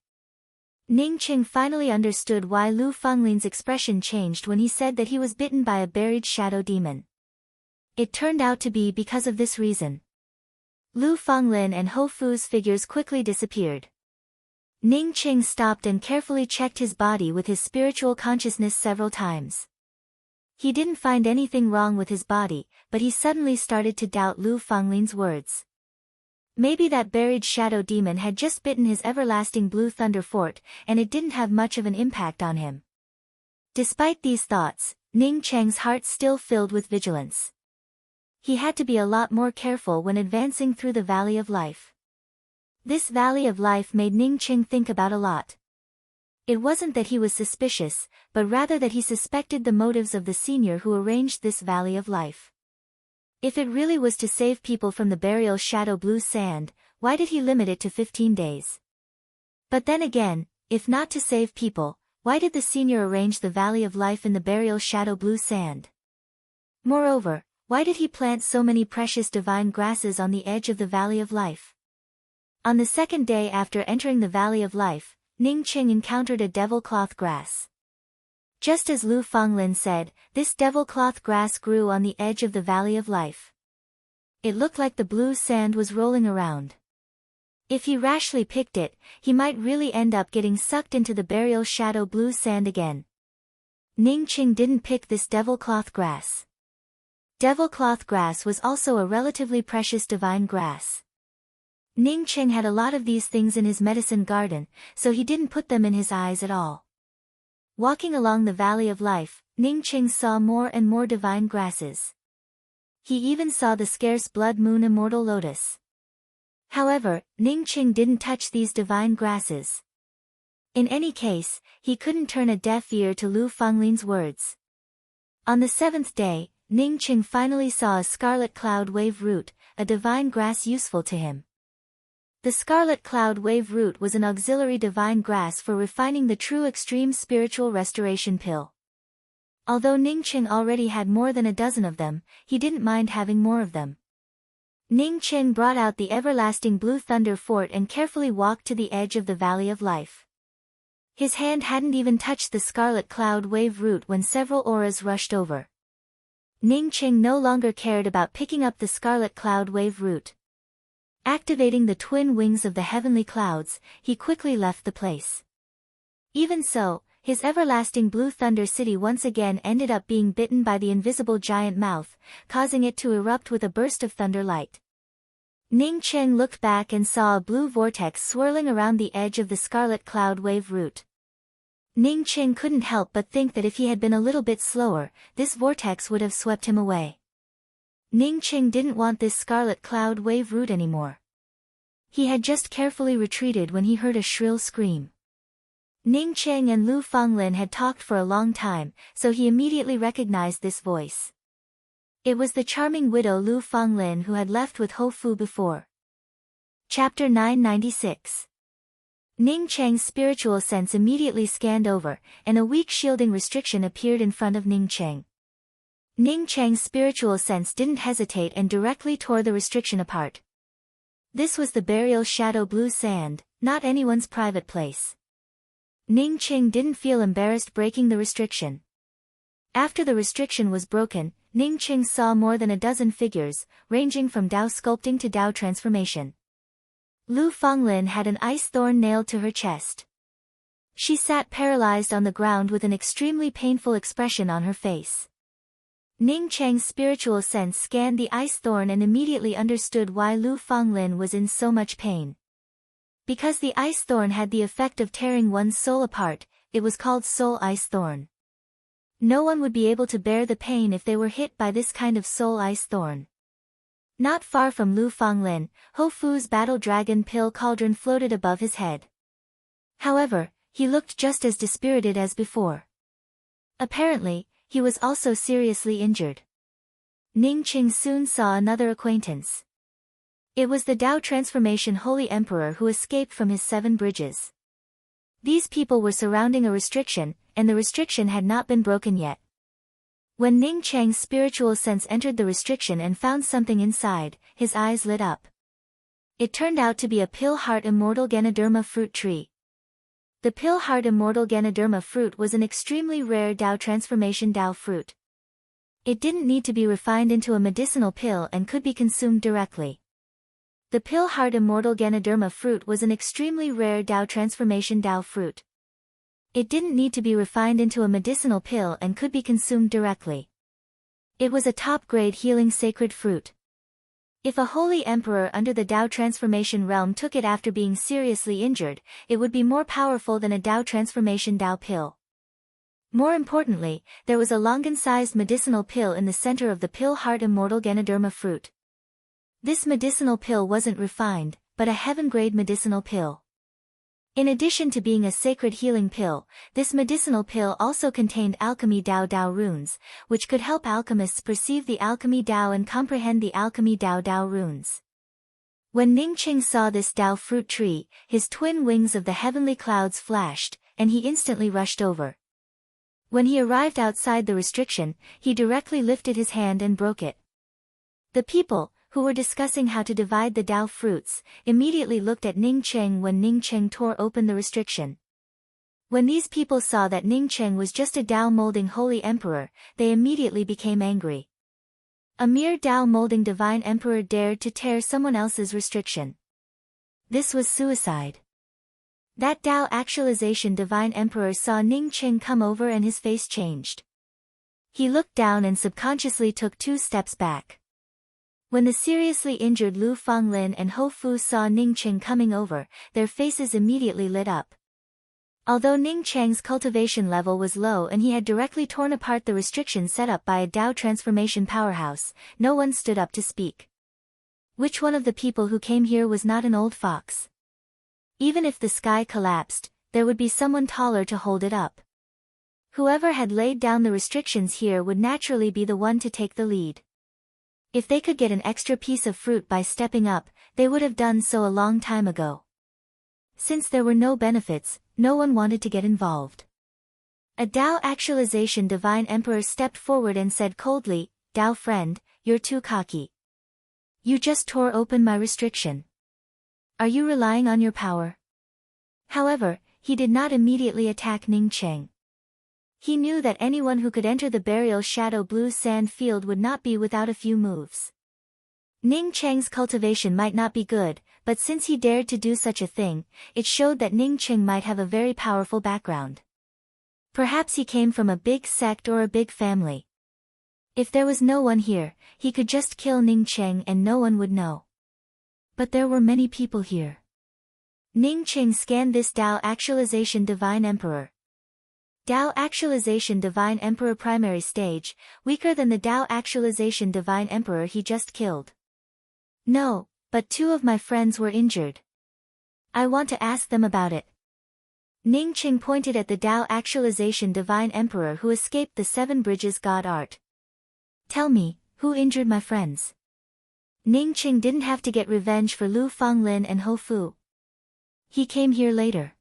Ning Qing finally understood why Lu Fenglin's expression changed when he said that he was bitten by a buried shadow demon. It turned out to be because of this reason. Lu Fenglin and Ho Fu's figures quickly disappeared. Ning Qing stopped and carefully checked his body with his spiritual consciousness several times. He didn't find anything wrong with his body, but he suddenly started to doubt Lu Fenglin's words. Maybe that buried shadow demon had just bitten his everlasting blue thunder fort, and it didn't have much of an impact on him. Despite these thoughts, Ning Cheng's heart still filled with vigilance. He had to be a lot more careful when advancing through the Valley of Life. This Valley of Life made Ning Qing think about a lot. It wasn't that he was suspicious, but rather that he suspected the motives of the senior who arranged this Valley of Life. If it really was to save people from the burial shadow blue sand, why did he limit it to 15 days? But then again, if not to save people, why did the senior arrange the Valley of Life in the burial shadow blue sand? Moreover, why did he plant so many precious divine grasses on the edge of the Valley of Life? On the second day after entering the Valley of Life, Ning Qing encountered a devil cloth grass. Just as Lu Fenglin said, this devil cloth grass grew on the edge of the Valley of Life. It looked like the blue sand was rolling around. If he rashly picked it, he might really end up getting sucked into the burial shadow blue sand again. Ning Qing didn't pick this devil cloth grass. Devil cloth grass was also a relatively precious divine grass. Ning Qing had a lot of these things in his medicine garden, so he didn't put them in his eyes at all. Walking along the Valley of Life, Ning Qing saw more and more divine grasses. He even saw the scarce blood moon immortal lotus. However, Ning Qing didn't touch these divine grasses. In any case, he couldn't turn a deaf ear to Lu Fenglin's words. On the seventh day, Ning Qing finally saw a scarlet cloud wave root, a divine grass useful to him. The scarlet cloud wave root was an auxiliary divine grass for refining the true extreme spiritual restoration pill. Although Ning Qing already had more than a dozen of them, he didn't mind having more of them. Ning Qing brought out the everlasting blue thunder fort and carefully walked to the edge of the Valley of Life. His hand hadn't even touched the scarlet cloud wave root when several auras rushed over. Ning Qing no longer cared about picking up the scarlet cloud wave root. Activating the twin wings of the heavenly clouds, he quickly left the place. Even so, his everlasting blue thunder city once again ended up being bitten by the invisible giant mouth, causing it to erupt with a burst of thunder light. Ning Qing looked back and saw a blue vortex swirling around the edge of the scarlet cloud wave root. Ning Qing couldn't help but think that if he had been a little bit slower, this vortex would have swept him away. Ning Qing didn't want this scarlet cloud wave root anymore. He had just carefully retreated when he heard a shrill scream. Ning Qing and Lu Fanglin had talked for a long time, so he immediately recognized this voice. It was the charming widow Lu Fanglin who had left with Ho Fu before. Chapter 996. Ning Cheng's spiritual sense immediately scanned over, and a weak shielding restriction appeared in front of Ning Cheng. Ning Cheng's spiritual sense didn't hesitate and directly tore the restriction apart. This was the burial shadow blue sand, not anyone's private place. Ning Cheng didn't feel embarrassed breaking the restriction. After the restriction was broken, Ning Cheng saw more than a dozen figures, ranging from Dao sculpting to Dao transformation. Lu Fanglin had an ice thorn nailed to her chest. She sat paralyzed on the ground with an extremely painful expression on her face. Ning Cheng's spiritual sense scanned the ice thorn and immediately understood why Lu Fanglin was in so much pain. Because the ice thorn had the effect of tearing one's soul apart, it was called soul ice thorn. No one would be able to bear the pain if they were hit by this kind of soul ice thorn. Not far from Lu Fanglin, Ho Fu's battle dragon pill cauldron floated above his head. However, he looked just as dispirited as before. Apparently, he was also seriously injured. Ning Qing soon saw another acquaintance. It was the Dao transformation Holy Emperor who escaped from his 7 bridges. These people were surrounding a restriction, and the restriction had not been broken yet. When Ning Cheng's spiritual sense entered the restriction and found something inside, his eyes lit up. It turned out to be a pill heart immortal Ganoderma fruit tree. The pill heart immortal Ganoderma fruit was an extremely rare Dao transformation Dao fruit. It didn't need to be refined into a medicinal pill and could be consumed directly. The pill heart immortal Ganoderma fruit was an extremely rare Dao transformation Dao fruit. It didn't need to be refined into a medicinal pill and could be consumed directly. It was a top-grade healing sacred fruit. If a holy emperor under the Dao transformation realm took it after being seriously injured, it would be more powerful than a Dao transformation Dao pill. More importantly, there was a Longan-sized medicinal pill in the center of the pill heart immortal Ganoderma fruit. This medicinal pill wasn't refined, but a heaven-grade medicinal pill. In addition to being a sacred healing pill, this medicinal pill also contained alchemy Dao runes, which could help alchemists perceive the alchemy Dao and comprehend the alchemy Dao runes. When Ning Qing saw this Dao fruit tree, his twin wings of the heavenly clouds flashed, and he instantly rushed over. When he arrived outside the restriction, he directly lifted his hand and broke it. The people, who were discussing how to divide the Dao fruits, immediately looked at Ning Cheng when Ning Cheng tore open the restriction. When these people saw that Ning Cheng was just a Dao molding holy emperor, they immediately became angry. A mere Dao molding divine emperor dared to tear someone else's restriction. This was suicide. That Dao actualization divine emperor saw Ning Cheng come over and his face changed. He looked down and subconsciously took 2 steps back. When the seriously injured Lu Fanglin and Ho Fu saw Ning Cheng coming over, their faces immediately lit up. Although Ning Cheng's cultivation level was low and he had directly torn apart the restriction set up by a Dao transformation powerhouse, no one stood up to speak. Which one of the people who came here was not an old fox? Even if the sky collapsed, there would be someone taller to hold it up. Whoever had laid down the restrictions here would naturally be the one to take the lead. If they could get an extra piece of fruit by stepping up, they would have done so a long time ago. Since there were no benefits, no one wanted to get involved. A Tao Actualization Divine Emperor stepped forward and said coldly, "Tao friend, you're too cocky. You just tore open my restriction. Are you relying on your power?" However, he did not immediately attack Ning Cheng. He knew that anyone who could enter the burial shadow blue sand field would not be without a few moves. Ning Cheng's cultivation might not be good, but since he dared to do such a thing, it showed that Ning Cheng might have a very powerful background. Perhaps he came from a big sect or a big family. If there was no one here, he could just kill Ning Cheng and no one would know. But there were many people here. Ning Cheng scanned this Tao Actualization Divine Emperor. Tao Actualization Divine Emperor primary stage, weaker than the Tao Actualization Divine Emperor he just killed. No, but 2 of my friends were injured. I want to ask them about it. Ning Cheng pointed at the Tao Actualization Divine Emperor who escaped the 7 Bridges God Art. Tell me, who injured my friends? Ning Cheng didn't have to get revenge for Lu Fanglin and Ho Fu. He came here later.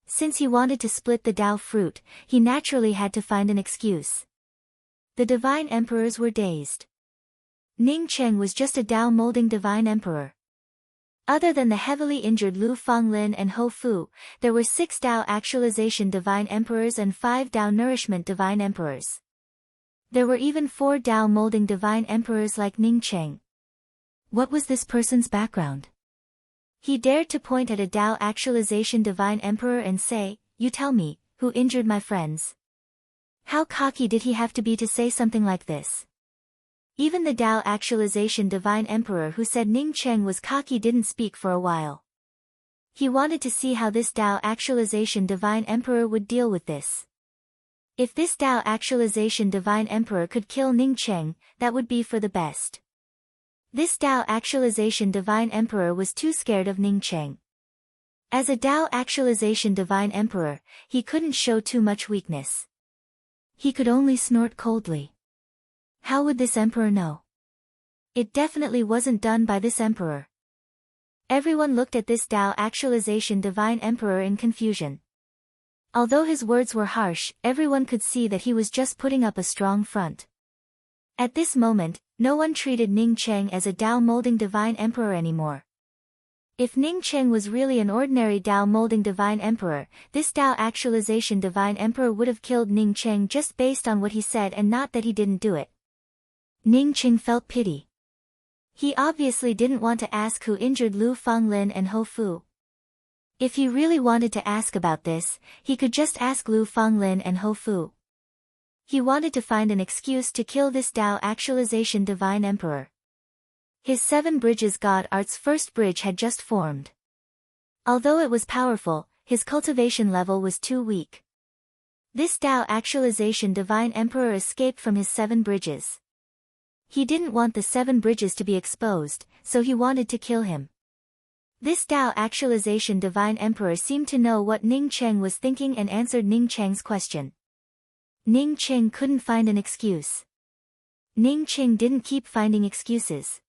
Since he wanted to split the Tao fruit, he naturally had to find an excuse. The Divine Emperors were dazed. Ning Cheng was just a Tao molding Divine Emperor. Other than the heavily injured Lu Fanglin and Ho Fu, there were 6 Tao Actualization Divine Emperors and 5 Tao Nourishment Divine Emperors. There were even 4 Tao molding Divine Emperors like Ning Cheng. What was this person's background? He dared to point at a Tao Actualization Divine Emperor and say, "You tell me, who injured my friends?" How cocky did he have to be to say something like this? Even the Tao Actualization Divine Emperor who said Ning Cheng was cocky didn't speak for a while. He wanted to see how this Tao Actualization Divine Emperor would deal with this. If this Tao Actualization Divine Emperor could kill Ning Cheng, that would be for the best. This Tao Actualization Divine Emperor was too scared of Ning Cheng. As a Tao Actualization Divine Emperor, he couldn't show too much weakness. He could only snort coldly. How would this emperor know? It definitely wasn't done by this emperor. Everyone looked at this Tao Actualization Divine Emperor in confusion. Although his words were harsh, everyone could see that he was just putting up a strong front. At this moment, no one treated Ning Cheng as a Tao molding Divine Emperor anymore. If Ning Cheng was really an ordinary Tao molding Divine Emperor, this Tao Actualization Divine Emperor would have killed Ning Cheng just based on what he said and not that he didn't do it. Ning Cheng felt pity. He obviously didn't want to ask who injured Lu Fanglin and Ho Fu. If he really wanted to ask about this, he could just ask Lu Fanglin and Ho Fu. He wanted to find an excuse to kill this Tao Actualization Divine Emperor. His 7 Bridges God Art's first bridge had just formed. Although it was powerful, his cultivation level was too weak. This Tao Actualization Divine Emperor escaped from his 7 bridges. He didn't want the 7 bridges to be exposed, so he wanted to kill him. This Tao Actualization Divine Emperor seemed to know what Ning Cheng was thinking and answered Ning Cheng's question. Ning Cheng couldn't find an excuse. Ning Cheng didn't keep finding excuses.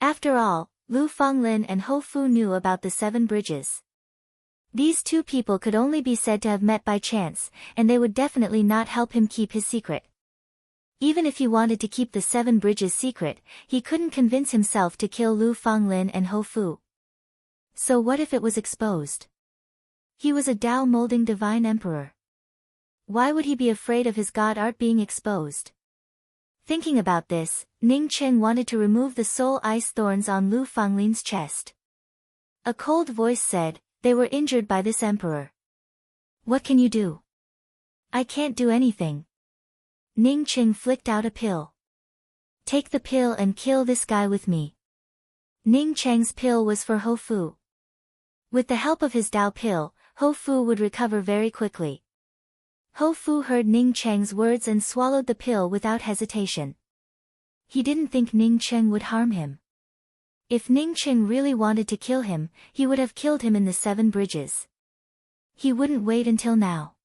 After all, Lu Fanglin and Ho Fu knew about the 7 bridges. These 2 people could only be said to have met by chance, and they would definitely not help him keep his secret. Even if he wanted to keep the 7 bridges secret, he couldn't convince himself to kill Lu Fanglin and Ho Fu. So what if it was exposed? He was a Tao molding Divine Emperor. Why would he be afraid of his God Art being exposed? Thinking about this, Ning Cheng wanted to remove the soul ice thorns on Lu Fanglin's chest. A cold voice said, "They were injured by this emperor. What can you do?" "I can't do anything." Ning Cheng flicked out a pill. "Take the pill and kill this guy with me." Ning Cheng's pill was for Ho Fu. With the help of his Tao pill, Ho Fu would recover very quickly. Ho Fu heard Ning Cheng's words and swallowed the pill without hesitation. He didn't think Ning Cheng would harm him. If Ning Cheng really wanted to kill him, he would have killed him in the 7 bridges. He wouldn't wait until now.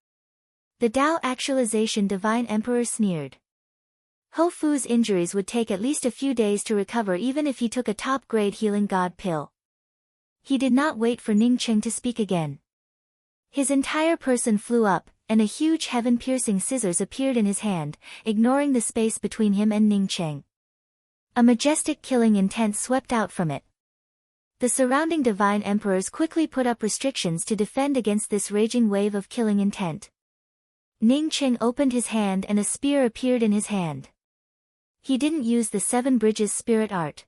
The Tao Actualization Divine Emperor sneered. Ho Fu's injuries would take at least a few days to recover even if he took a top-grade healing god pill. He did not wait for Ning Cheng to speak again. His entire person flew up, and a huge heaven-piercing scissors appeared in his hand, ignoring the space between him and Ning Cheng. A majestic killing intent swept out from it. The surrounding divine emperors quickly put up restrictions to defend against this raging wave of killing intent. Ning Cheng opened his hand and a spear appeared in his hand. He didn't use the Seven Bridges spirit art.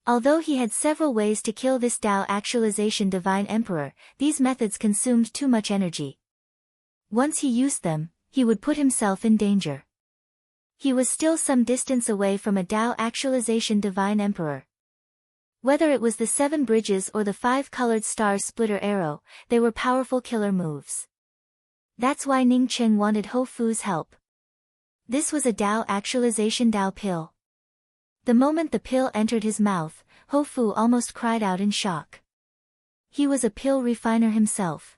Although he had several ways to kill this Tao Actualization Divine Emperor, these methods consumed too much energy. Once he used them, he would put himself in danger. He was still some distance away from a Tao Actualization Divine Emperor. Whether it was the Seven Bridges or the Five-Colored Star Splitter Arrow, they were powerful killer moves. That's why Ning Cheng wanted Ho Fu's help. This was a Tao Actualization Tao pill. The moment the pill entered his mouth, Ho Fu almost cried out in shock. He was a pill refiner himself.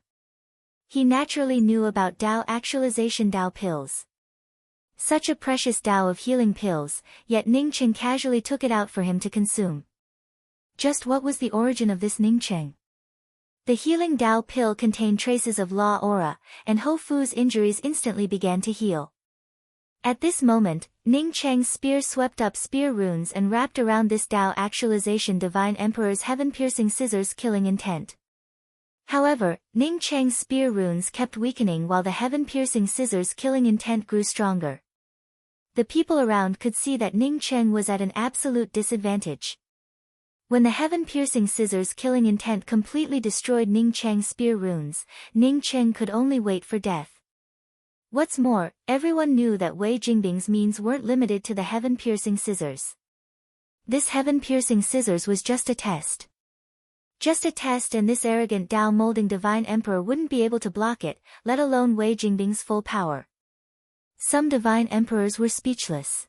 He naturally knew about Tao Actualization Tao pills. Such a precious Tao of healing pills, yet Ning Cheng casually took it out for him to consume. Just what was the origin of this Ning Cheng? The healing Tao pill contained traces of Law Aura, and Ho Fu's injuries instantly began to heal. At this moment, Ning Cheng's spear swept up spear runes and wrapped around this Tao Actualization Divine Emperor's heaven-piercing scissors killing intent. However, Ning Cheng's spear runes kept weakening while the heaven-piercing scissors killing intent grew stronger. The people around could see that Ning Cheng was at an absolute disadvantage. When the heaven-piercing scissors killing intent completely destroyed Ning Cheng's spear runes, Ning Cheng could only wait for death. What's more, everyone knew that Wei Jingbing's means weren't limited to the heaven-piercing scissors. This heaven-piercing scissors was just a test. Just a test, and this arrogant Tao-molding divine emperor wouldn't be able to block it, let alone Wei Jingbing's full power. Some divine emperors were speechless.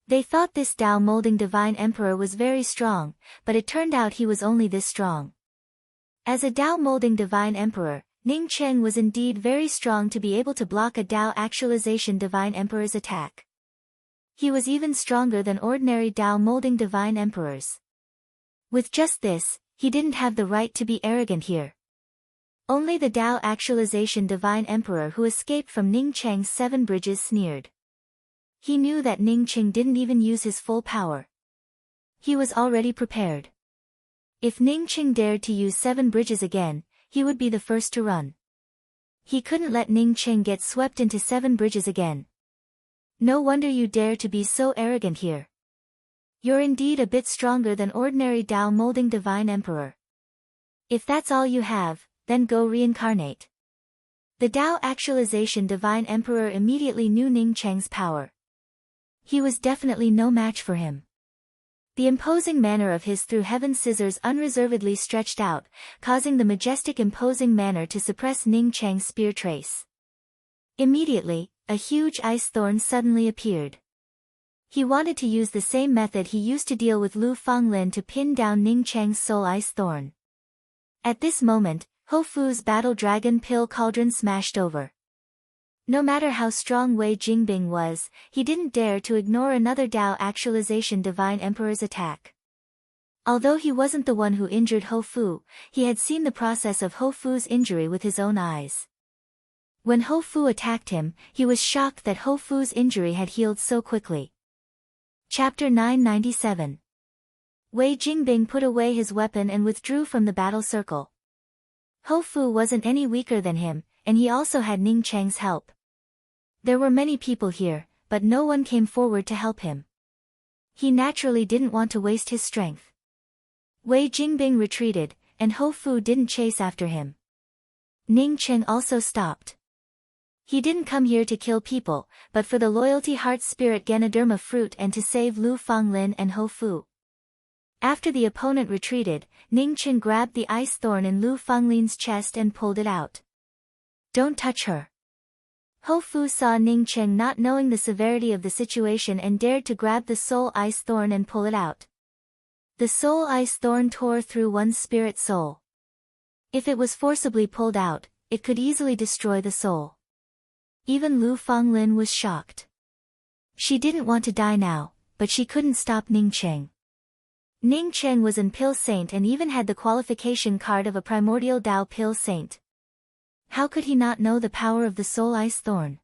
They thought this Tao-molding divine emperor was very strong, but it turned out he was only this strong. As a Tao-molding divine emperor, Ning Cheng was indeed very strong to be able to block a Tao Actualization Divine Emperor's attack. He was even stronger than ordinary Tao-molding divine emperors. With just this, he didn't have the right to be arrogant here. Only the Tao Actualization Divine Emperor who escaped from Ning Cheng's Seven Bridges sneered. He knew that Ning Cheng didn't even use his full power. He was already prepared. If Ning Cheng dared to use Seven Bridges again, he would be the first to run. He couldn't let Ning Cheng get swept into Seven Bridges again. No wonder you dare to be so arrogant here. You're indeed a bit stronger than ordinary Tao-molding divine emperor. If that's all you have, then go reincarnate. The Tao Actualization Divine Emperor immediately knew Ning Cheng's power. He was definitely no match for him. The imposing manner of his through heaven scissors unreservedly stretched out, causing the majestic imposing manner to suppress Ning Cheng's spear trace. Immediately, a huge ice thorn suddenly appeared. He wanted to use the same method he used to deal with Lu Fanglin to pin down Ning Cheng's soul ice thorn. At this moment, Ho Fu's battle dragon pill cauldron smashed over. No matter how strong Wei Jingbing was, he didn't dare to ignore another Tao Actualization Divine Emperor's attack. Although he wasn't the one who injured Ho Fu, he had seen the process of Ho Fu's injury with his own eyes. When Ho Fu attacked him, he was shocked that Ho Fu's injury had healed so quickly. Chapter 997. Wei Jingbing put away his weapon and withdrew from the battle circle. Ho Fu wasn't any weaker than him, and he also had Ning Cheng's help. There were many people here, but no one came forward to help him. He naturally didn't want to waste his strength. Wei Jingbing retreated, and Ho Fu didn't chase after him. Ning Cheng also stopped. He didn't come here to kill people, but for the loyalty heart spirit Ganoderma fruit and to save Lu Fanglin and Ho Fu. After the opponent retreated, Ning Cheng grabbed the ice thorn in Lu Fanglin's chest and pulled it out. Don't touch her. Ho Fu saw Ning Cheng not knowing the severity of the situation and dared to grab the soul ice thorn and pull it out. The soul ice thorn tore through one's spirit soul. If it was forcibly pulled out, it could easily destroy the soul. Even Lu Fanglin was shocked. She didn't want to die now, but she couldn't stop Ning Cheng. Ning Cheng was an Pill Saint and even had the qualification card of a primordial Dao Pill Saint. How could he not know the power of the Soul Ice Thorn?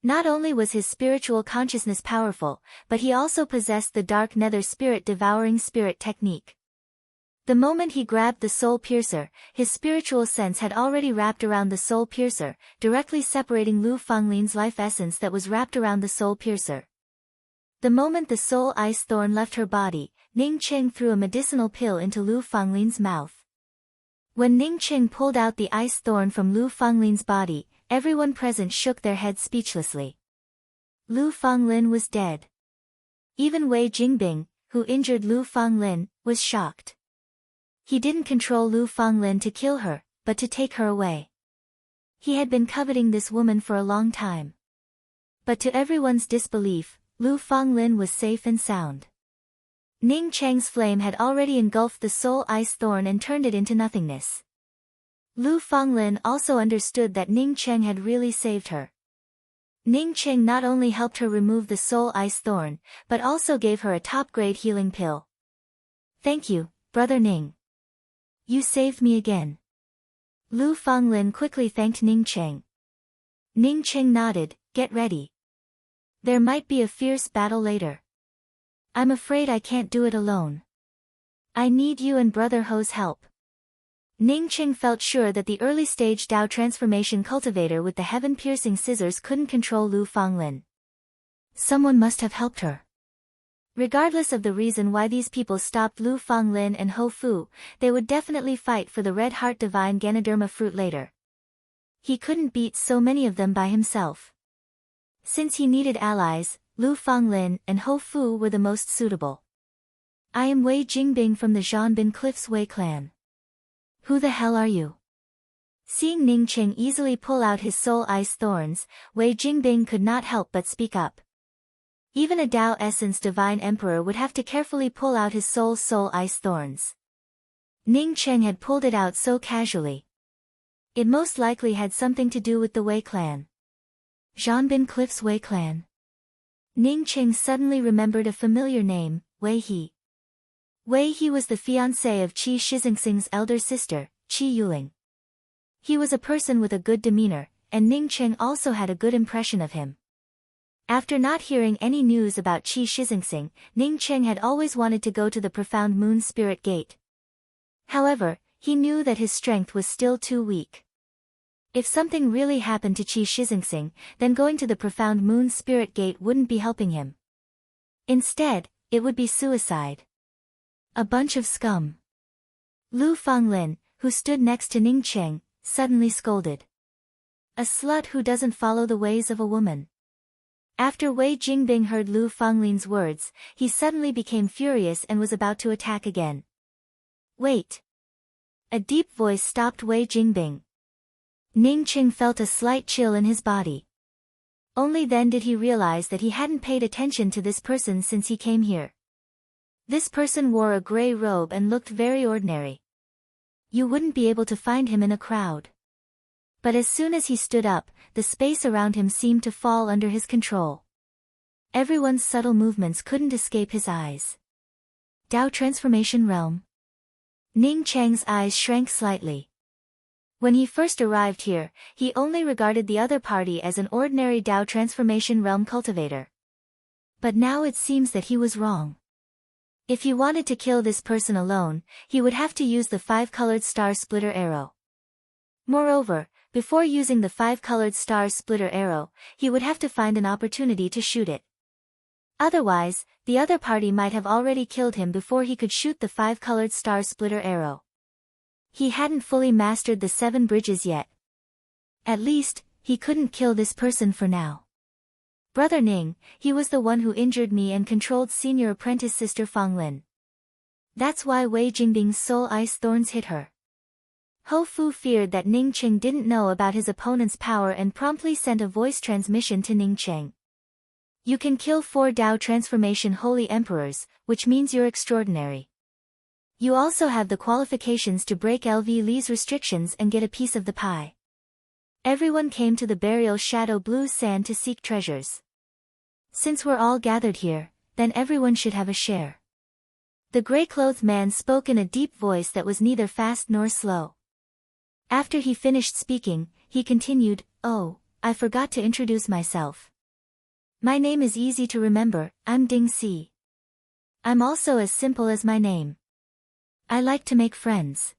Not only was his spiritual consciousness powerful, but he also possessed the Dark Nether Spirit Devouring Spirit technique. The moment he grabbed the Soul Piercer, his spiritual sense had already wrapped around the Soul Piercer, directly separating Lu Fanglin's life essence that was wrapped around the Soul Piercer. The moment the Soul Ice Thorn left her body, Ning Cheng threw a medicinal pill into Lu Fanglin's mouth. When Ning Cheng pulled out the ice thorn from Lu Fanglin's body, everyone present shook their heads speechlessly. Lu Fanglin was dead. Even Wei Jingbing, who injured Lu Fanglin, was shocked. He didn't control Lu Fanglin to kill her, but to take her away. He had been coveting this woman for a long time. But to everyone's disbelief, Lu Fanglin was safe and sound. Ning Cheng's flame had already engulfed the Soul Ice Thorn and turned it into nothingness. Lu Fanglin also understood that Ning Cheng had really saved her. Ning Cheng not only helped her remove the Soul Ice Thorn, but also gave her a top-grade healing pill. "Thank you, Brother Ning. You saved me again." Lu Fanglin quickly thanked Ning Cheng. Ning Cheng nodded, "Get ready. There might be a fierce battle later. I'm afraid I can't do it alone. I need you and Brother Ho's help." Ning Cheng felt sure that the early-stage Dao transformation cultivator with the heaven-piercing scissors couldn't control Lu Fanglin. Someone must have helped her. Regardless of the reason why these people stopped Lu Fanglin and Ho Fu, they would definitely fight for the Red Heart Divine Ganoderma fruit later. He couldn't beat so many of them by himself. Since he needed allies, Lu Fanglin and Ho Fu were the most suitable. "I am Wei Jingbing from the Zhanbin Cliffs Wei clan." "Who the hell are you?" Seeing Ning Cheng easily pull out his Soul Ice Thorns, Wei Jingbing could not help but speak up. Even a Dao Essence Divine Emperor would have to carefully pull out his Soul Ice Thorns. Ning Cheng had pulled it out so casually. It most likely had something to do with the Wei clan. Zhanbin Cliffs Wei clan. Ning Cheng suddenly remembered a familiar name, Wei He. Wei He was the fiancé of Qi Shixingsing's elder sister, Qi Yuling. He was a person with a good demeanor, and Ning Cheng also had a good impression of him. After not hearing any news about Qi Shixingsing, Ning Cheng had always wanted to go to the Profound Moon Spirit Gate. However, he knew that his strength was still too weak. If something really happened to Qi Shixingsing, then going to the Profound Moon Spirit Gate wouldn't be helping him. Instead, it would be suicide. A bunch of scum. Lu Fanglin, who stood next to Ning Cheng, suddenly scolded. "A slut who doesn't follow the ways of a woman." After Wei Jingbing heard Lu Fanglin's words, he suddenly became furious and was about to attack again. "Wait." A deep voice stopped Wei Jingbing. Ning Cheng felt a slight chill in his body. Only then did he realize that he hadn't paid attention to this person since he came here. This person wore a gray robe and looked very ordinary. You wouldn't be able to find him in a crowd. But as soon as he stood up, the space around him seemed to fall under his control. Everyone's subtle movements couldn't escape his eyes. Dao Transformation Realm. Ning Cheng's eyes shrank slightly. When he first arrived here, he only regarded the other party as an ordinary Dao Transformation Realm cultivator. But now it seems that he was wrong. If he wanted to kill this person alone, he would have to use the 5-colored star splitter arrow. Moreover, before using the 5-colored star splitter arrow, he would have to find an opportunity to shoot it. Otherwise, the other party might have already killed him before he could shoot the 5-colored star splitter arrow. He hadn't fully mastered the 7 bridges yet. At least, he couldn't kill this person for now. Brother Ning, he was the one who injured me and controlled senior apprentice sister Fanglin. That's why Wei Jingbing's Soul Ice Thorns hit her. Ho Fu feared that Ning Cheng didn't know about his opponent's power and promptly sent a voice transmission to Ning Cheng. "You can kill 4 Dao Transformation Holy Emperors, which means you're extraordinary. You also have the qualifications to break LV Li's restrictions and get a piece of the pie. Everyone came to the burial shadow blue sand to seek treasures. Since we're all gathered here, then everyone should have a share. The gray-clothed man spoke in a deep voice that was neither fast nor slow. After he finished speaking, he continued, "Oh, I forgot to introduce myself. My name is easy to remember, I'm Ding Si. I'm also as simple as my name. I like to make friends.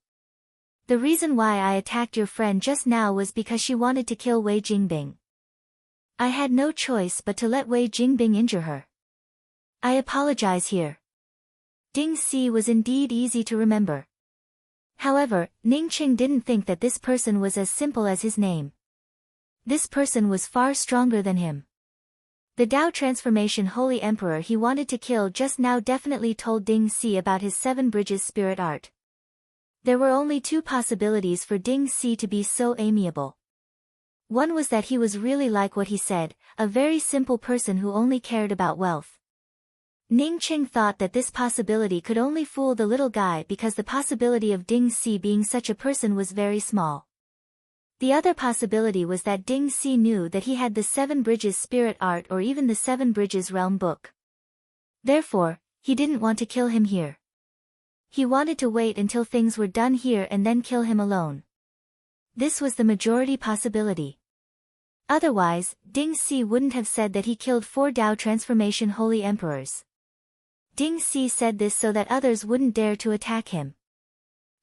The reason why I attacked your friend just now was because she wanted to kill Wei Jingbing. I had no choice but to let Wei Jingbing injure her. I apologize here." Ding Si was indeed easy to remember. However, Ning Qing didn't think that this person was as simple as his name. This person was far stronger than him. The Dao Transformation Holy Emperor he wanted to kill just now definitely told Ding Si about his Seven Bridges spirit art. There were only two possibilities for Ding Si to be so amiable. One was that he was really like what he said, a very simple person who only cared about wealth. Ning Qing thought that this possibility could only fool the little guy because the possibility of Ding Si being such a person was very small. The other possibility was that Ding Si knew that he had the Seven Bridges spirit art or even the Seven Bridges realm book. Therefore, he didn't want to kill him here. He wanted to wait until things were done here and then kill him alone. This was the majority possibility. Otherwise, Ding Si wouldn't have said that he killed 4 Dao Transformation Holy Emperors. Ding Si said this so that others wouldn't dare to attack him.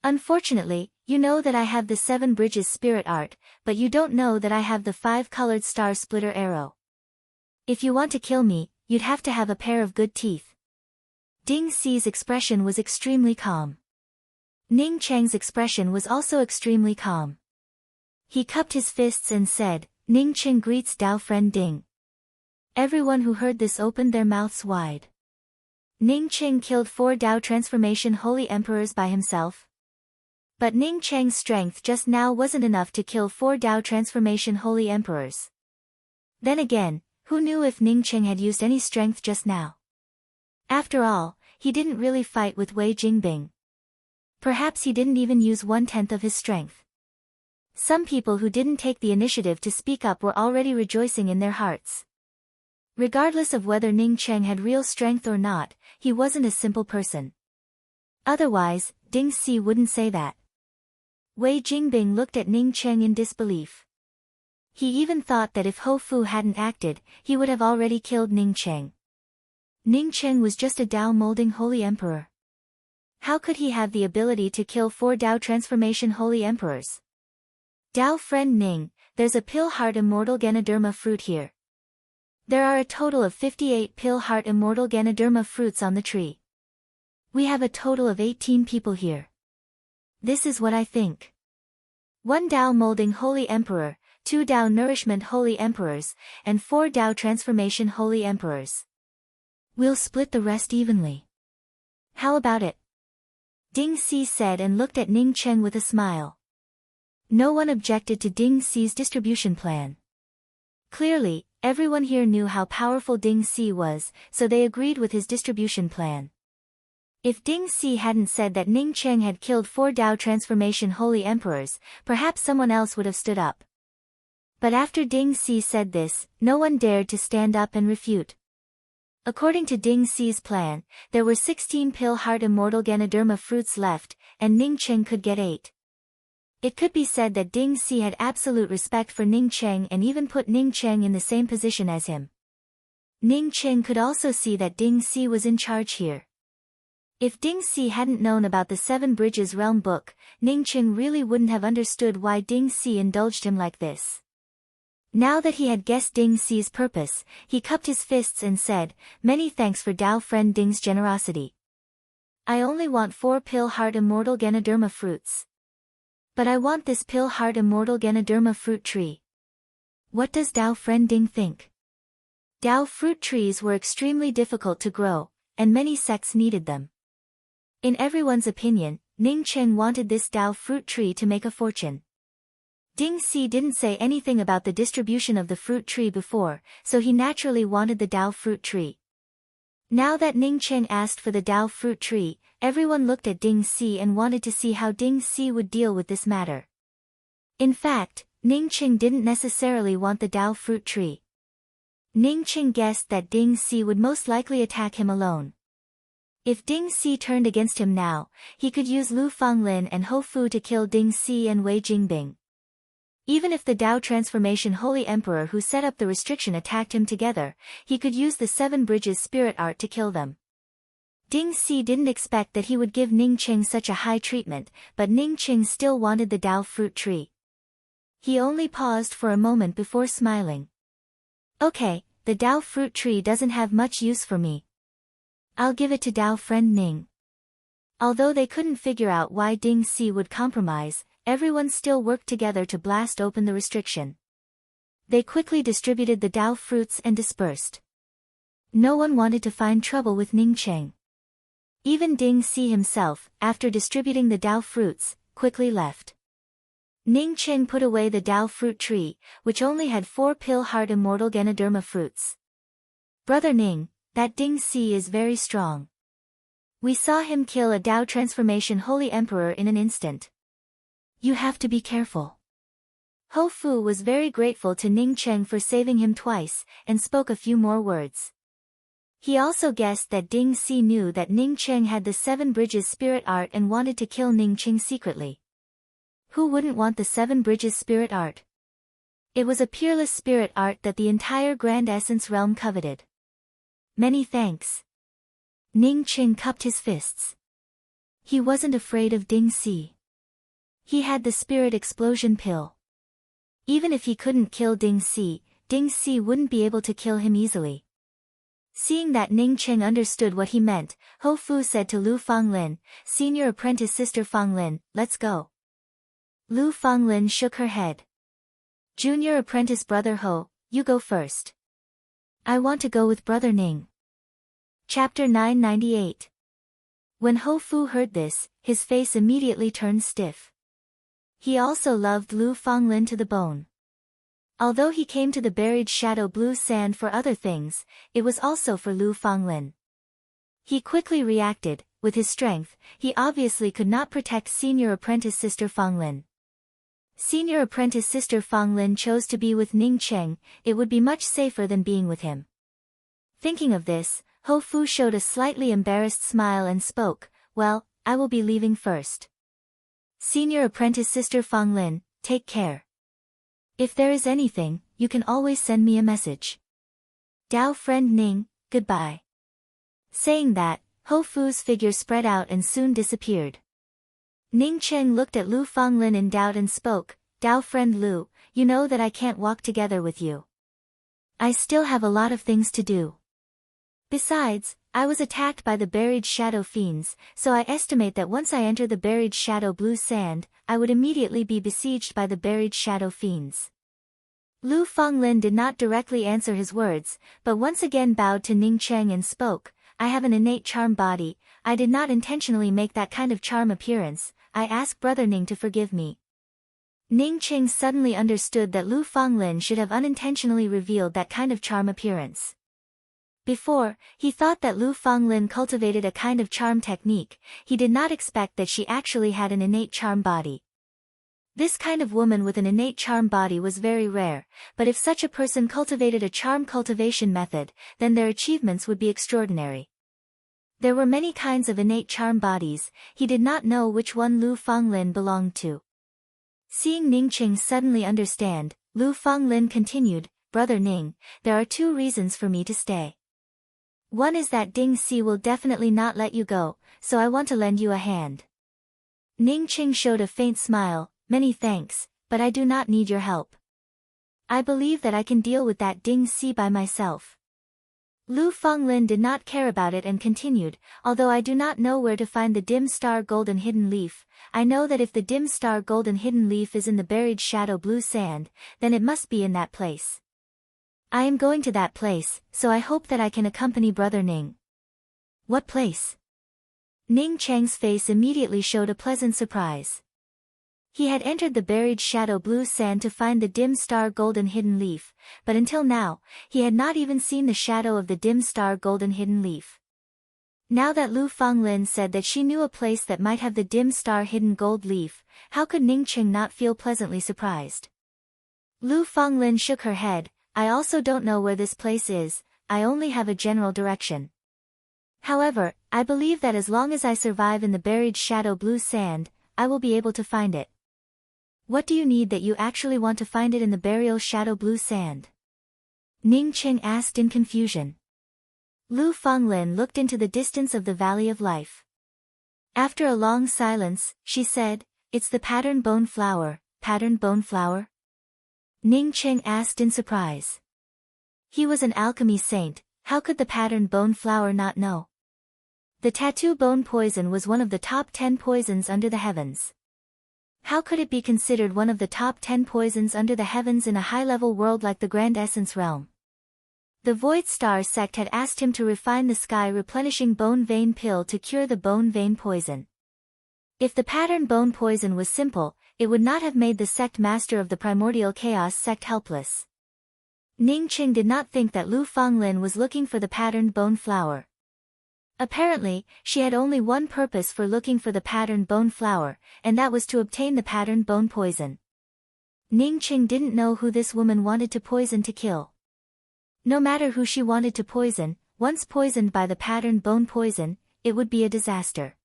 Unfortunately, you know that I have the Seven Bridges spirit art, but you don't know that I have the 5-colored star splitter arrow. If you want to kill me, you'd have to have a pair of good teeth. Ding Si's expression was extremely calm. Ning Cheng's expression was also extremely calm. He cupped his fists and said, "Ning Cheng greets Dao friend Ding." Everyone who heard this opened their mouths wide. Ning Cheng killed 4 Dao Transformation Holy Emperors by himself. But Ning Cheng's strength just now wasn't enough to kill 4 Dao Transformation Holy Emperors. Then again, who knew if Ning Cheng had used any strength just now? After all, he didn't really fight with Wei Jingbing. Perhaps he didn't even use 1/10 of his strength. Some people who didn't take the initiative to speak up were already rejoicing in their hearts. Regardless of whether Ning Cheng had real strength or not, he wasn't a simple person. Otherwise, Ding Si wouldn't say that. Wei Jingbing looked at Ning Cheng in disbelief. He even thought that if Ho Fu hadn't acted, he would have already killed Ning Cheng. Ning Cheng was just a Dao molding Holy Emperor. How could he have the ability to kill 4 Dao Transformation Holy Emperors? Dao friend Ning, there's a Pill Heart Immortal Ganoderma fruit here. There are a total of 58 Pill Heart Immortal Ganoderma fruits on the tree. We have a total of 18 people here. This is what I think. 1 Dao Molding Holy Emperor, 2 Dao Nourishment Holy Emperors, and 4 Dao Transformation Holy Emperors. We'll split the rest evenly. How about it? Ding Si said and looked at Ning Cheng with a smile. No one objected to Ding Si's distribution plan. Clearly, everyone here knew how powerful Ding Si was, so they agreed with his distribution plan. If Ding Si hadn't said that Ning Cheng had killed 4 Dao Transformation Holy Emperors, perhaps someone else would have stood up. But after Ding Si said this, no one dared to stand up and refute. According to Ding Si's plan, there were 16 Pill Heart Immortal Ganoderma fruits left, and Ning Cheng could get 8. It could be said that Ding Si had absolute respect for Ning Cheng and even put Ning Cheng in the same position as him. Ning Cheng could also see that Ding Si was in charge here. If Ding Si hadn't known about the Seven Bridges realm book, Ning Cheng really wouldn't have understood why Ding Si indulged him like this. Now that he had guessed Ding Si's purpose, he cupped his fists and said, "Many thanks for Dao friend Ding's generosity. I only want 4 Pill Heart Immortal Ganoderma fruits. But I want this Pill Heart Immortal Ganoderma fruit tree. What does Dao friend Ding think?" Dao fruit trees were extremely difficult to grow, and many sects needed them. In everyone's opinion, Ning Cheng wanted this Dao fruit tree to make a fortune. Ding Si didn't say anything about the distribution of the fruit tree before, so he naturally wanted the Dao fruit tree. Now that Ning Cheng asked for the Dao fruit tree, everyone looked at Ding Si and wanted to see how Ding Si would deal with this matter. In fact, Ning Qing didn't necessarily want the Dao fruit tree. Ning Qing guessed that Ding Si would most likely attack him alone. If Ding Si turned against him now, he could use Lu Fanglin and Hou Fu to kill Ding Si and Wei Jingbing. Even if the Dao Transformation Holy Emperor who set up the restriction attacked him together, he could use the Seven Bridges spirit art to kill them. Ding Si didn't expect that he would give Ning Qing such a high treatment, but Ning Qing still wanted the Dao fruit tree. He only paused for a moment before smiling. Okay, the Dao fruit tree doesn't have much use for me. I'll give it to Dao friend Ning. Although they couldn't figure out why Ding Si would compromise, everyone still worked together to blast open the restriction. They quickly distributed the Dao fruits and dispersed. No one wanted to find trouble with Ning Qing. Even Ding Si himself, after distributing the Dao fruits, quickly left. Ning Qing put away the Dao fruit tree, which only had 4 pill heart immortal Ganoderma fruits. Brother Ning, that Ding Si is very strong. We saw him kill a Dao Transformation Holy Emperor in an instant. You have to be careful. Hou Fu was very grateful to Ning Qing for saving him twice, and spoke a few more words. He also guessed that Ding Si knew that Ning Qing had the Seven Bridges spirit art and wanted to kill Ning Qing secretly. Who wouldn't want the Seven Bridges spirit art? It was a peerless spirit art that the entire Grand Essence realm coveted. Many thanks. Ning Qing cupped his fists. He wasn't afraid of Ding Si. He had the spirit explosion pill. Even if he couldn't kill Ding Si wouldn't be able to kill him easily. Seeing that Ning Qing understood what he meant, Hou Fu said to Lu Fanglin, Senior Apprentice Sister Fanglin, let's go. Lu Fanglin shook her head. Junior Apprentice Brother Hou, you go first. I want to go with Brother Ning. Chapter 998. When Hou Fu heard this, his face immediately turned stiff. He also loved Lu Fanglin to the bone. Although he came to the buried shadow blue sand for other things, it was also for Lu Fanglin. He quickly reacted. With his strength, he obviously could not protect Senior Apprentice Sister Fanglin. Senior Apprentice Sister Fanglin chose to be with Ning Qing. It would be much safer than being with him. Thinking of this, Hou Fu showed a slightly embarrassed smile and spoke, well, I will be leaving first. Senior Apprentice Sister Fanglin, take care. If there is anything, you can always send me a message. Dao friend Ning, goodbye. Saying that, Hou Fu's figure spread out and soon disappeared. Ning Qing looked at Lu Fanglin in doubt and spoke, Dao friend Lu, you know that I can't walk together with you. I still have a lot of things to do. Besides, I was attacked by the buried shadow fiends, so I estimate that once I enter the buried shadow blue sand, I would immediately be besieged by the buried shadow fiends. Lu Fanglin did not directly answer his words, but once again bowed to Ning Qing and spoke, I have an innate charm body, I did not intentionally make that kind of charm appearance, I ask Brother Ning to forgive me. Ning Qing suddenly understood that Lu Fanglin should have unintentionally revealed that kind of charm appearance. Before, he thought that Lu Fanglin cultivated a kind of charm technique, he did not expect that she actually had an innate charm body. This kind of woman with an innate charm body was very rare, but if such a person cultivated a charm cultivation method, then their achievements would be extraordinary. There were many kinds of innate charm bodies, he did not know which one Lu Fanglin belonged to. Seeing Ning Qing suddenly understand, Lu Fanglin continued, Brother Ning, there are 2 reasons for me to stay. One is that Ding Si will definitely not let you go, so I want to lend you a hand. Ning Qing showed a faint smile, many thanks, but I do not need your help. I believe that I can deal with that Ding Si by myself. Lu Fanglin did not care about it and continued, although I do not know where to find the dim star golden hidden leaf, I know that if the dim star golden hidden leaf is in the buried shadow blue sand, then it must be in that place. I am going to that place, so I hope that I can accompany Brother Ning. What place? Ning Cheng's face immediately showed a pleasant surprise. He had entered the buried shadow blue sand to find the dim star golden hidden leaf, but until now, he had not even seen the shadow of the dim star golden hidden leaf. Now that Lu Fanglin said that she knew a place that might have the dim star hidden gold leaf, how could Ning Qing not feel pleasantly surprised? Lu Fanglin shook her head. I also don't know where this place is, I only have a general direction. However, I believe that as long as I survive in the buried shadow blue sand, I will be able to find it. What do you need that you actually want to find it in the burial shadow blue sand? Ning Qing asked in confusion. Lu Fanglin looked into the distance of the Valley of Life. After a long silence, she said, "It's the patterned bone flower." Patterned bone flower? Ning Qing asked in surprise. He was an alchemy saint, how could the patterned bone flower not know? The tattoo bone poison was one of the top 10 poisons under the heavens. How could it be considered one of the top 10 poisons under the heavens in a high-level world like the Grand Essence realm? The Void Star sect had asked him to refine the sky-replenishing bone vein pill to cure the bone vein poison. If the patterned bone poison was simple, it would not have made the sect master of the primordial chaos sect helpless. Ning Qing did not think that Lu Fanglin was looking for the patterned bone flower. Apparently, she had only one purpose for looking for the patterned bone flower, and that was to obtain the patterned bone poison. Ning Qing didn't know who this woman wanted to poison to kill. No matter who she wanted to poison, once poisoned by the patterned bone poison, it would be a disaster.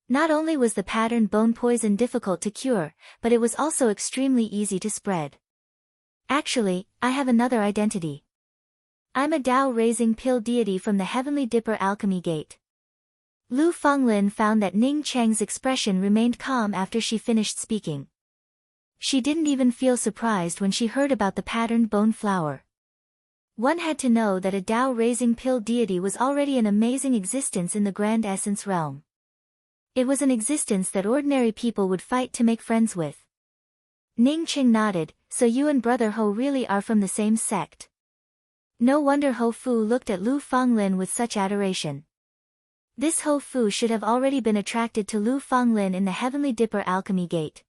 Not only was the patterned bone poison difficult to cure, but it was also extremely easy to spread. Actually, I have another identity. I'm a Tao-raising pill deity from the Heavenly Dipper Alchemy Gate. Lu Fanglin found that Ning Cheng's expression remained calm after she finished speaking. She didn't even feel surprised when she heard about the patterned bone flower. One had to know that a Tao-raising pill deity was already an amazing existence in the Grand Essence realm. It was an existence that ordinary people would fight to make friends with. Ning Qing nodded, so you and Brother Ho really are from the same sect. No wonder Ho Fu looked at Lu Fanglin with such adoration. This Ho Fu should have already been attracted to Lu Fanglin in the Heavenly Dipper Alchemy Gate.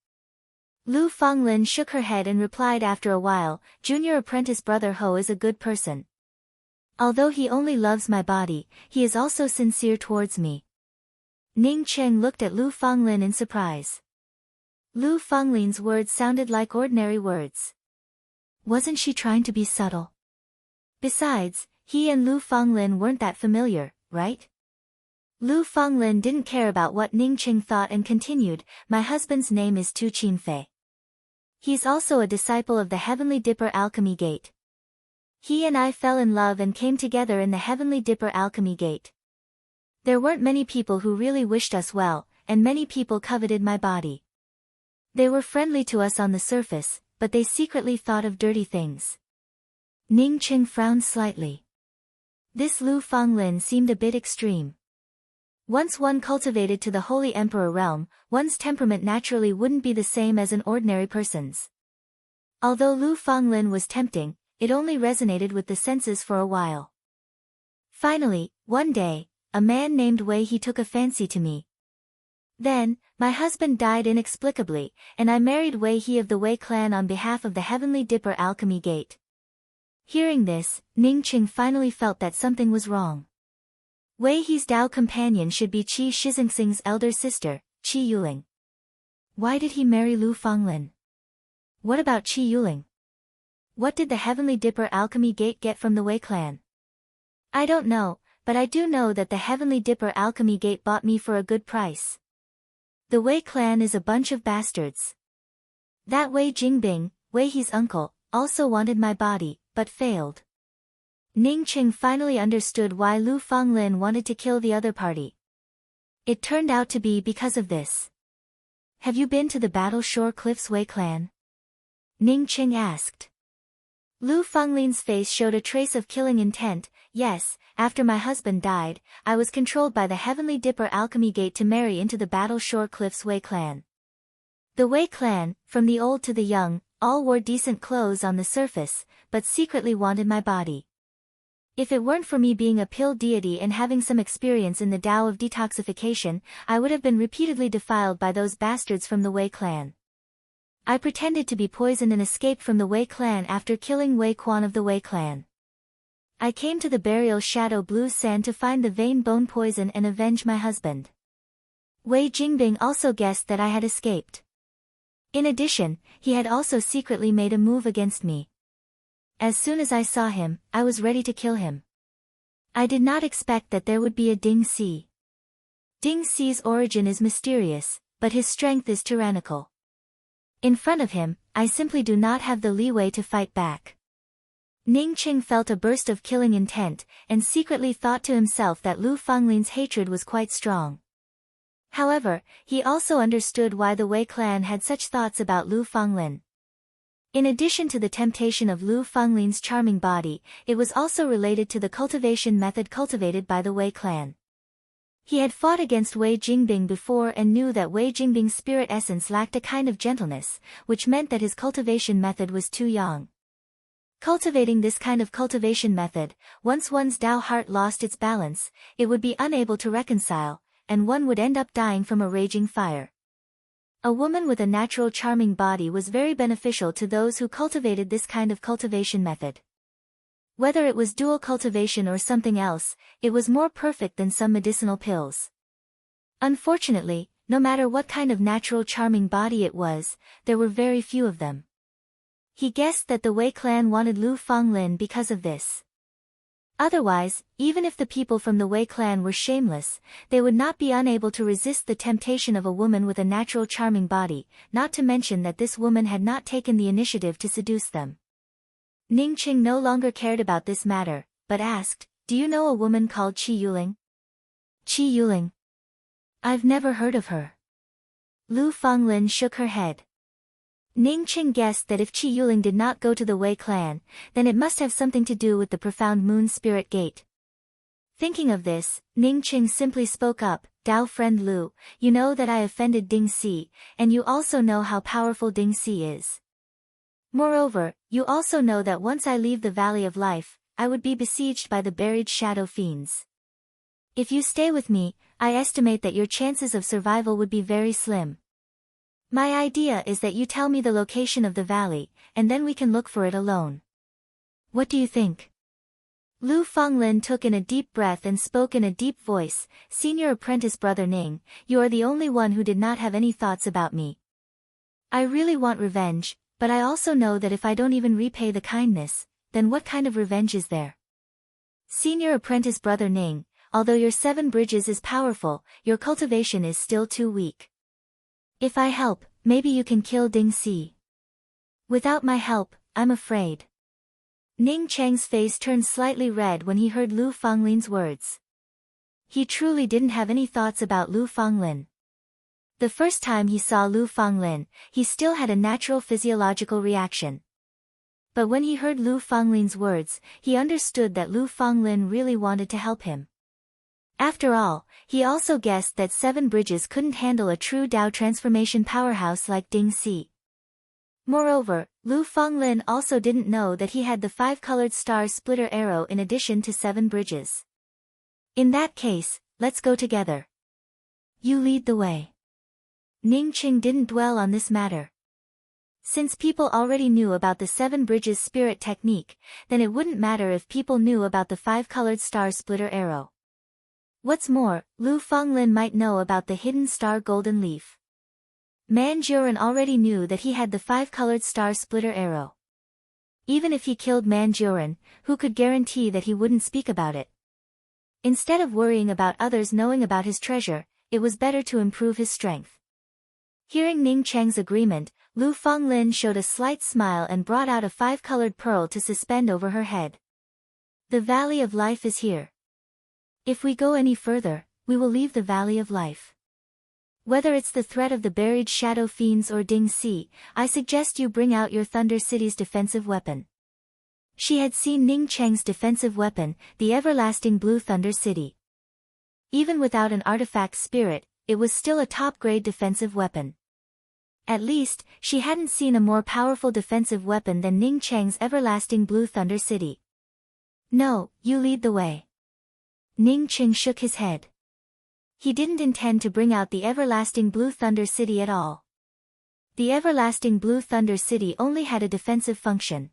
Lu Fanglin shook her head and replied after a while, Junior Apprentice Brother Ho is a good person. Although he only loves my body, he is also sincere towards me. Ning Qing looked at Lu Fanglin in surprise. Lu Fanglin's words sounded like ordinary words. Wasn't she trying to be subtle? Besides, he and Lu Fanglin weren't that familiar, right? Lu Fanglin didn't care about what Ning Qing thought and continued, my husband's name is Tu Qinfei. He's also a disciple of the Heavenly Dipper Alchemy Gate. He and I fell in love and came together in the Heavenly Dipper Alchemy Gate. There weren't many people who really wished us well, and many people coveted my body. They were friendly to us on the surface, but they secretly thought of dirty things. Ning Qing frowned slightly. This Lu Fanglin seemed a bit extreme. Once one cultivated to the Holy Emperor realm, one's temperament naturally wouldn't be the same as an ordinary person's. Although Lu Fanglin was tempting, it only resonated with the senses for a while. Finally, one day, a man named Wei He took a fancy to me. Then, my husband died inexplicably, and I married Wei He of the Wei clan on behalf of the Heavenly Dipper Alchemy Gate. Hearing this, Ning Qing finally felt that something was wrong. Wei He's Tao companion should be Qi Shizengxing's elder sister, Qi Yuling. Why did he marry Lu Fanglin? What about Qi Yuling? What did the Heavenly Dipper Alchemy Gate get from the Wei clan? I don't know, but I do know that the Heavenly Dipper Alchemy Gate bought me for a good price. The Wei clan is a bunch of bastards. That Wei Jingbing, Wei He's uncle, also wanted my body, but failed. Ning Qing finally understood why Lu Fanglin wanted to kill the other party. It turned out to be because of this. Have you been to the Battle Shore Cliffs Wei clan? Ning Qing asked. Lu Fanglin's face showed a trace of killing intent. Yes, after my husband died, I was controlled by the Heavenly Dipper Alchemy Gate to marry into the Battle Shore Cliffs Wei clan. The Wei clan, from the old to the young, all wore decent clothes on the surface, but secretly wanted my body. If it weren't for me being a pill deity and having some experience in the Tao of detoxification, I would have been repeatedly defiled by those bastards from the Wei clan. I pretended to be poisoned and escaped from the Wei clan after killing Wei Quan of the Wei clan. I came to the burial shadow blue sand to find the vein bone poison and avenge my husband. Wei Jingbing also guessed that I had escaped. In addition, he had also secretly made a move against me. As soon as I saw him, I was ready to kill him. I did not expect that there would be a Ding Si. Ding Si's origin is mysterious, but his strength is tyrannical. In front of him, I simply do not have the leeway to fight back. Ning Qing felt a burst of killing intent, and secretly thought to himself that Lu Fanglin's hatred was quite strong. However, he also understood why the Wei clan had such thoughts about Lu Fanglin. In addition to the temptation of Lu Fanglin's charming body, it was also related to the cultivation method cultivated by the Wei clan. He had fought against Wei Jingbing before and knew that Wei Jingbing's spirit essence lacked a kind of gentleness, which meant that his cultivation method was too young. Cultivating this kind of cultivation method, once one's Tao heart lost its balance, it would be unable to reconcile, and one would end up dying from a raging fire. A woman with a natural charming body was very beneficial to those who cultivated this kind of cultivation method. Whether it was dual cultivation or something else, it was more perfect than some medicinal pills. Unfortunately, no matter what kind of natural charming body it was, there were very few of them. He guessed that the Wei clan wanted Lu Fanglin because of this. Otherwise, even if the people from the Wei clan were shameless, they would not be unable to resist the temptation of a woman with a natural charming body, not to mention that this woman had not taken the initiative to seduce them. Ning Qing no longer cared about this matter, but asked, "Do you know a woman called Qi Yuling?" Qi Yuling? I've never heard of her. Lu Fanglin shook her head. Ning Qing guessed that if Qi Yuling did not go to the Wei clan, then it must have something to do with the profound moon spirit gate. Thinking of this, Ning Qing simply spoke up, "Dao friend Lu, you know that I offended Ding Si, and you also know how powerful Ding Si is. Moreover, you also know that once I leave the Valley of Life, I would be besieged by the buried shadow fiends. If you stay with me, I estimate that your chances of survival would be very slim. My idea is that you tell me the location of the valley, and then we can look for it alone. What do you think?" Lu Fanglin took in a deep breath and spoke in a deep voice, "Senior apprentice brother Ning, you are the only one who did not have any thoughts about me. I really want revenge, but I also know that if I don't even repay the kindness, then what kind of revenge is there? Senior apprentice brother Ning, although your 7 bridges is powerful, your cultivation is still too weak. If I help, maybe you can kill Ding Si. Without my help, I'm afraid." Ning Cheng's face turned slightly red when he heard Lu Fanglin's words. He truly didn't have any thoughts about Lu Fanglin. The first time he saw Lu Fanglin, he still had a natural physiological reaction. But when he heard Lu Fanglin's words, he understood that Lu Fanglin really wanted to help him. After all, he also guessed that 7 bridges couldn't handle a true Dao transformation powerhouse like Ding Si. Moreover, Lu Fanglin also didn't know that he had the 5-colored star splitter arrow in addition to 7 bridges. In that case, let's go together. You lead the way. Ning Qing didn't dwell on this matter. Since people already knew about the 7 bridges spirit technique, then it wouldn't matter if people knew about the 5-colored star splitter arrow. What's more, Lu Fanglin might know about the hidden star golden leaf. Manjurin already knew that he had the 5-colored star splitter arrow. Even if he killed Manjurin, who could guarantee that he wouldn't speak about it? Instead of worrying about others knowing about his treasure, it was better to improve his strength. Hearing Ning Cheng's agreement, Lu Fanglin showed a slight smile and brought out a 5-colored pearl to suspend over her head. The Valley of Life is here. If we go any further, we will leave the Valley of Life. Whether it's the threat of the buried shadow fiends or Ding Si, I suggest you bring out your Thunder City's defensive weapon. She had seen Ning Cheng's defensive weapon, the everlasting Blue Thunder City. Even without an artifact spirit, it was still a top-grade defensive weapon. At least, she hadn't seen a more powerful defensive weapon than Ning Cheng's everlasting Blue Thunder City. No, you lead the way. Ning Cheng shook his head. He didn't intend to bring out the everlasting Blue Thunder City at all. The everlasting Blue Thunder City only had a defensive function.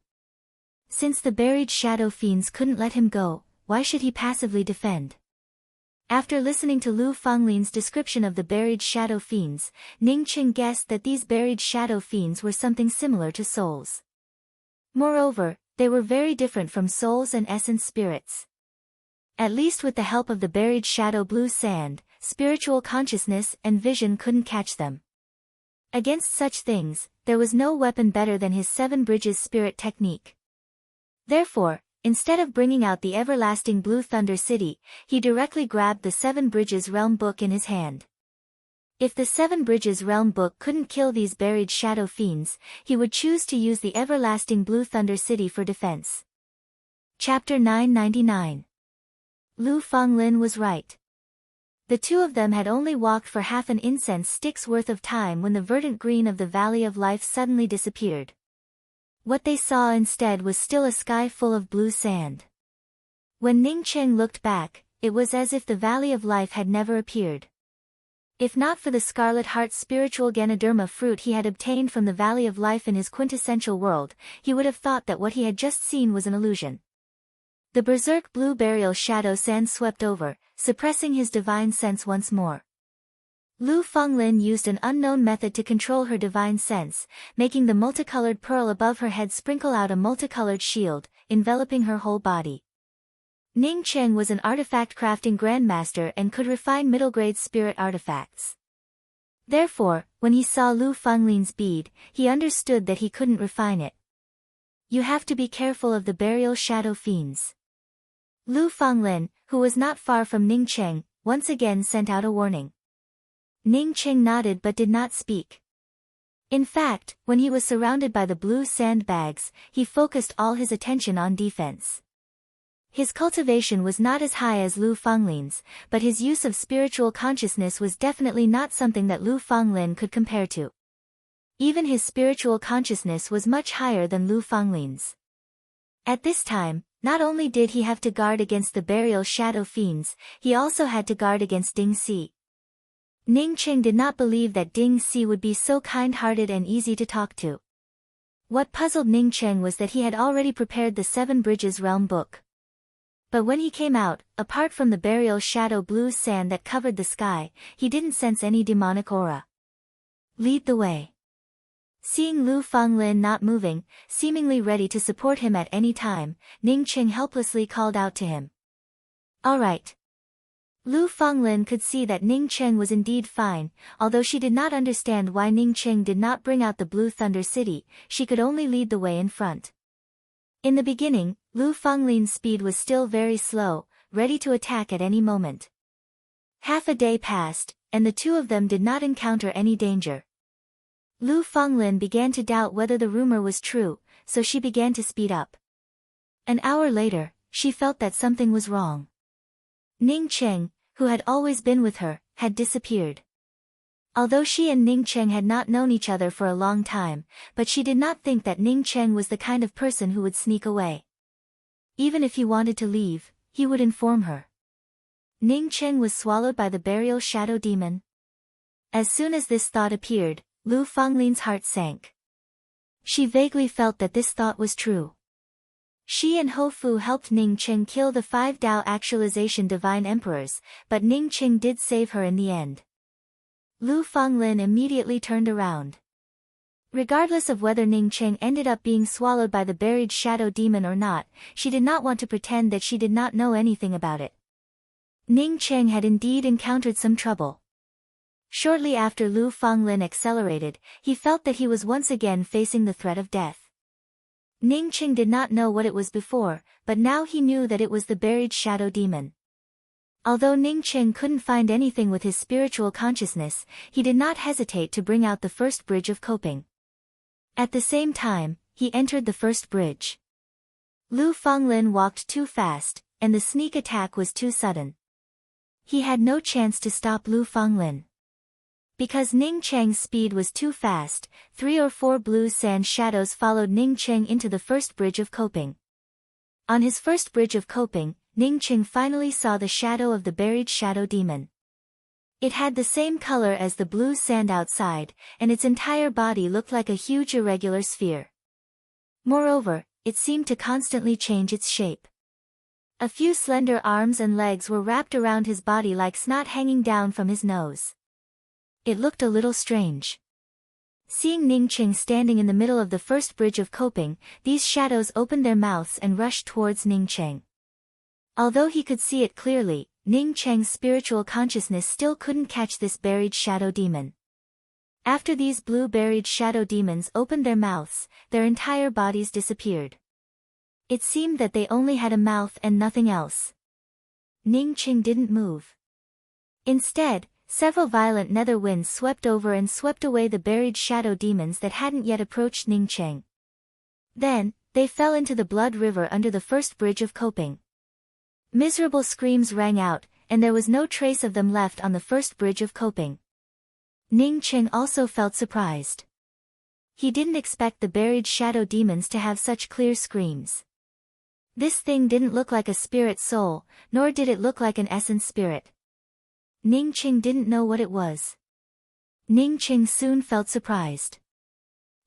Since the buried shadow fiends couldn't let him go, why should he passively defend? After listening to Lu Fanglin's description of the buried shadow fiends, Ning Qing guessed that these buried shadow fiends were something similar to souls. Moreover, they were very different from souls and essence spirits. At least with the help of the buried shadow blue sand, spiritual consciousness and vision couldn't catch them. Against such things, there was no weapon better than his Seven Bridges spirit technique. Therefore, instead of bringing out the everlasting Blue Thunder City, he directly grabbed the Seven Bridges Realm book in his hand. If the Seven Bridges Realm book couldn't kill these buried shadow fiends, he would choose to use the everlasting Blue Thunder City for defense. Chapter 999. Lu Fanglin was right. The two of them had only walked for half an incense stick's worth of time when the verdant green of the Valley of Life suddenly disappeared. What they saw instead was still a sky full of blue sand. When Ning Qing looked back, it was as if the Valley of Life had never appeared. If not for the Scarlet Heart spiritual Ganoderma fruit he had obtained from the Valley of Life in his quintessential world, he would have thought that what he had just seen was an illusion. The berserk blue burial shadow sand swept over, suppressing his divine sense once more. Lu Fanglin used an unknown method to control her divine sense, making the multicolored pearl above her head sprinkle out a multicolored shield, enveloping her whole body. Ning Qing was an artifact crafting grandmaster and could refine middle-grade spirit artifacts. Therefore, when he saw Lu Fanglin's bead, he understood that he couldn't refine it. You have to be careful of the burial shadow fiends. Lu Fanglin, who was not far from Ning Qing, once again sent out a warning. Ning Qing nodded but did not speak. In fact, when he was surrounded by the blue sandbags, he focused all his attention on defense. His cultivation was not as high as Lu Fanglin's, but his use of spiritual consciousness was definitely not something that Lu Fanglin could compare to. Even his spiritual consciousness was much higher than Lu Fanglin's. At this time, not only did he have to guard against the burial shadow fiends, he also had to guard against Ding Si. Ning Qing did not believe that Ding Si would be so kind-hearted and easy to talk to. What puzzled Ning Qing was that he had already prepared the Seven Bridges Realm book. But when he came out, apart from the burial shadow blue sand that covered the sky, he didn't sense any demonic aura. Lead the way. Seeing Lu Fanglin not moving, seemingly ready to support him at any time, Ning Qing helplessly called out to him. All right. Lu Fanglin could see that Ning Qing was indeed fine, although she did not understand why Ning Qing did not bring out the Blue Thunder City, she could only lead the way in front. In the beginning, Lu Fanglin's speed was still very slow, ready to attack at any moment. Half a day passed, and the two of them did not encounter any danger. Lu Fanglin began to doubt whether the rumor was true, so she began to speed up. An hour later, she felt that something was wrong. Ning Qing, who had always been with her, had disappeared. Although she and Ning Qing had not known each other for a long time, but she did not think that Ning Qing was the kind of person who would sneak away. Even if he wanted to leave, he would inform her. Ning Qing was swallowed by the burial shadow demon. As soon as this thought appeared, Lu Fanglin's heart sank. She vaguely felt that this thought was true. She and Ho Fu helped Ning Qing kill the 5 Dao actualization divine emperors, but Ning Qing did save her in the end. Lu Fanglin immediately turned around. Regardless of whether Ning Qing ended up being swallowed by the buried shadow demon or not, she did not want to pretend that she did not know anything about it. Ning Qing had indeed encountered some trouble. Shortly after Lu Fanglin accelerated, he felt that he was once again facing the threat of death. Ning Qing did not know what it was before, but now he knew that it was the buried shadow demon. Although Ning Qing couldn't find anything with his spiritual consciousness, he did not hesitate to bring out the first bridge of coping. At the same time, he entered the first bridge. Lu Fanglin walked too fast, and the sneak attack was too sudden. He had no chance to stop Lu Fanglin. Because Ning Qing's speed was too fast, 3 or 4 blue sand shadows followed Ning Qing into the first bridge of coping. On his first bridge of coping, Ning Qing finally saw the shadow of the buried shadow demon. It had the same color as the blue sand outside, and its entire body looked like a huge irregular sphere. Moreover, it seemed to constantly change its shape. A few slender arms and legs were wrapped around his body like snot hanging down from his nose. It looked a little strange. Seeing Ning Qing standing in the middle of the first bridge of coping, these shadows opened their mouths and rushed towards Ning Qing. Although he could see it clearly, Ning Qing's spiritual consciousness still couldn't catch this buried shadow demon. After these blue buried shadow demons opened their mouths, their entire bodies disappeared. It seemed that they only had a mouth and nothing else. Ning Qing didn't move. Instead, several violent nether winds swept over and swept away the buried shadow demons that hadn't yet approached Ning Qing. Then, they fell into the blood river under the first bridge of coping. Miserable screams rang out, and there was no trace of them left on the first bridge of coping. Ning Qing also felt surprised. He didn't expect the buried shadow demons to have such clear screams. This thing didn't look like a spirit soul, nor did it look like an essence spirit. Ning Qing didn't know what it was. Ning Qing soon felt surprised.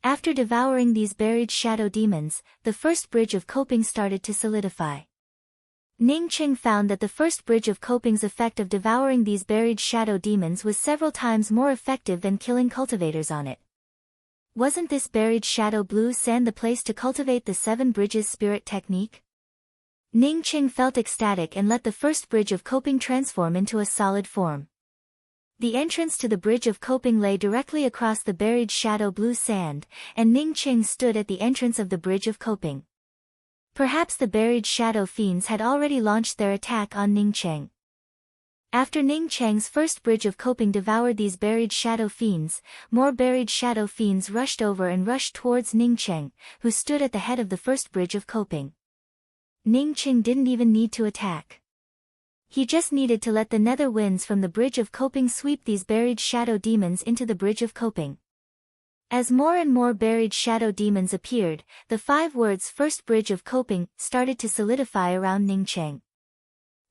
After devouring these buried shadow demons, the first bridge of coping started to solidify. Ning Qing found that the first bridge of coping's effect of devouring these buried shadow demons was several times more effective than killing cultivators on it. Wasn't this buried shadow blue sand the place to cultivate the 7 bridges spirit technique? Ning Qing felt ecstatic and let the first bridge of coping transform into a solid form. The entrance to the bridge of coping lay directly across the buried shadow blue sand, and Ning Qing stood at the entrance of the bridge of coping. Perhaps the buried shadow fiends had already launched their attack on Ning Qing. After Ning Qing's first bridge of coping devoured these buried shadow fiends, more buried shadow fiends rushed over and rushed towards Ning Qing, who stood at the head of the first bridge of coping. Ning Qing didn't even need to attack. He just needed to let the nether winds from the bridge of coping sweep these buried shadow demons into the bridge of coping. As more and more buried shadow demons appeared, the 5 words first bridge of coping started to solidify around Ning Qing.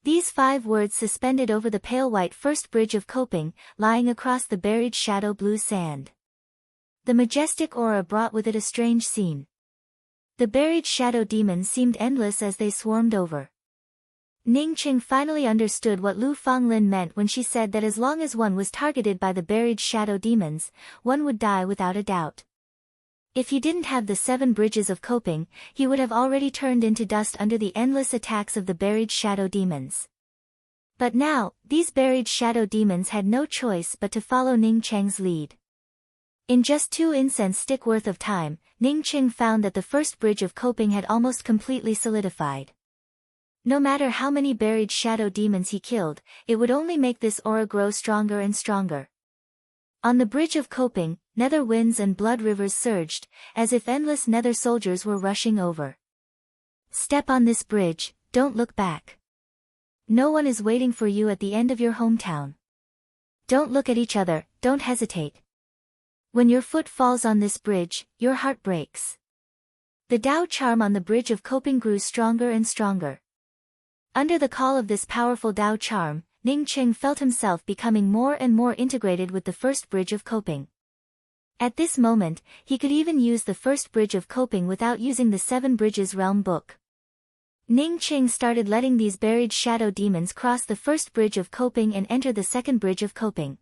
These 5 words suspended over the pale white first bridge of coping, lying across the buried shadow blue sand. The majestic aura brought with it a strange scene. The buried shadow demons seemed endless as they swarmed over. Ning Qing finally understood what Lu Fanglin meant when she said that as long as one was targeted by the buried shadow demons, one would die without a doubt. If he didn't have the 7 bridges of coping, he would have already turned into dust under the endless attacks of the buried shadow demons. But now, these buried shadow demons had no choice but to follow Ning Qing's lead. In just 2 incense stick worth of time, Ning Qing found that the first bridge of coping had almost completely solidified. No matter how many buried shadow demons he killed, it would only make this aura grow stronger and stronger. On the bridge of coping, nether winds and blood rivers surged, as if endless nether soldiers were rushing over. Step on this bridge, don't look back. No one is waiting for you at the end of your hometown. Don't look at each other, don't hesitate. When your foot falls on this bridge, your heart breaks. The Tao charm on the bridge of coping grew stronger and stronger. Under the call of this powerful Tao charm, Ning Qing felt himself becoming more and more integrated with the first bridge of coping. At this moment, he could even use the first bridge of coping without using the 7 Bridges Realm book. Ning Qing started letting these buried shadow demons cross the first bridge of coping and enter the second bridge of coping.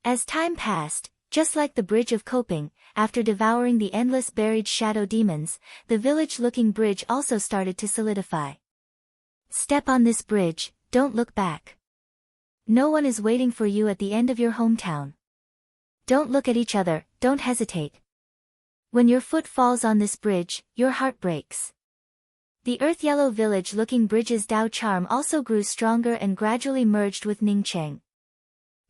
As time passed, just like the bridge of coping, after devouring the endless buried shadow demons, the village-looking bridge also started to solidify. Step on this bridge, don't look back. No one is waiting for you at the end of your hometown. Don't look at each other, don't hesitate. When your foot falls on this bridge, your heart breaks. The earth-yellow village-looking bridge's Tao charm also grew stronger and gradually merged with Ning Qing.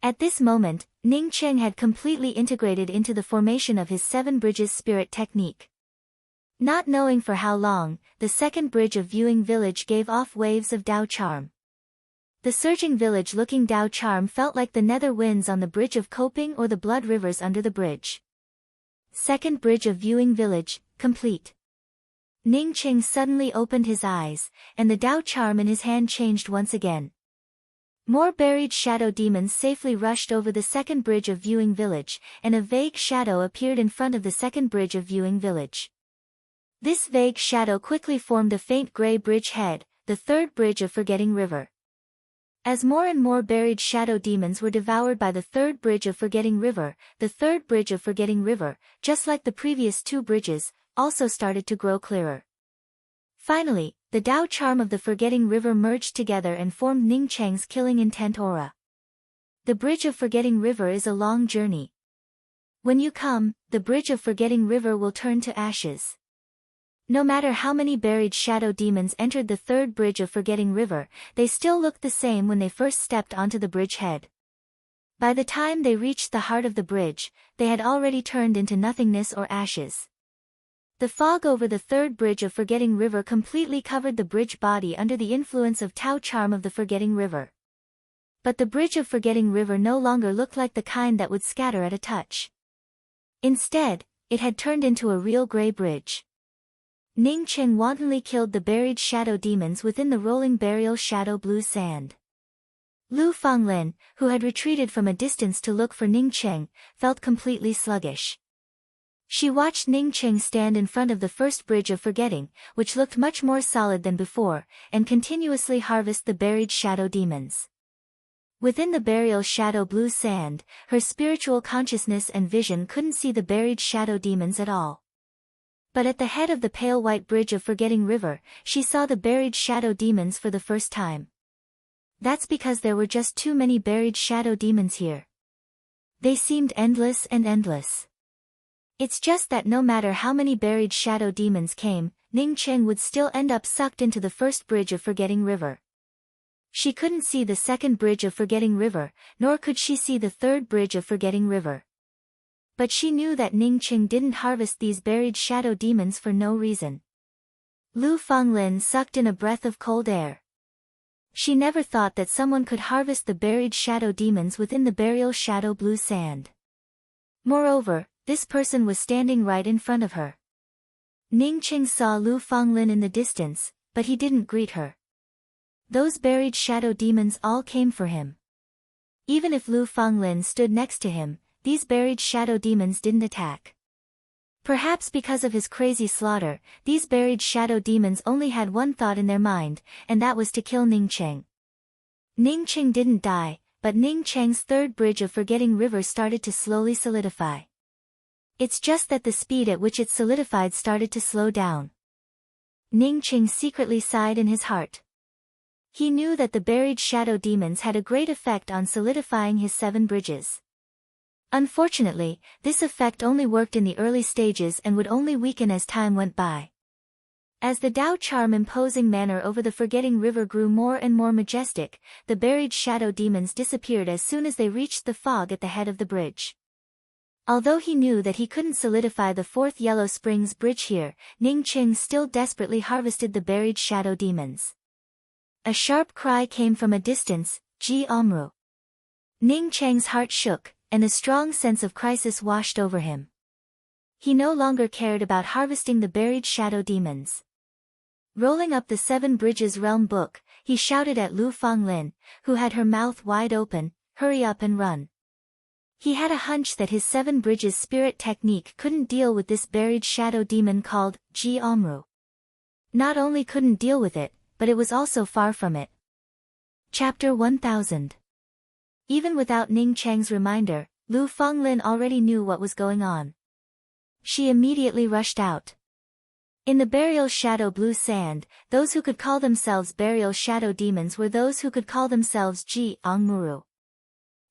At this moment, Ning Qing had completely integrated into the formation of his 7 Bridges spirit technique. Not knowing for how long, the second bridge of viewing village gave off waves of Tao charm. The surging village-looking Tao charm felt like the nether winds on the bridge of coping or the blood rivers under the bridge. Second bridge of viewing village, complete. Ning Qing suddenly opened his eyes, and the Tao charm in his hand changed once again. More buried shadow demons safely rushed over the second bridge of viewing village, and a vague shadow appeared in front of the second bridge of viewing village. This vague shadow quickly formed a faint gray bridge head, the third bridge of Forgetting River. As more and more buried shadow demons were devoured by the third bridge of Forgetting River, the third bridge of Forgetting River, just like the previous two bridges, also started to grow clearer. Finally, the Tao charm of the Forgetting River merged together and formed Ning Cheng's killing intent aura. The Bridge of Forgetting River is a long journey. When you come, the Bridge of Forgetting River will turn to ashes. No matter how many buried shadow demons entered the third bridge of Forgetting River, they still looked the same when they first stepped onto the bridge head. By the time they reached the heart of the bridge, they had already turned into nothingness or ashes. The fog over the third bridge of Forgetting River completely covered the bridge body under the influence of Tao charm of the Forgetting River. But the bridge of Forgetting River no longer looked like the kind that would scatter at a touch. Instead, it had turned into a real gray bridge. Ning Cheng wantonly killed the buried shadow demons within the rolling burial shadow blue sand. Lu Fanglin, who had retreated from a distance to look for Ning Cheng, felt completely sluggish. She watched Ning Cheng stand in front of the first bridge of Forgetting, which looked much more solid than before, and continuously harvest the buried shadow demons. Within the burial shadow blue sand, her spiritual consciousness and vision couldn't see the buried shadow demons at all. But at the head of the pale white bridge of Forgetting River, she saw the buried shadow demons for the first time. That's because there were just too many buried shadow demons here. They seemed endless and endless. It's just that no matter how many buried shadow demons came, Ning Cheng would still end up sucked into the first bridge of Forgetting River. She couldn't see the second bridge of Forgetting River, nor could she see the third bridge of Forgetting River. But she knew that Ning Cheng didn't harvest these buried shadow demons for no reason. Lu Fanglin sucked in a breath of cold air. She never thought that someone could harvest the buried shadow demons within the burial shadow blue sand. Moreover, this person was standing right in front of her. Ning Cheng saw Lu Fanglin in the distance, but he didn't greet her. Those buried shadow demons all came for him. Even if Lu Fanglin stood next to him, these buried shadow demons didn't attack. Perhaps because of his crazy slaughter, these buried shadow demons only had one thought in their mind, and that was to kill Ning Cheng. Ning Cheng didn't die, but Ning Cheng's third bridge of Forgetting River started to slowly solidify. It's just that the speed at which it solidified started to slow down. Ning Cheng secretly sighed in his heart. He knew that the buried shadow demons had a great effect on solidifying his 7 bridges. Unfortunately, this effect only worked in the early stages and would only weaken as time went by. As the Tao charm imposing manner over the Forgetting River grew more and more majestic, the buried shadow demons disappeared as soon as they reached the fog at the head of the bridge. Although he knew that he couldn't solidify the 4th Yellow Springs bridge here, Ning Cheng still desperately harvested the buried shadow demons. A sharp cry came from a distance, Ji Amru. Ning Cheng's heart shook, and a strong sense of crisis washed over him. He no longer cared about harvesting the buried shadow demons. Rolling up the 7 Bridges Realm book, he shouted at Lu Fanglin, who had her mouth wide open, "Hurry up and run." He had a hunch that his 7 Bridges spirit technique couldn't deal with this buried shadow demon called Ji Amru. Not only couldn't deal with it, but it was also far from it. Chapter 1000. Even without Ning Cheng's reminder, Lu Fanglin already knew what was going on. She immediately rushed out. In the burial shadow blue sand, those who could call themselves burial shadow demons were those who could call themselves Ji Angmuru.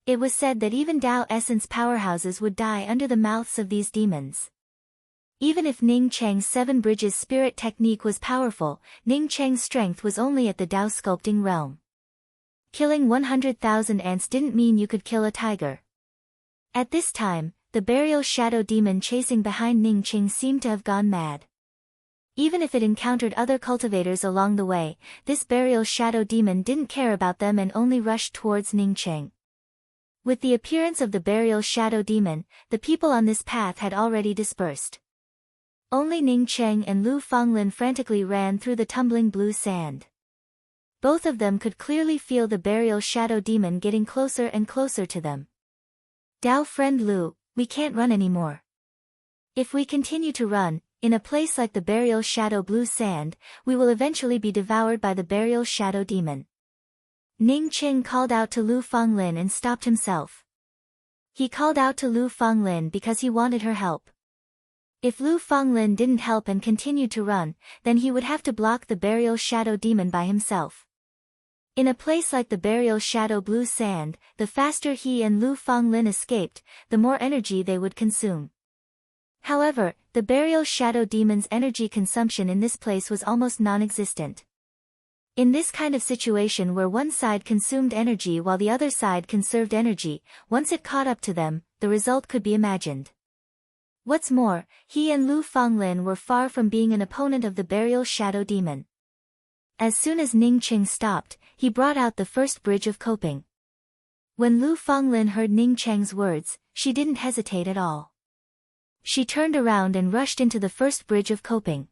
It was said that even Tao essence powerhouses would die under the mouths of these demons. Even if Ning Cheng's 7 Bridges spirit technique was powerful, Ning Cheng's strength was only at the Tao sculpting realm. Killing 100,000 ants didn't mean you could kill a tiger. At this time, the burial shadow demon chasing behind Ning Cheng seemed to have gone mad. Even if it encountered other cultivators along the way, this burial shadow demon didn't care about them and only rushed towards Ning Cheng. With the appearance of the burial shadow demon, the people on this path had already dispersed. Only Ning Cheng and Lu Fanglin frantically ran through the tumbling blue sand. Both of them could clearly feel the burial shadow demon getting closer and closer to them. "Tao friend Lu, we can't run anymore. If we continue to run, in a place like the burial shadow blue sand, we will eventually be devoured by the burial shadow demon. Ning Qing called out to Lu Fanglin and stopped himself. He called out to Lu Fanglin because he wanted her help. If Lu Fanglin didn't help and continued to run, then he would have to block the burial shadow demon by himself. In a place like the burial shadow blue sand, the faster he and Lu Fanglin escaped, the more energy they would consume. However, the burial shadow demon's energy consumption in this place was almost non-existent. In this kind of situation where one side consumed energy while the other side conserved energy, once it caught up to them, the result could be imagined. What's more, he and Lu Fanglin were far from being an opponent of the burial shadow demon. As soon as Ning Qing stopped, he brought out the first bridge of coping. When Lu Fanglin heard Ning Cheng's words, she didn't hesitate at all. She turned around and rushed into the first bridge of coping.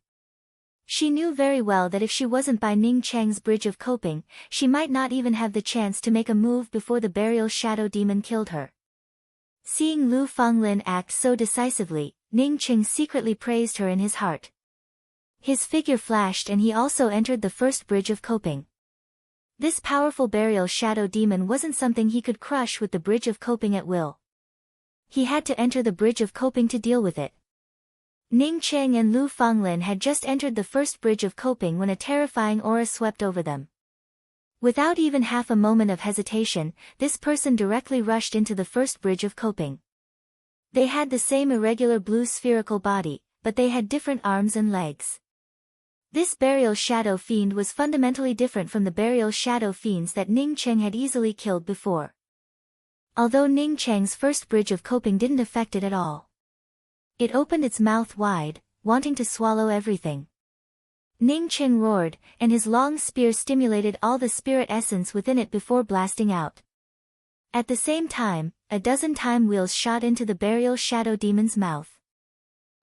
She knew very well that if she wasn't by Ning Cheng's bridge of coping, she might not even have the chance to make a move before the burial shadow demon killed her. Seeing Lu Fanglin act so decisively, Ning Qing secretly praised her in his heart. His figure flashed and he also entered the first bridge of coping. This powerful burial shadow demon wasn't something he could crush with the bridge of coping at will. He had to enter the bridge of coping to deal with it. Ning Qing and Lu Fanglin had just entered the first bridge of coping when a terrifying aura swept over them. Without even half a moment of hesitation, this person directly rushed into the first bridge of coping. They had the same irregular blue spherical body, but they had different arms and legs. This burial shadow fiend was fundamentally different from the burial shadow fiends that Ning Qing had easily killed before. Although Ning Cheng's first bridge of coping didn't affect it at all. It opened its mouth wide, wanting to swallow everything. Ning Qing roared, and his long spear stimulated all the spirit essence within it before blasting out. At the same time, a dozen time wheels shot into the burial shadow demon's mouth.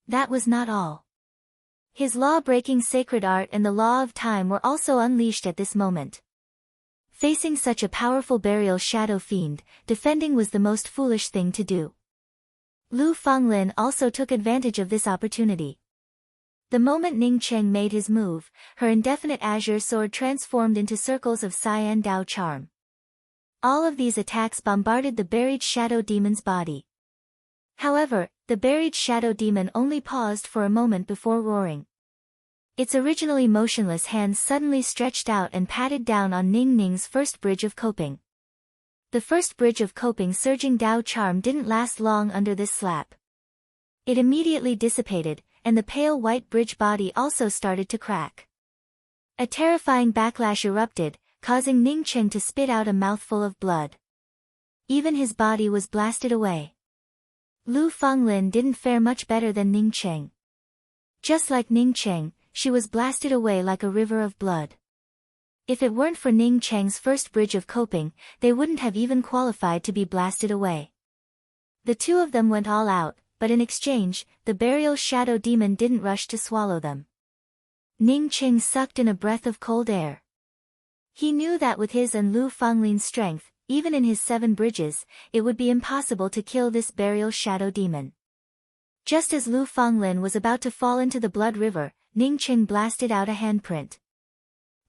That was not all. His law-breaking sacred art and the law of time were also unleashed at this moment. Facing such a powerful burial shadow fiend, defending was the most foolish thing to do. Lu Fanglin also took advantage of this opportunity. The moment Ning Qing made his move, her indefinite azure sword transformed into circles of cyan Dao charm. All of these attacks bombarded the buried shadow demon's body. However, the buried shadow demon only paused for a moment before roaring. Its originally motionless hands suddenly stretched out and patted down on Ning Ning's first bridge of coping. The first bridge of coping surging Dao charm didn't last long under this slap. It immediately dissipated, and the pale white bridge body also started to crack. A terrifying backlash erupted, causing Ning Qing to spit out a mouthful of blood. Even his body was blasted away. Lu Fanglin didn't fare much better than Ning Qing. Just like Ning Qing, she was blasted away like a river of blood. If it weren't for Ning Cheng's first bridge of coping, they wouldn't have even qualified to be blasted away. The two of them went all out, but in exchange, the burial shadow demon didn't rush to swallow them. Ning Qing sucked in a breath of cold air. He knew that with his and Lu Fanglin's strength, even in his 7 bridges, it would be impossible to kill this burial shadow demon. Just as Lu Fanglin was about to fall into the blood river, Ning Qing blasted out a handprint.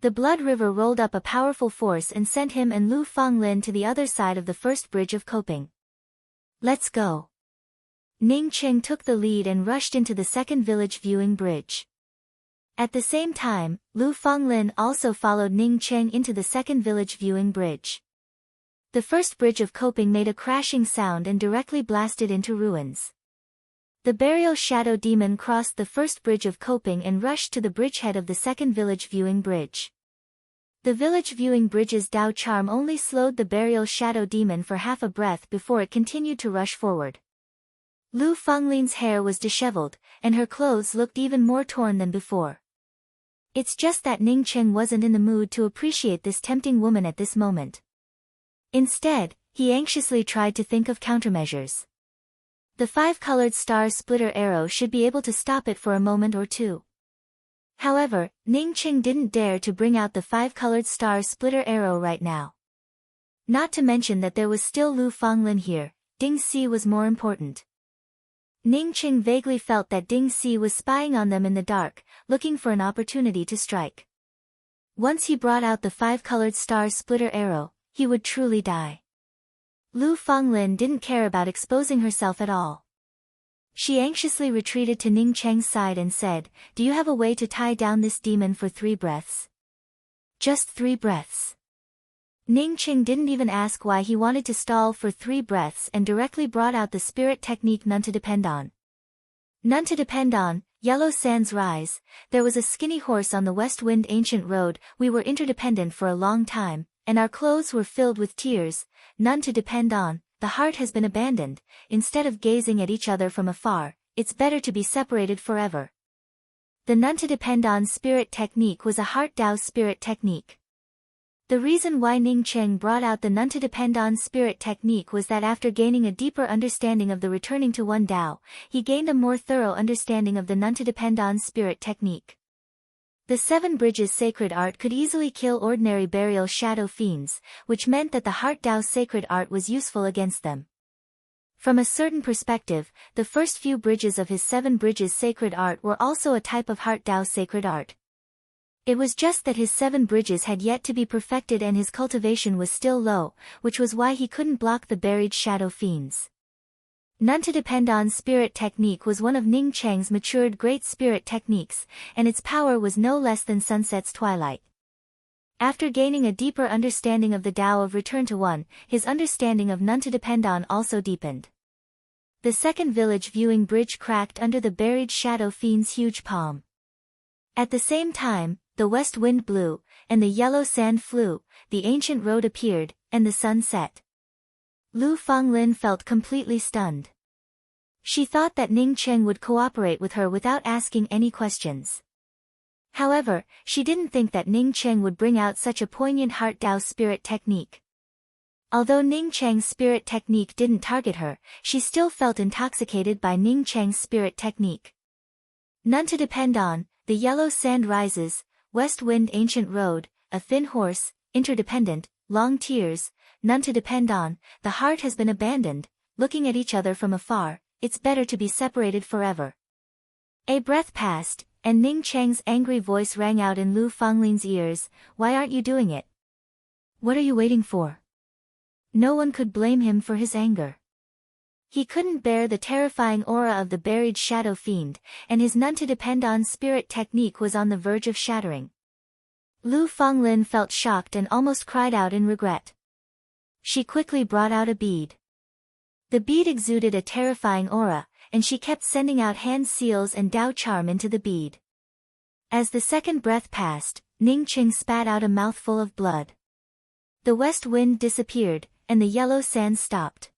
The blood river rolled up a powerful force and sent him and Lu Fanglin to the other side of the first bridge of coping. Let's go. Ning Qing took the lead and rushed into the second village viewing bridge. At the same time, Lu Fanglin also followed Ning Qing into the second village viewing bridge. The first bridge of coping made a crashing sound and directly blasted into ruins. The burial shadow demon crossed the first bridge of coping and rushed to the bridgehead of the second village viewing bridge. The village viewing bridge's Dao charm only slowed the burial shadow demon for half a breath before it continued to rush forward. Lu Fanglin's hair was disheveled, and her clothes looked even more torn than before. It's just that Ning Qing wasn't in the mood to appreciate this tempting woman at this moment. Instead, he anxiously tried to think of countermeasures. The 5-colored star splitter arrow should be able to stop it for a moment or two. However, Ning Qing didn't dare to bring out the 5-colored star splitter arrow right now. Not to mention that there was still Lu Fanglin here, Ding Si was more important. Ning Qing vaguely felt that Ding Si was spying on them in the dark, looking for an opportunity to strike. Once he brought out the 5-colored star splitter arrow, he would truly die. Lu Fanglin didn't care about exposing herself at all. She anxiously retreated to Ning Cheng's side and said, "Do you have a way to tie down this demon for 3 breaths? Just 3 breaths." Ning Qing didn't even ask why he wanted to stall for 3 breaths and directly brought out the spirit technique None to Depend On. None to Depend On, Yellow Sands Rise. There was a skinny horse on the West Wind Ancient Road. We were interdependent for a long time, and our clothes were filled with tears. None to depend on, the heart has been abandoned. Instead of gazing at each other from afar, it's better to be separated forever. The None to Depend On spirit technique was a heart Dao spirit technique. The reason why Ning Cheng brought out the None to Depend On spirit technique was that after gaining a deeper understanding of the returning to one Dao, he gained a more thorough understanding of the None to Depend On spirit technique. The 7 Bridges sacred art could easily kill ordinary burial shadow fiends, which meant that the Heart Dao sacred art was useful against them. From a certain perspective, the first few bridges of his 7 Bridges sacred art were also a type of Heart Dao sacred art. It was just that his 7 bridges had yet to be perfected and his cultivation was still low, which was why he couldn't block the buried shadow fiends. None to Depend On spirit technique was one of Ning Cheng's matured great spirit techniques, and its power was no less than sunset's twilight. After gaining a deeper understanding of the Tao of Return to One, his understanding of None to Depend On also deepened. The second village viewing bridge cracked under the buried shadow fiend's huge palm. At the same time, the west wind blew, and the yellow sand flew, the ancient road appeared, and the sun set. Lu Fanglin felt completely stunned. She thought that Ning Cheng would cooperate with her without asking any questions. However, she didn't think that Ning Cheng would bring out such a poignant Heart Dao spirit technique. Although Ning Cheng's spirit technique didn't target her, she still felt intoxicated by Ning Cheng's spirit technique. None to Depend On, the yellow sand rises, west wind ancient road, a thin horse, interdependent, long tears. None to depend on, the heart has been abandoned, looking at each other from afar, it's better to be separated forever. A breath passed, and Ning Cheng's angry voice rang out in Lu Fanglin's ears, "Why aren't you doing it? What are you waiting for?" No one could blame him for his anger. He couldn't bear the terrifying aura of the buried shadow fiend, and his None to Depend On spirit technique was on the verge of shattering. Lu Fanglin felt shocked and almost cried out in regret. She quickly brought out a bead. The bead exuded a terrifying aura, and she kept sending out hand seals and Dao charm into the bead. As the second breath passed, Ning Qing spat out a mouthful of blood. The west wind disappeared, and the yellow sand stopped.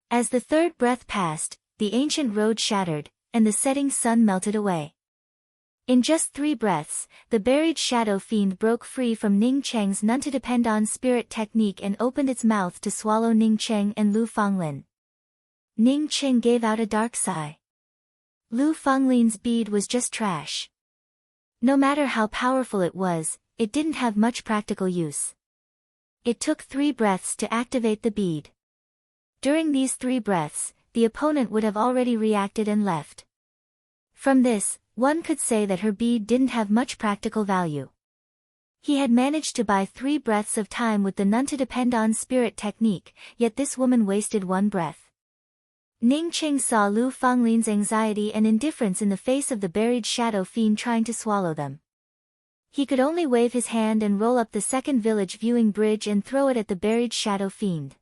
As the third breath passed, the ancient road shattered, and the setting sun melted away. In just 3 breaths, the buried shadow fiend broke free from Ning Cheng's None to Depend On spirit technique and opened its mouth to swallow Ning Cheng and Lu Fanglin. Ning Cheng gave out a dark sigh. Lu Fanglin's bead was just trash. No matter how powerful it was, it didn't have much practical use. It took 3 breaths to activate the bead. During these 3 breaths, the opponent would have already reacted and left. From this, one could say that her bead didn't have much practical value. He had managed to buy 3 breaths of time with the None to Depend On spirit technique, yet this woman wasted 1 breath. Ning Cheng saw Lu Fanglin's anxiety and indifference in the face of the buried shadow fiend trying to swallow them. He could only wave his hand and roll up the second village viewing bridge and throw it at the buried shadow fiend.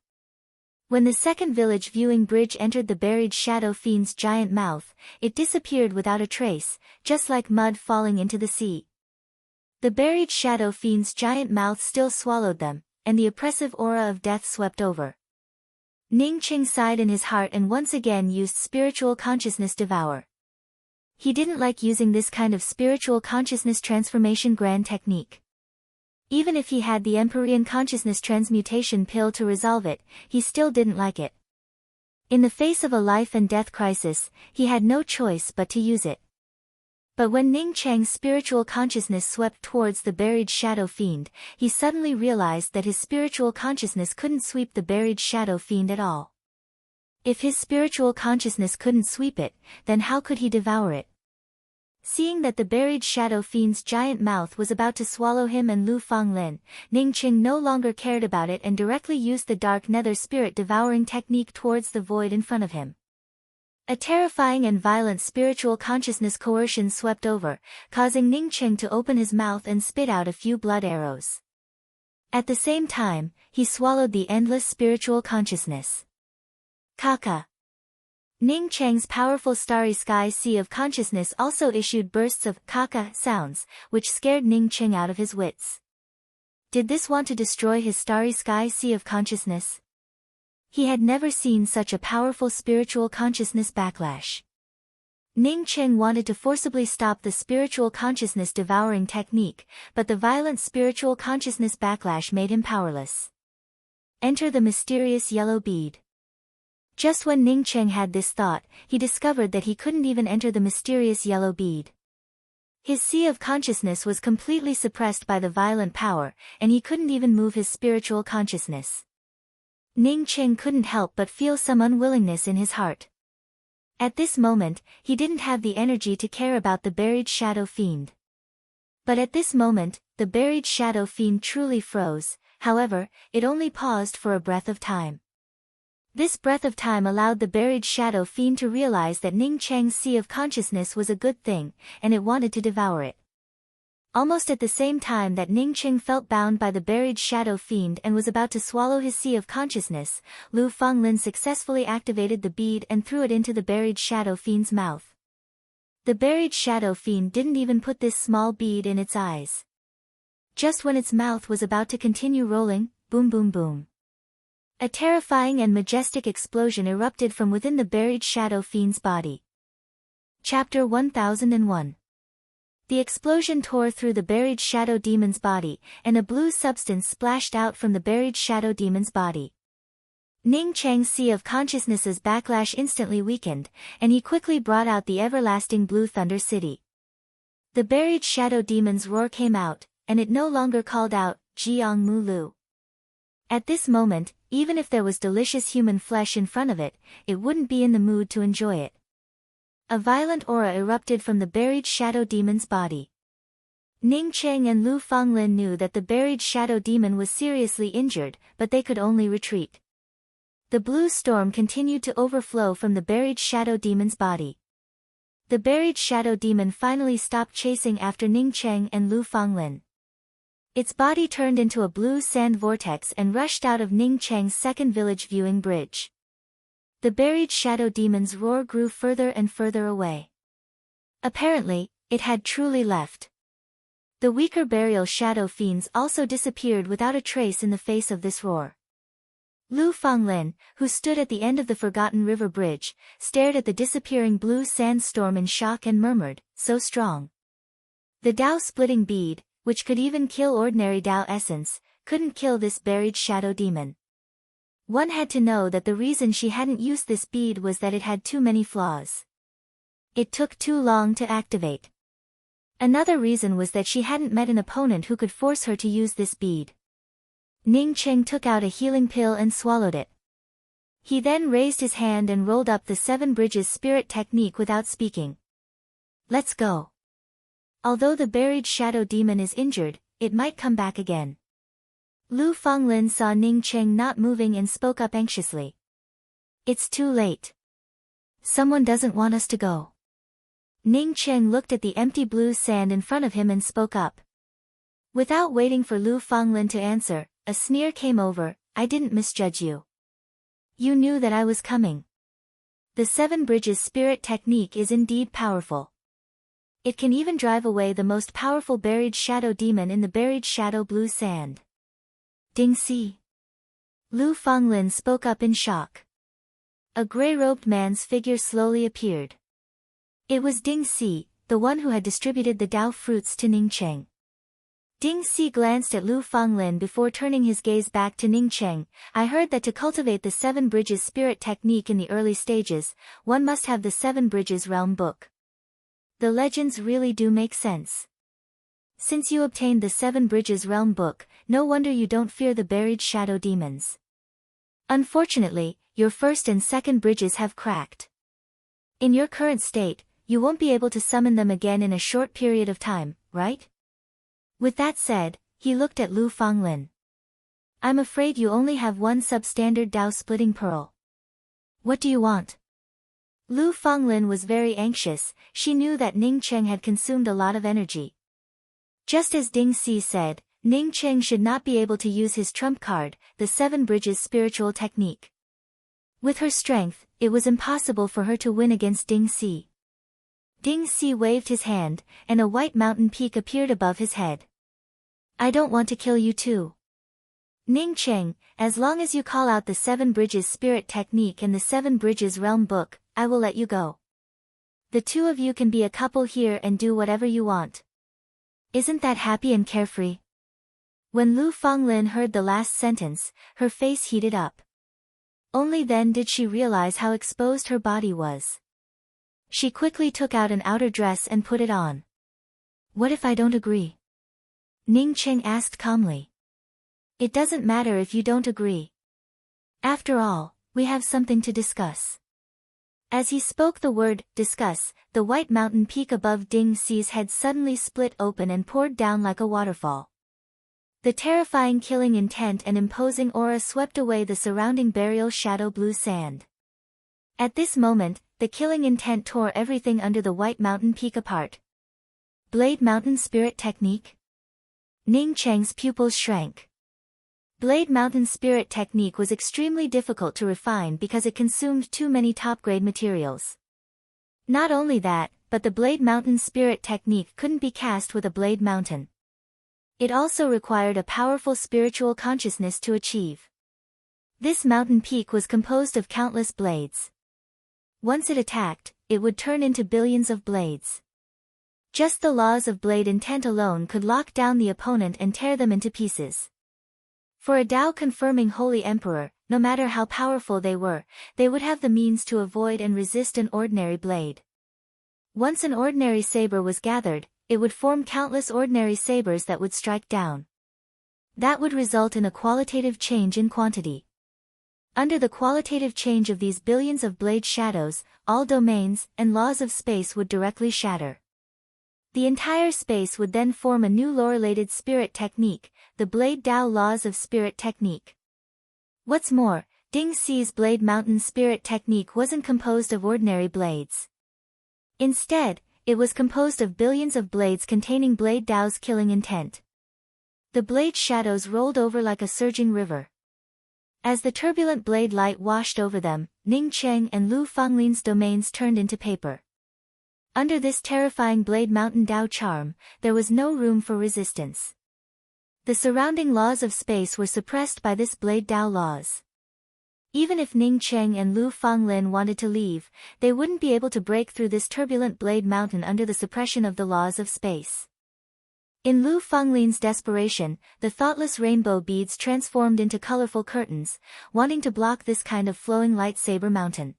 When the second village viewing bridge entered the buried shadow fiend's giant mouth, it disappeared without a trace, just like mud falling into the sea. The buried shadow fiend's giant mouth still swallowed them, and the oppressive aura of death swept over. Ning Ching sighed in his heart and once again used spiritual consciousness devour. He didn't like using this kind of spiritual consciousness transformation grand technique. Even if he had the Empyrean consciousness transmutation pill to resolve it, he still didn't like it. In the face of a life and death crisis, he had no choice but to use it. But when Ning Cheng's spiritual consciousness swept towards the buried shadow fiend, he suddenly realized that his spiritual consciousness couldn't sweep the buried shadow fiend at all. If his spiritual consciousness couldn't sweep it, then how could he devour it? Seeing that the buried shadow fiend's giant mouth was about to swallow him and Lu Fanglin, Ning Qing no longer cared about it and directly used the dark nether spirit devouring technique towards the void in front of him. A terrifying and violent spiritual consciousness coercion swept over, causing Ning Qing to open his mouth and spit out a few blood arrows. At the same time, he swallowed the endless spiritual consciousness. Kaka. Ning Cheng's powerful starry sky sea of consciousness also issued bursts of kaka sounds, which scared Ning Cheng out of his wits. Did this want to destroy his starry sky sea of consciousness? He had never seen such a powerful spiritual consciousness backlash. Ning Cheng wanted to forcibly stop the spiritual consciousness devouring technique, but the violent spiritual consciousness backlash made him powerless. Enter the mysterious yellow bead. Just when Ning Cheng had this thought, he discovered that he couldn't even enter the mysterious yellow bead. His sea of consciousness was completely suppressed by the violent power, and he couldn't even move his spiritual consciousness. Ning Cheng couldn't help but feel some unwillingness in his heart. At this moment, he didn't have the energy to care about the buried shadow fiend. But at this moment, the buried shadow fiend truly froze, however, it only paused for a breath of time. This breath of time allowed the buried shadow fiend to realize that Ning Cheng's sea of consciousness was a good thing, and it wanted to devour it. Almost at the same time that Ning Cheng felt bound by the buried shadow fiend and was about to swallow his sea of consciousness, Lu Fanglin successfully activated the bead and threw it into the buried shadow fiend's mouth. The buried shadow fiend didn't even put this small bead in its eyes. Just when its mouth was about to continue rolling, boom boom boom. A terrifying and majestic explosion erupted from within the buried shadow fiend's body. Chapter 1001. The explosion tore through the buried shadow demon's body, and a blue substance splashed out from the buried shadow demon's body. Ning Cheng's sea of consciousness's backlash instantly weakened, and he quickly brought out the everlasting blue thunder city. The buried shadow demon's roar came out, and it no longer called out, Jiang Mu Lu. At this moment, even if there was delicious human flesh in front of it, it wouldn't be in the mood to enjoy it. A violent aura erupted from the buried shadow demon's body. Ning Cheng and Lu Fanglin knew that the buried shadow demon was seriously injured, but they could only retreat. The blue storm continued to overflow from the buried shadow demon's body. The buried shadow demon finally stopped chasing after Ning Cheng and Lu Fanglin. Its body turned into a blue sand vortex and rushed out of Ning Cheng's second village viewing bridge. The buried shadow demon's roar grew further and further away. Apparently, it had truly left. The weaker burial shadow fiends also disappeared without a trace in the face of this roar. Lu Fanglin, who stood at the end of the Forgotten River Bridge, stared at the disappearing blue sandstorm in shock and murmured, "So strong." The Tao-splitting bead, which could even kill ordinary Tao essence, couldn't kill this buried shadow demon. One had to know that the reason she hadn't used this bead was that it had too many flaws. It took too long to activate. Another reason was that she hadn't met an opponent who could force her to use this bead. Ning Cheng took out a healing pill and swallowed it. He then raised his hand and rolled up the Seven Bridges spirit technique without speaking. "Let's go." Although the buried shadow demon is injured, it might come back again. Lu Fanglin saw Ning Cheng not moving and spoke up anxiously. "It's too late. Someone doesn't want us to go." Ning Cheng looked at the empty blue sand in front of him and spoke up. Without waiting for Lu Fanglin to answer, a sneer came over, "I didn't misjudge you. You knew that I was coming." The Seven Bridges spirit technique is indeed powerful. It can even drive away the most powerful buried shadow demon in the buried shadow blue sand. "Ding Si." Lu Fanglin spoke up in shock. A grey-robed man's figure slowly appeared. It was Ding Si, the one who had distributed the Dao fruits to Ning Cheng. Ding Si glanced at Lu Fanglin before turning his gaze back to Ning Cheng. "I heard that to cultivate the Seven Bridges spirit technique in the early stages, one must have the Seven Bridges realm book. The legends really do make sense. Since you obtained the Seven Bridges realm book, no wonder you don't fear the buried shadow demons." Unfortunately, your first and second bridges have cracked. In your current state, you won't be able to summon them again in a short period of time, right? With that said, he looked at Lu Fanglin. I'm afraid you only have one substandard Dao splitting pearl. What do you want? Lu Fanglin was very anxious. She knew that Ning Cheng had consumed a lot of energy. Just as Ding Si said, Ning Cheng should not be able to use his trump card, the Seven Bridges spiritual technique. With her strength, it was impossible for her to win against Ding Si. Ding Si waved his hand, and a white mountain peak appeared above his head. I don't want to kill you too. Ning Cheng, as long as you call out the Seven Bridges spirit technique and the Seven Bridges realm book, I will let you go. The two of you can be a couple here and do whatever you want. Isn't that happy and carefree? When Lu Fanglin heard the last sentence, her face heated up. Only then did she realize how exposed her body was. She quickly took out an outer dress and put it on. What if I don't agree? Ning Cheng asked calmly. It doesn't matter if you don't agree. After all, we have something to discuss. As he spoke the word, discuss, the white mountain peak above Ding Si's head suddenly split open and poured down like a waterfall. The terrifying killing intent and imposing aura swept away the surrounding burial shadow blue sand. At this moment, the killing intent tore everything under the white mountain peak apart. Blade Mountain Spirit Technique? Ning Cheng's pupils shrank. Blade Mountain Spirit Technique was extremely difficult to refine because it consumed too many top-grade materials. Not only that, but the Blade Mountain Spirit Technique couldn't be cast with a Blade Mountain. It also required a powerful spiritual consciousness to achieve. This mountain peak was composed of countless blades. Once it attacked, it would turn into billions of blades. Just the laws of blade intent alone could lock down the opponent and tear them into pieces. For a Tao-confirming Holy Emperor, no matter how powerful they would have the means to avoid and resist an ordinary blade. Once an ordinary saber was gathered, it would form countless ordinary sabers that would strike down. That would result in a qualitative change in quantity. Under the qualitative change of these billions of blade shadows, all domains and laws of space would directly shatter. The entire space would then form a new law-related spirit technique, the Blade Dao Laws of Spirit Technique. What's more, Ding Si's Blade Mountain Spirit Technique wasn't composed of ordinary blades. Instead, it was composed of billions of blades containing Blade Dao's killing intent. The blade shadows rolled over like a surging river. As the turbulent blade light washed over them, Ning Cheng and Lu Fanglin's domains turned into paper. Under this terrifying Blade Mountain Dao charm, there was no room for resistance. The surrounding laws of space were suppressed by this Blade Dao laws. Even if Ning Cheng and Lu Fanglin wanted to leave, they wouldn't be able to break through this turbulent Blade Mountain under the suppression of the laws of space. In Lu Fanglin's desperation, the thoughtless rainbow beads transformed into colorful curtains, wanting to block this kind of flowing lightsaber mountain.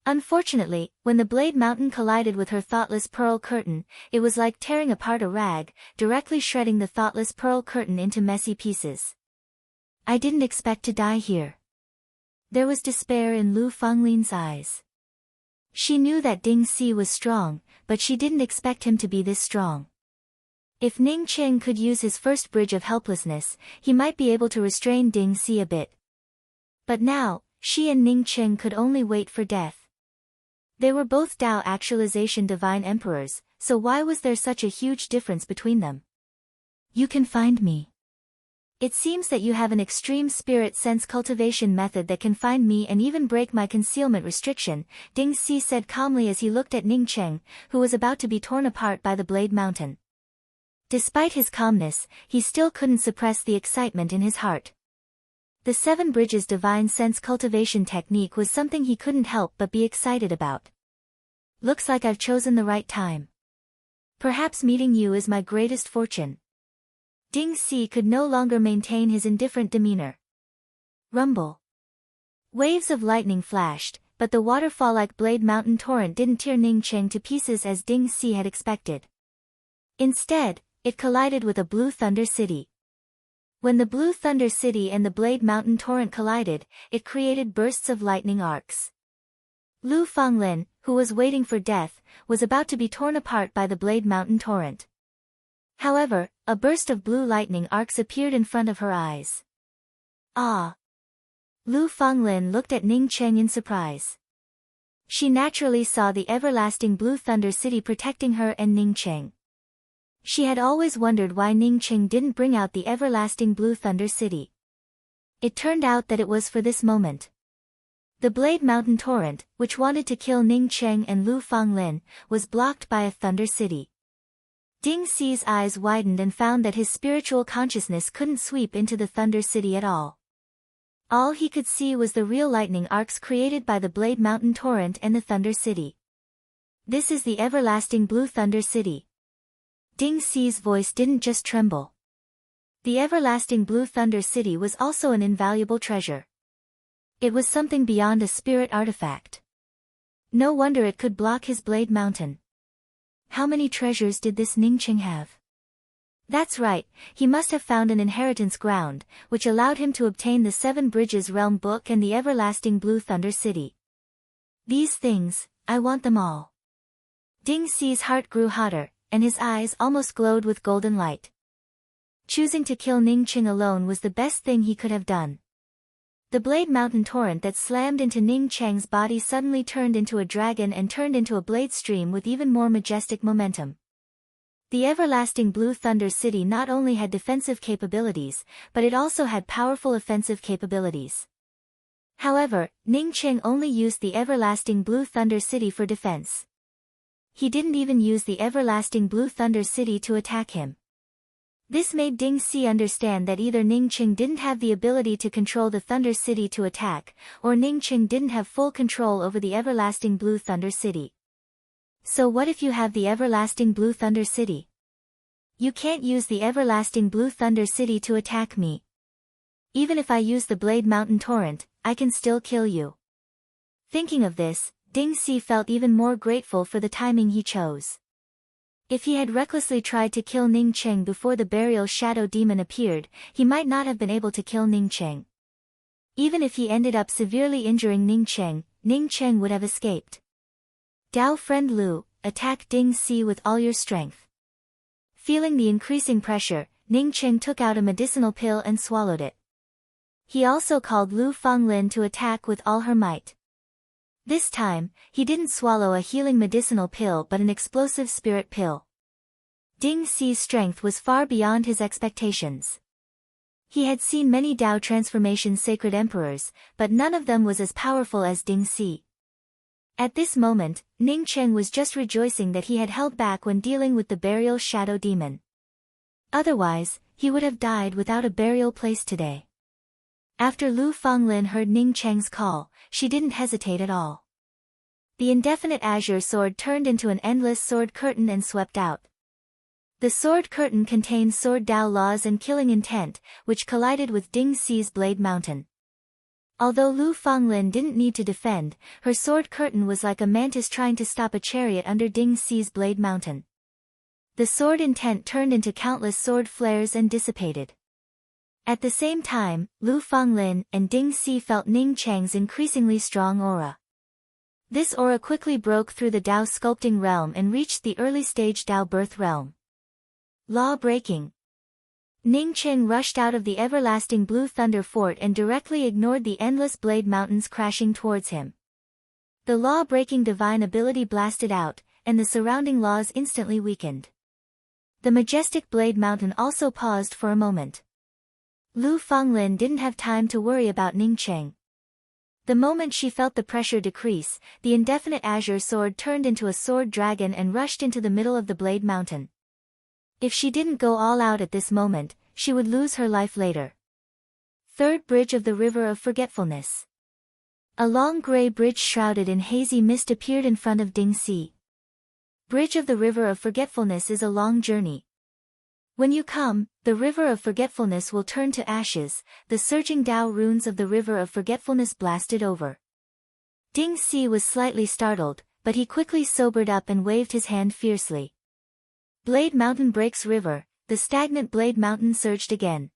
Unfortunately, when the Blade Mountain collided with her thoughtless pearl curtain, it was like tearing apart a rag, directly shredding the thoughtless pearl curtain into messy pieces. I didn't expect to die here. There was despair in Lu Fanglin's eyes. She knew that Ding Si was strong, but she didn't expect him to be this strong. If Ning Cheng could use his first bridge of helplessness, he might be able to restrain Ding Si a bit. But now, she and Ning Cheng could only wait for death. They were both Tao actualization divine emperors, so why was there such a huge difference between them? You can find me. It seems that you have an extreme spirit sense cultivation method that can find me and even break my concealment restriction, Ding Si said calmly as he looked at Ning Cheng, who was about to be torn apart by the Blade Mountain. Despite his calmness, he still couldn't suppress the excitement in his heart. The Seven Bridges divine sense cultivation technique was something he couldn't help but be excited about. Looks like I've chosen the right time. Perhaps meeting you is my greatest fortune. Ding Si could no longer maintain his indifferent demeanor. Rumble. Waves of lightning flashed, but the waterfall-like Blade Mountain torrent didn't tear Ning Cheng to pieces as Ding Si had expected. Instead, it collided with a blue thunder city. When the Blue Thunder City and the Blade Mountain Torrent collided, it created bursts of lightning arcs. Lu Fanglin, who was waiting for death, was about to be torn apart by the Blade Mountain Torrent. However, a burst of blue lightning arcs appeared in front of her eyes. Ah! Lu Fanglin looked at Ning Cheng in surprise. She naturally saw the everlasting Blue Thunder City protecting her and Ning Cheng. She had always wondered why Ning Cheng didn't bring out the everlasting Blue Thunder City. It turned out that it was for this moment. The Blade Mountain Torrent, which wanted to kill Ning Cheng and Lu Fanglin, was blocked by a Thunder City. Ding Xi's eyes widened and found that his spiritual consciousness couldn't sweep into the Thunder City at all. All he could see was the real lightning arcs created by the Blade Mountain Torrent and the Thunder City. This is the everlasting Blue Thunder City. Ding Xi's voice didn't just tremble. The everlasting Blue Thunder City was also an invaluable treasure. It was something beyond a spirit artifact. No wonder it could block his Blade Mountain. How many treasures did this Ning Cheng have? That's right, he must have found an inheritance ground, which allowed him to obtain the Seven Bridges Realm Book and the everlasting Blue Thunder City. These things, I want them all. Ding Xi's heart grew hotter, and his eyes almost glowed with golden light. Choosing to kill Ning Cheng alone was the best thing he could have done. The Blade Mountain Torrent that slammed into Ning Cheng's body suddenly turned into a dragon and turned into a blade stream with even more majestic momentum. The everlasting Blue Thunder City not only had defensive capabilities, but it also had powerful offensive capabilities. However, Ning Cheng only used the everlasting Blue Thunder City for defense. He didn't even use the everlasting Blue Thunder City to attack him. This made Ding Xi understand that either Ning Cheng didn't have the ability to control the Thunder City to attack, or Ning Cheng didn't have full control over the everlasting Blue Thunder City. So what if you have the everlasting Blue Thunder City? You can't use the everlasting Blue Thunder City to attack me. Even if I use the Blade Mountain Torrent, I can still kill you. Thinking of this, Ding Xi felt even more grateful for the timing he chose. If he had recklessly tried to kill Ning Cheng before the burial shadow demon appeared, he might not have been able to kill Ning Cheng. Even if he ended up severely injuring Ning Cheng would have escaped. Dao friend Lu, attack Ding Xi with all your strength. Feeling the increasing pressure, Ning Cheng took out a medicinal pill and swallowed it. He also called Lu Fanglin to attack with all her might. This time, he didn't swallow a healing medicinal pill but an explosive spirit pill. Ding Xi's strength was far beyond his expectations. He had seen many Dao transformation sacred emperors, but none of them was as powerful as Ding Xi. At this moment, Ning Cheng was just rejoicing that he had held back when dealing with the burial shadow demon. Otherwise, he would have died without a burial place today. After Lu Fanglin heard Ning Cheng's call, she didn't hesitate at all. The indefinite azure sword turned into an endless sword curtain and swept out. The sword curtain contained sword Dao laws and killing intent, which collided with Ding Xi's Blade Mountain. Although Lu Fanglin didn't need to defend, her sword curtain was like a mantis trying to stop a chariot under Ding Xi's Blade Mountain. The sword intent turned into countless sword flares and dissipated. At the same time, Lu Fanglin and Ding Xi felt Ning Cheng's increasingly strong aura. This aura quickly broke through the Dao sculpting realm and reached the early stage Dao birth realm. Law breaking. Ning Cheng rushed out of the everlasting Blue Thunder Fort and directly ignored the endless Blade Mountains crashing towards him. The law-breaking divine ability blasted out, and the surrounding laws instantly weakened. The majestic Blade Mountain also paused for a moment. Lu Fanglin didn't have time to worry about Ning Cheng. The moment she felt the pressure decrease, the indefinite azure sword turned into a sword dragon and rushed into the middle of the Blade Mountain. If she didn't go all out at this moment, she would lose her life later. Third Bridge of the River of Forgetfulness. A long gray bridge shrouded in hazy mist appeared in front of Ding Xi. Bridge of the River of Forgetfulness is a long journey. When you come, the River of Forgetfulness will turn to ashes, the surging Dao runes of the River of Forgetfulness blasted over. Ding Xi was slightly startled, but he quickly sobered up and waved his hand fiercely. Blade Mountain breaks river, the stagnant Blade Mountain surged again.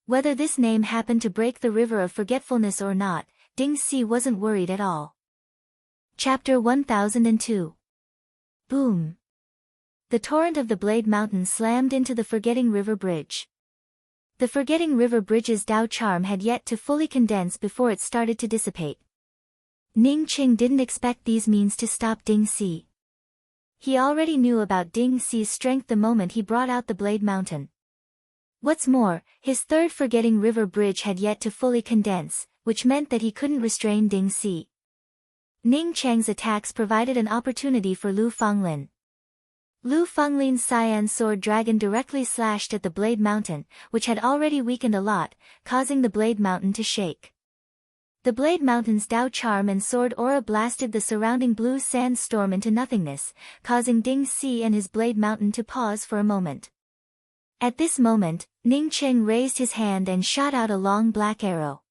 Whether this name happened to break the river of forgetfulness or not, Ding Si wasn't worried at all. Chapter 1002. Boom. The torrent of the Blade Mountain slammed into the Forgetting River Bridge. The Forgetting River Bridge's Dao charm had yet to fully condense before it started to dissipate. Ning Qing didn't expect these means to stop Ding Si. He already knew about Ding Si's strength the moment he brought out the Blade Mountain. What's more, his third Forgetting River Bridge had yet to fully condense, which meant that he couldn't restrain Ding Si. Ning Cheng's attacks provided an opportunity for Lu Fanglin. Lu Fanglin's Cyan Sword Dragon directly slashed at the Blade Mountain, which had already weakened a lot, causing the Blade Mountain to shake. The Blade Mountain's Dao charm and sword aura blasted the surrounding blue sand storm into nothingness, causing Ding Si and his Blade Mountain to pause for a moment. At this moment, Ning Cheng raised his hand and shot out a long black arrow.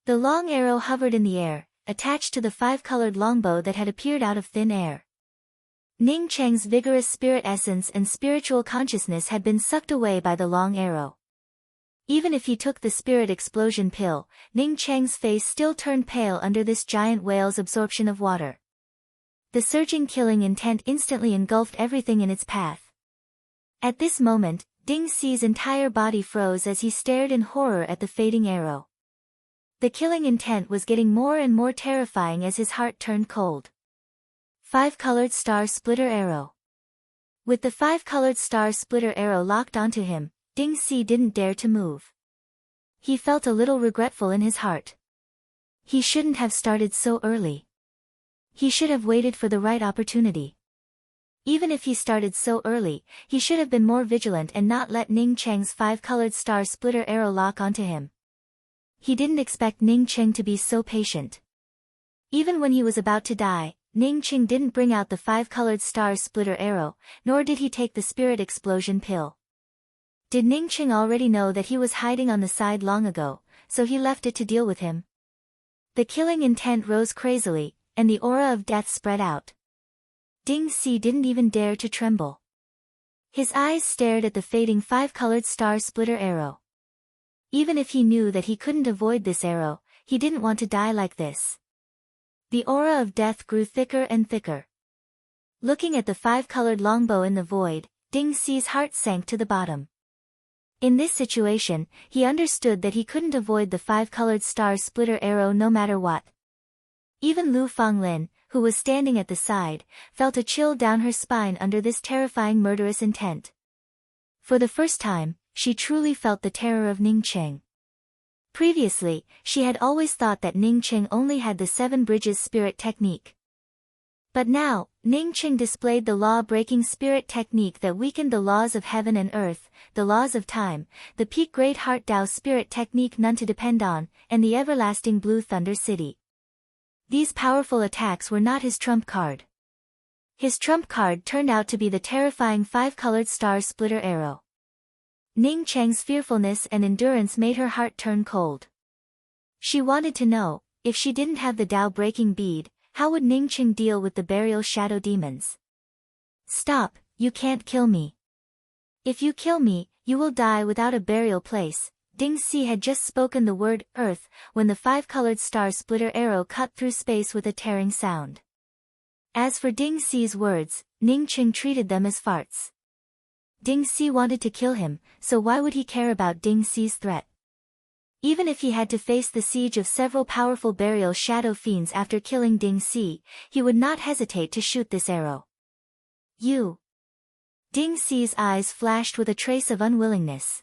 The long arrow hovered in the air, attached to the five-colored longbow that had appeared out of thin air. Ning Cheng's vigorous spirit essence and spiritual consciousness had been sucked away by the long arrow. Even if he took the spirit explosion pill, Ning Cheng's face still turned pale under this giant whale's absorption of water. The surging killing intent instantly engulfed everything in its path. At this moment, Ding Si's entire body froze as he stared in horror at the fading arrow. The killing intent was getting more and more terrifying as his heart turned cold. Five-colored star splitter arrow. With the five-colored star splitter arrow locked onto him, Ding Si didn't dare to move. He felt a little regretful in his heart. He shouldn't have started so early. He should have waited for the right opportunity. Even if he started so early, he should have been more vigilant and not let Ning Cheng's five-colored star splitter arrow lock onto him. He didn't expect Ning Cheng to be so patient. Even when he was about to die, Ning Cheng didn't bring out the five-colored star splitter arrow, nor did he take the spirit explosion pill. Did Ning Cheng already know that he was hiding on the side long ago, so he left it to deal with him? The killing intent rose crazily, and the aura of death spread out. Ding Si didn't even dare to tremble. His eyes stared at the fading five-colored star splitter arrow. Even if he knew that he couldn't avoid this arrow, he didn't want to die like this. The aura of death grew thicker and thicker. Looking at the five-colored longbow in the void, Ding Si's heart sank to the bottom. In this situation, he understood that he couldn't avoid the five-colored star splitter arrow no matter what. Even Lu Fanglin, who was standing at the side, felt a chill down her spine under this terrifying murderous intent. For the first time, she truly felt the terror of Ning Cheng. Previously, she had always thought that Ning Cheng only had the Seven Bridges spirit technique. But now, Ning Cheng displayed the law-breaking spirit technique that weakened the laws of heaven and earth, the laws of time, the peak Great Heart Tao spirit technique none to depend on, and the everlasting Blue Thunder City. These powerful attacks were not his trump card. His trump card turned out to be the terrifying five-colored star splitter arrow. Ning Cheng's fearfulness and endurance made her heart turn cold. She wanted to know, if she didn't have the Tao-breaking bead, how would Ning Cheng deal with the burial shadow demons? Stop, you can't kill me. If you kill me, you will die without a burial place. Ding Si had just spoken the word, earth, when the five-colored star splitter arrow cut through space with a tearing sound. As for Ding Si's words, Ning Cheng treated them as farts. Ding Si wanted to kill him, so why would he care about Ding Si's threat? Even if he had to face the siege of several powerful burial shadow fiends after killing Ding Si, he would not hesitate to shoot this arrow. You. Ding Si's eyes flashed with a trace of unwillingness.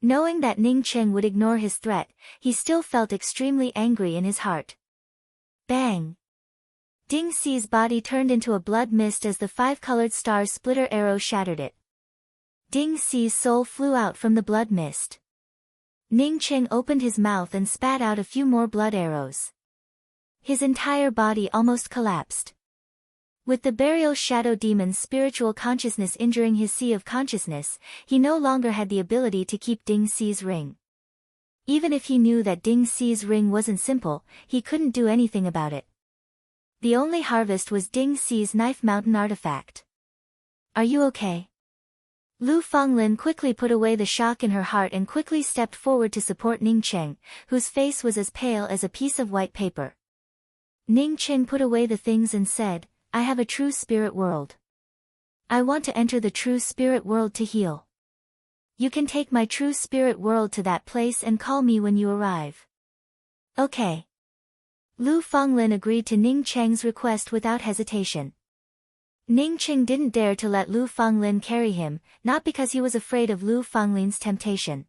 Knowing that Ning Cheng would ignore his threat, he still felt extremely angry in his heart. Bang! Ding Si's body turned into a blood mist as the five-colored star splitter arrow shattered it. Ding Si's soul flew out from the blood mist. Ning Cheng opened his mouth and spat out a few more blood arrows. His entire body almost collapsed. With the burial shadow demon's spiritual consciousness injuring his sea of consciousness, he no longer had the ability to keep Ding Si's ring. Even if he knew that Ding Si's ring wasn't simple, he couldn't do anything about it. The only harvest was Ding Si's knife mountain artifact. Are you okay? Lu Fanglin quickly put away the shock in her heart and quickly stepped forward to support Ning Cheng, whose face was as pale as a piece of white paper. Ning Cheng put away the things and said, I have a true spirit world. I want to enter the true spirit world to heal. You can take my true spirit world to that place and call me when you arrive. Okay. Lu Fanglin agreed to Ning Cheng's request without hesitation. Ning Cheng didn't dare to let Lu Fanglin carry him, not because he was afraid of Lu Fanglin's temptation.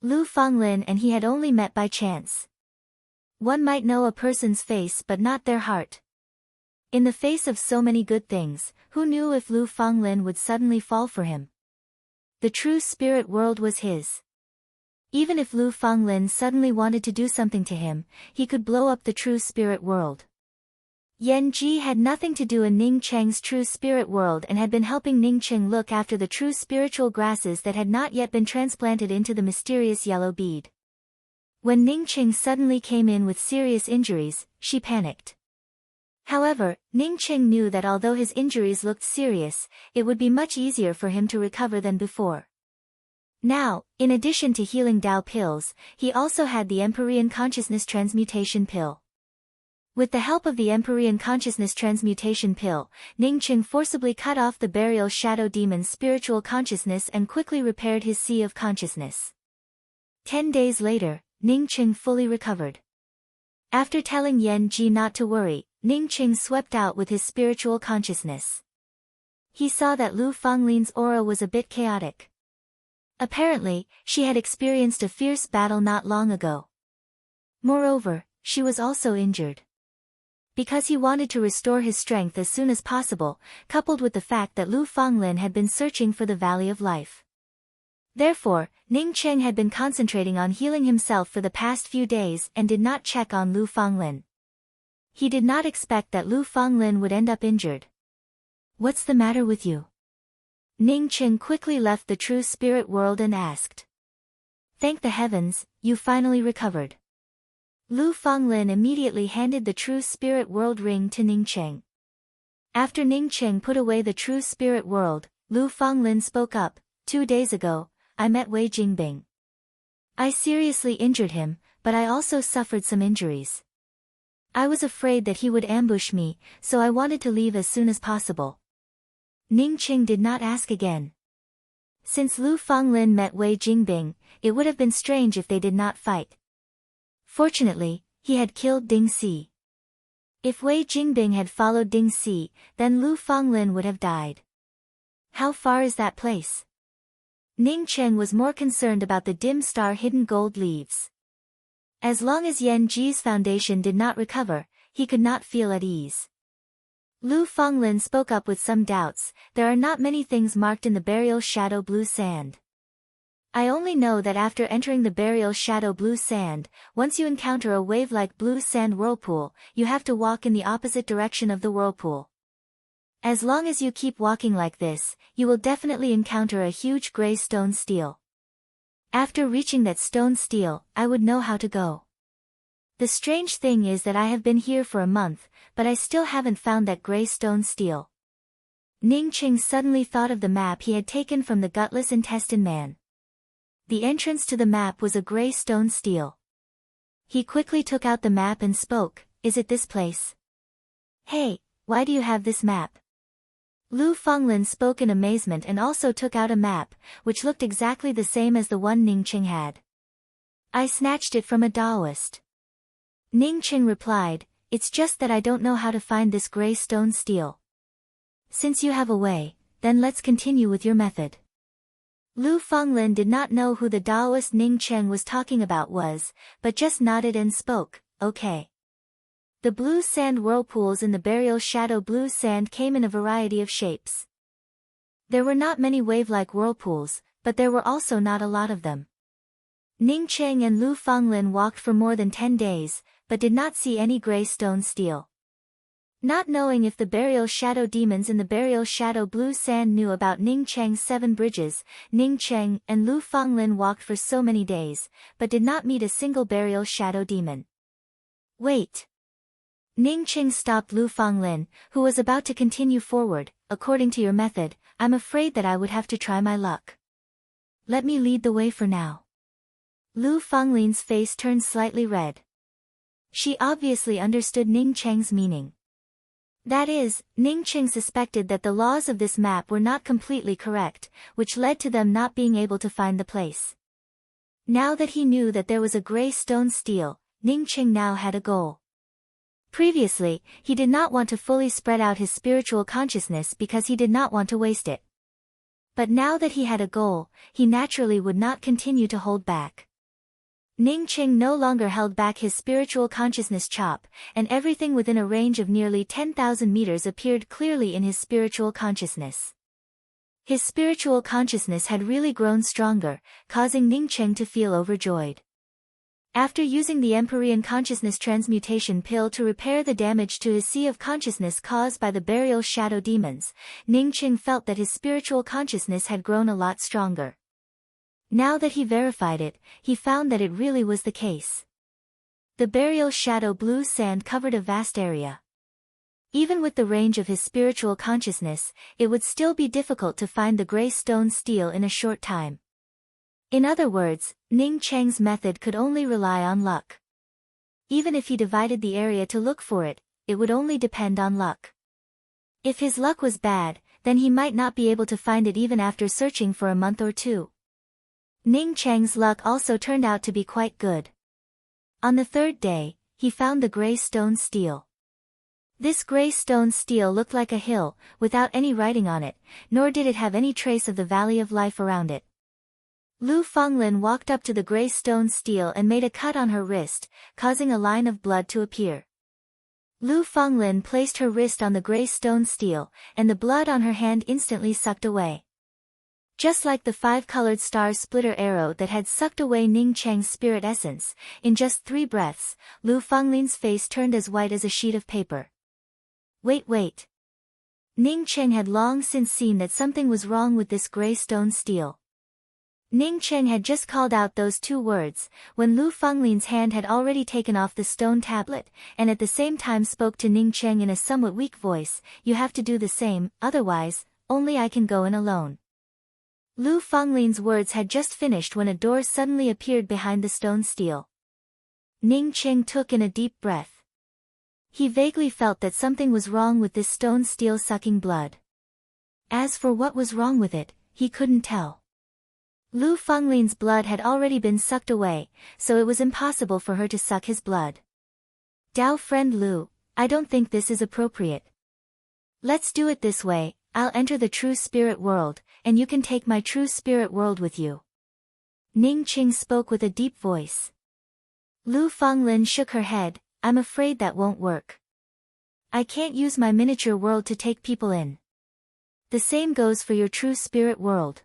Lu Fanglin and he had only met by chance. One might know a person's face but not their heart. In the face of so many good things, who knew if Lu Fanglin would suddenly fall for him? The true spirit world was his. Even if Lu Fanglin suddenly wanted to do something to him, he could blow up the true spirit world. Yan Ji had nothing to do in Ning Cheng's true spirit world and had been helping Ning Cheng look after the true spiritual grasses that had not yet been transplanted into the mysterious yellow bead. When Ning Cheng suddenly came in with serious injuries, she panicked. However, Ning Cheng knew that although his injuries looked serious, it would be much easier for him to recover than before. Now, in addition to healing Dao pills, he also had the Empyrean Consciousness Transmutation pill. With the help of the Empyrean Consciousness Transmutation pill, Ning Cheng forcibly cut off the burial shadow demon's spiritual consciousness and quickly repaired his sea of consciousness. 10 days later, Ning Cheng fully recovered. After telling Yan Ji not to worry, Ning Cheng swept out with his spiritual consciousness. He saw that Lu Fanglin's aura was a bit chaotic. Apparently, she had experienced a fierce battle not long ago. Moreover, she was also injured. Because he wanted to restore his strength as soon as possible, coupled with the fact that Lu Fanglin had been searching for the Valley of Life. Therefore, Ning Cheng had been concentrating on healing himself for the past few days and did not check on Lu Fanglin. He did not expect that Lu Fanglin would end up injured. What's the matter with you? Ning Cheng quickly left the true spirit world and asked. Thank the heavens, you finally recovered. Lu Fanglin immediately handed the true spirit world ring to Ning Cheng. After Ning Cheng put away the true spirit world, Lu Fanglin spoke up, 2 days ago, I met Wei Jingbing. I seriously injured him, but I also suffered some injuries. I was afraid that he would ambush me, so I wanted to leave as soon as possible. Ning Cheng did not ask again. Since Lu Fanglin met Wei Jingbing, it would have been strange if they did not fight. Fortunately, he had killed Ding Si. If Wei Jingbing had followed Ding Si, then Lu Fanglin would have died. How far is that place? Ning Cheng was more concerned about the dim star hidden gold leaves. As long as Yan Ji's foundation did not recover, he could not feel at ease. Lu Fanglin spoke up with some doubts, there are not many things marked in the burial shadow blue sand. I only know that after entering the burial shadow blue sand, once you encounter a wave-like blue sand whirlpool, you have to walk in the opposite direction of the whirlpool. As long as you keep walking like this, you will definitely encounter a huge gray stone stele. After reaching that stone stele, I would know how to go. The strange thing is that I have been here for a month, but I still haven't found that gray stone stele. Ning Cheng suddenly thought of the map he had taken from the gutless intestine man. The entrance to the map was a gray stone stele. He quickly took out the map and spoke, is it this place? Hey, why do you have this map? Lu Fanglin spoke in amazement and also took out a map, which looked exactly the same as the one Ning Cheng had. I snatched it from a Taoist. Ning Cheng replied, it's just that I don't know how to find this gray stone stele. Since you have a way, then let's continue with your method. Lu Fanglin did not know who the Taoist Ning Cheng was talking about was, but just nodded and spoke, okay. The blue sand whirlpools in the burial shadow blue sand came in a variety of shapes. There were not many wave-like whirlpools, but there were also not a lot of them. Ning Cheng and Lu Fanglin walked for more than 10 days, but did not see any gray stone stele. Not knowing if the burial shadow demons in the burial shadow blue sand knew about Ning Cheng's 7 bridges, Ning Cheng and Lu Fanglin walked for so many days, but did not meet a single burial shadow demon. Wait. Ning Cheng stopped Lu Fanglin, who was about to continue forward, according to your method, I'm afraid that I would have to try my luck. Let me lead the way for now. Lu Fanglin's face turned slightly red. She obviously understood Ning Cheng's meaning. That is, Ning Cheng suspected that the laws of this map were not completely correct, which led to them not being able to find the place. Now that he knew that there was a gray stone stele, Ning Cheng now had a goal. Previously, he did not want to fully spread out his spiritual consciousness because he did not want to waste it. But now that he had a goal, he naturally would not continue to hold back. Ning Cheng no longer held back his spiritual consciousness chop, and everything within a range of nearly 10,000 meters appeared clearly in his spiritual consciousness. His spiritual consciousness had really grown stronger, causing Ning Cheng to feel overjoyed. After using the Empyrean Consciousness Transmutation Pill to repair the damage to his sea of consciousness caused by the burial shadow demons, Ning Cheng felt that his spiritual consciousness had grown a lot stronger. Now that he verified it, he found that it really was the case. The burial shadow blue sand covered a vast area. Even with the range of his spiritual consciousness, it would still be difficult to find the gray stone stele in a short time. In other words, Ning Cheng's method could only rely on luck. Even if he divided the area to look for it, it would only depend on luck. If his luck was bad, then he might not be able to find it even after searching for a month or two. Ning Cheng's luck also turned out to be quite good. On the third day, he found the gray stone stele. This gray stone stele looked like a hill, without any writing on it, nor did it have any trace of the Valley of Life around it. Lu Fanglin walked up to the gray stone stele and made a cut on her wrist, causing a line of blood to appear. Lu Fanglin placed her wrist on the gray stone stele, and the blood on her hand instantly sucked away. Just like the 5-colored star splitter arrow that had sucked away Ning Cheng's spirit essence, in just 3 breaths, Lu Fanglin's face turned as white as a sheet of paper. Wait. Ning Cheng had long since seen that something was wrong with this gray stone stele. Ning Cheng had just called out those 2 words, when Lu Fanglin's hand had already taken off the stone tablet, and at the same time spoke to Ning Cheng in a somewhat weak voice, "You have to do the same, otherwise, only I can go in alone." Lu Fanglin's words had just finished when a door suddenly appeared behind the stone stele. Ning Cheng took in a deep breath. He vaguely felt that something was wrong with this stone stele sucking blood. As for what was wrong with it, he couldn't tell. Lu Fanglin's blood had already been sucked away, so it was impossible for her to suck his blood. "Dao friend Lu, I don't think this is appropriate. Let's do it this way, I'll enter the true spirit world, and you can take my true spirit world with you." Ning Cheng spoke with a deep voice. Lu Fanglin shook her head, "I'm afraid that won't work. I can't use my miniature world to take people in. The same goes for your true spirit world.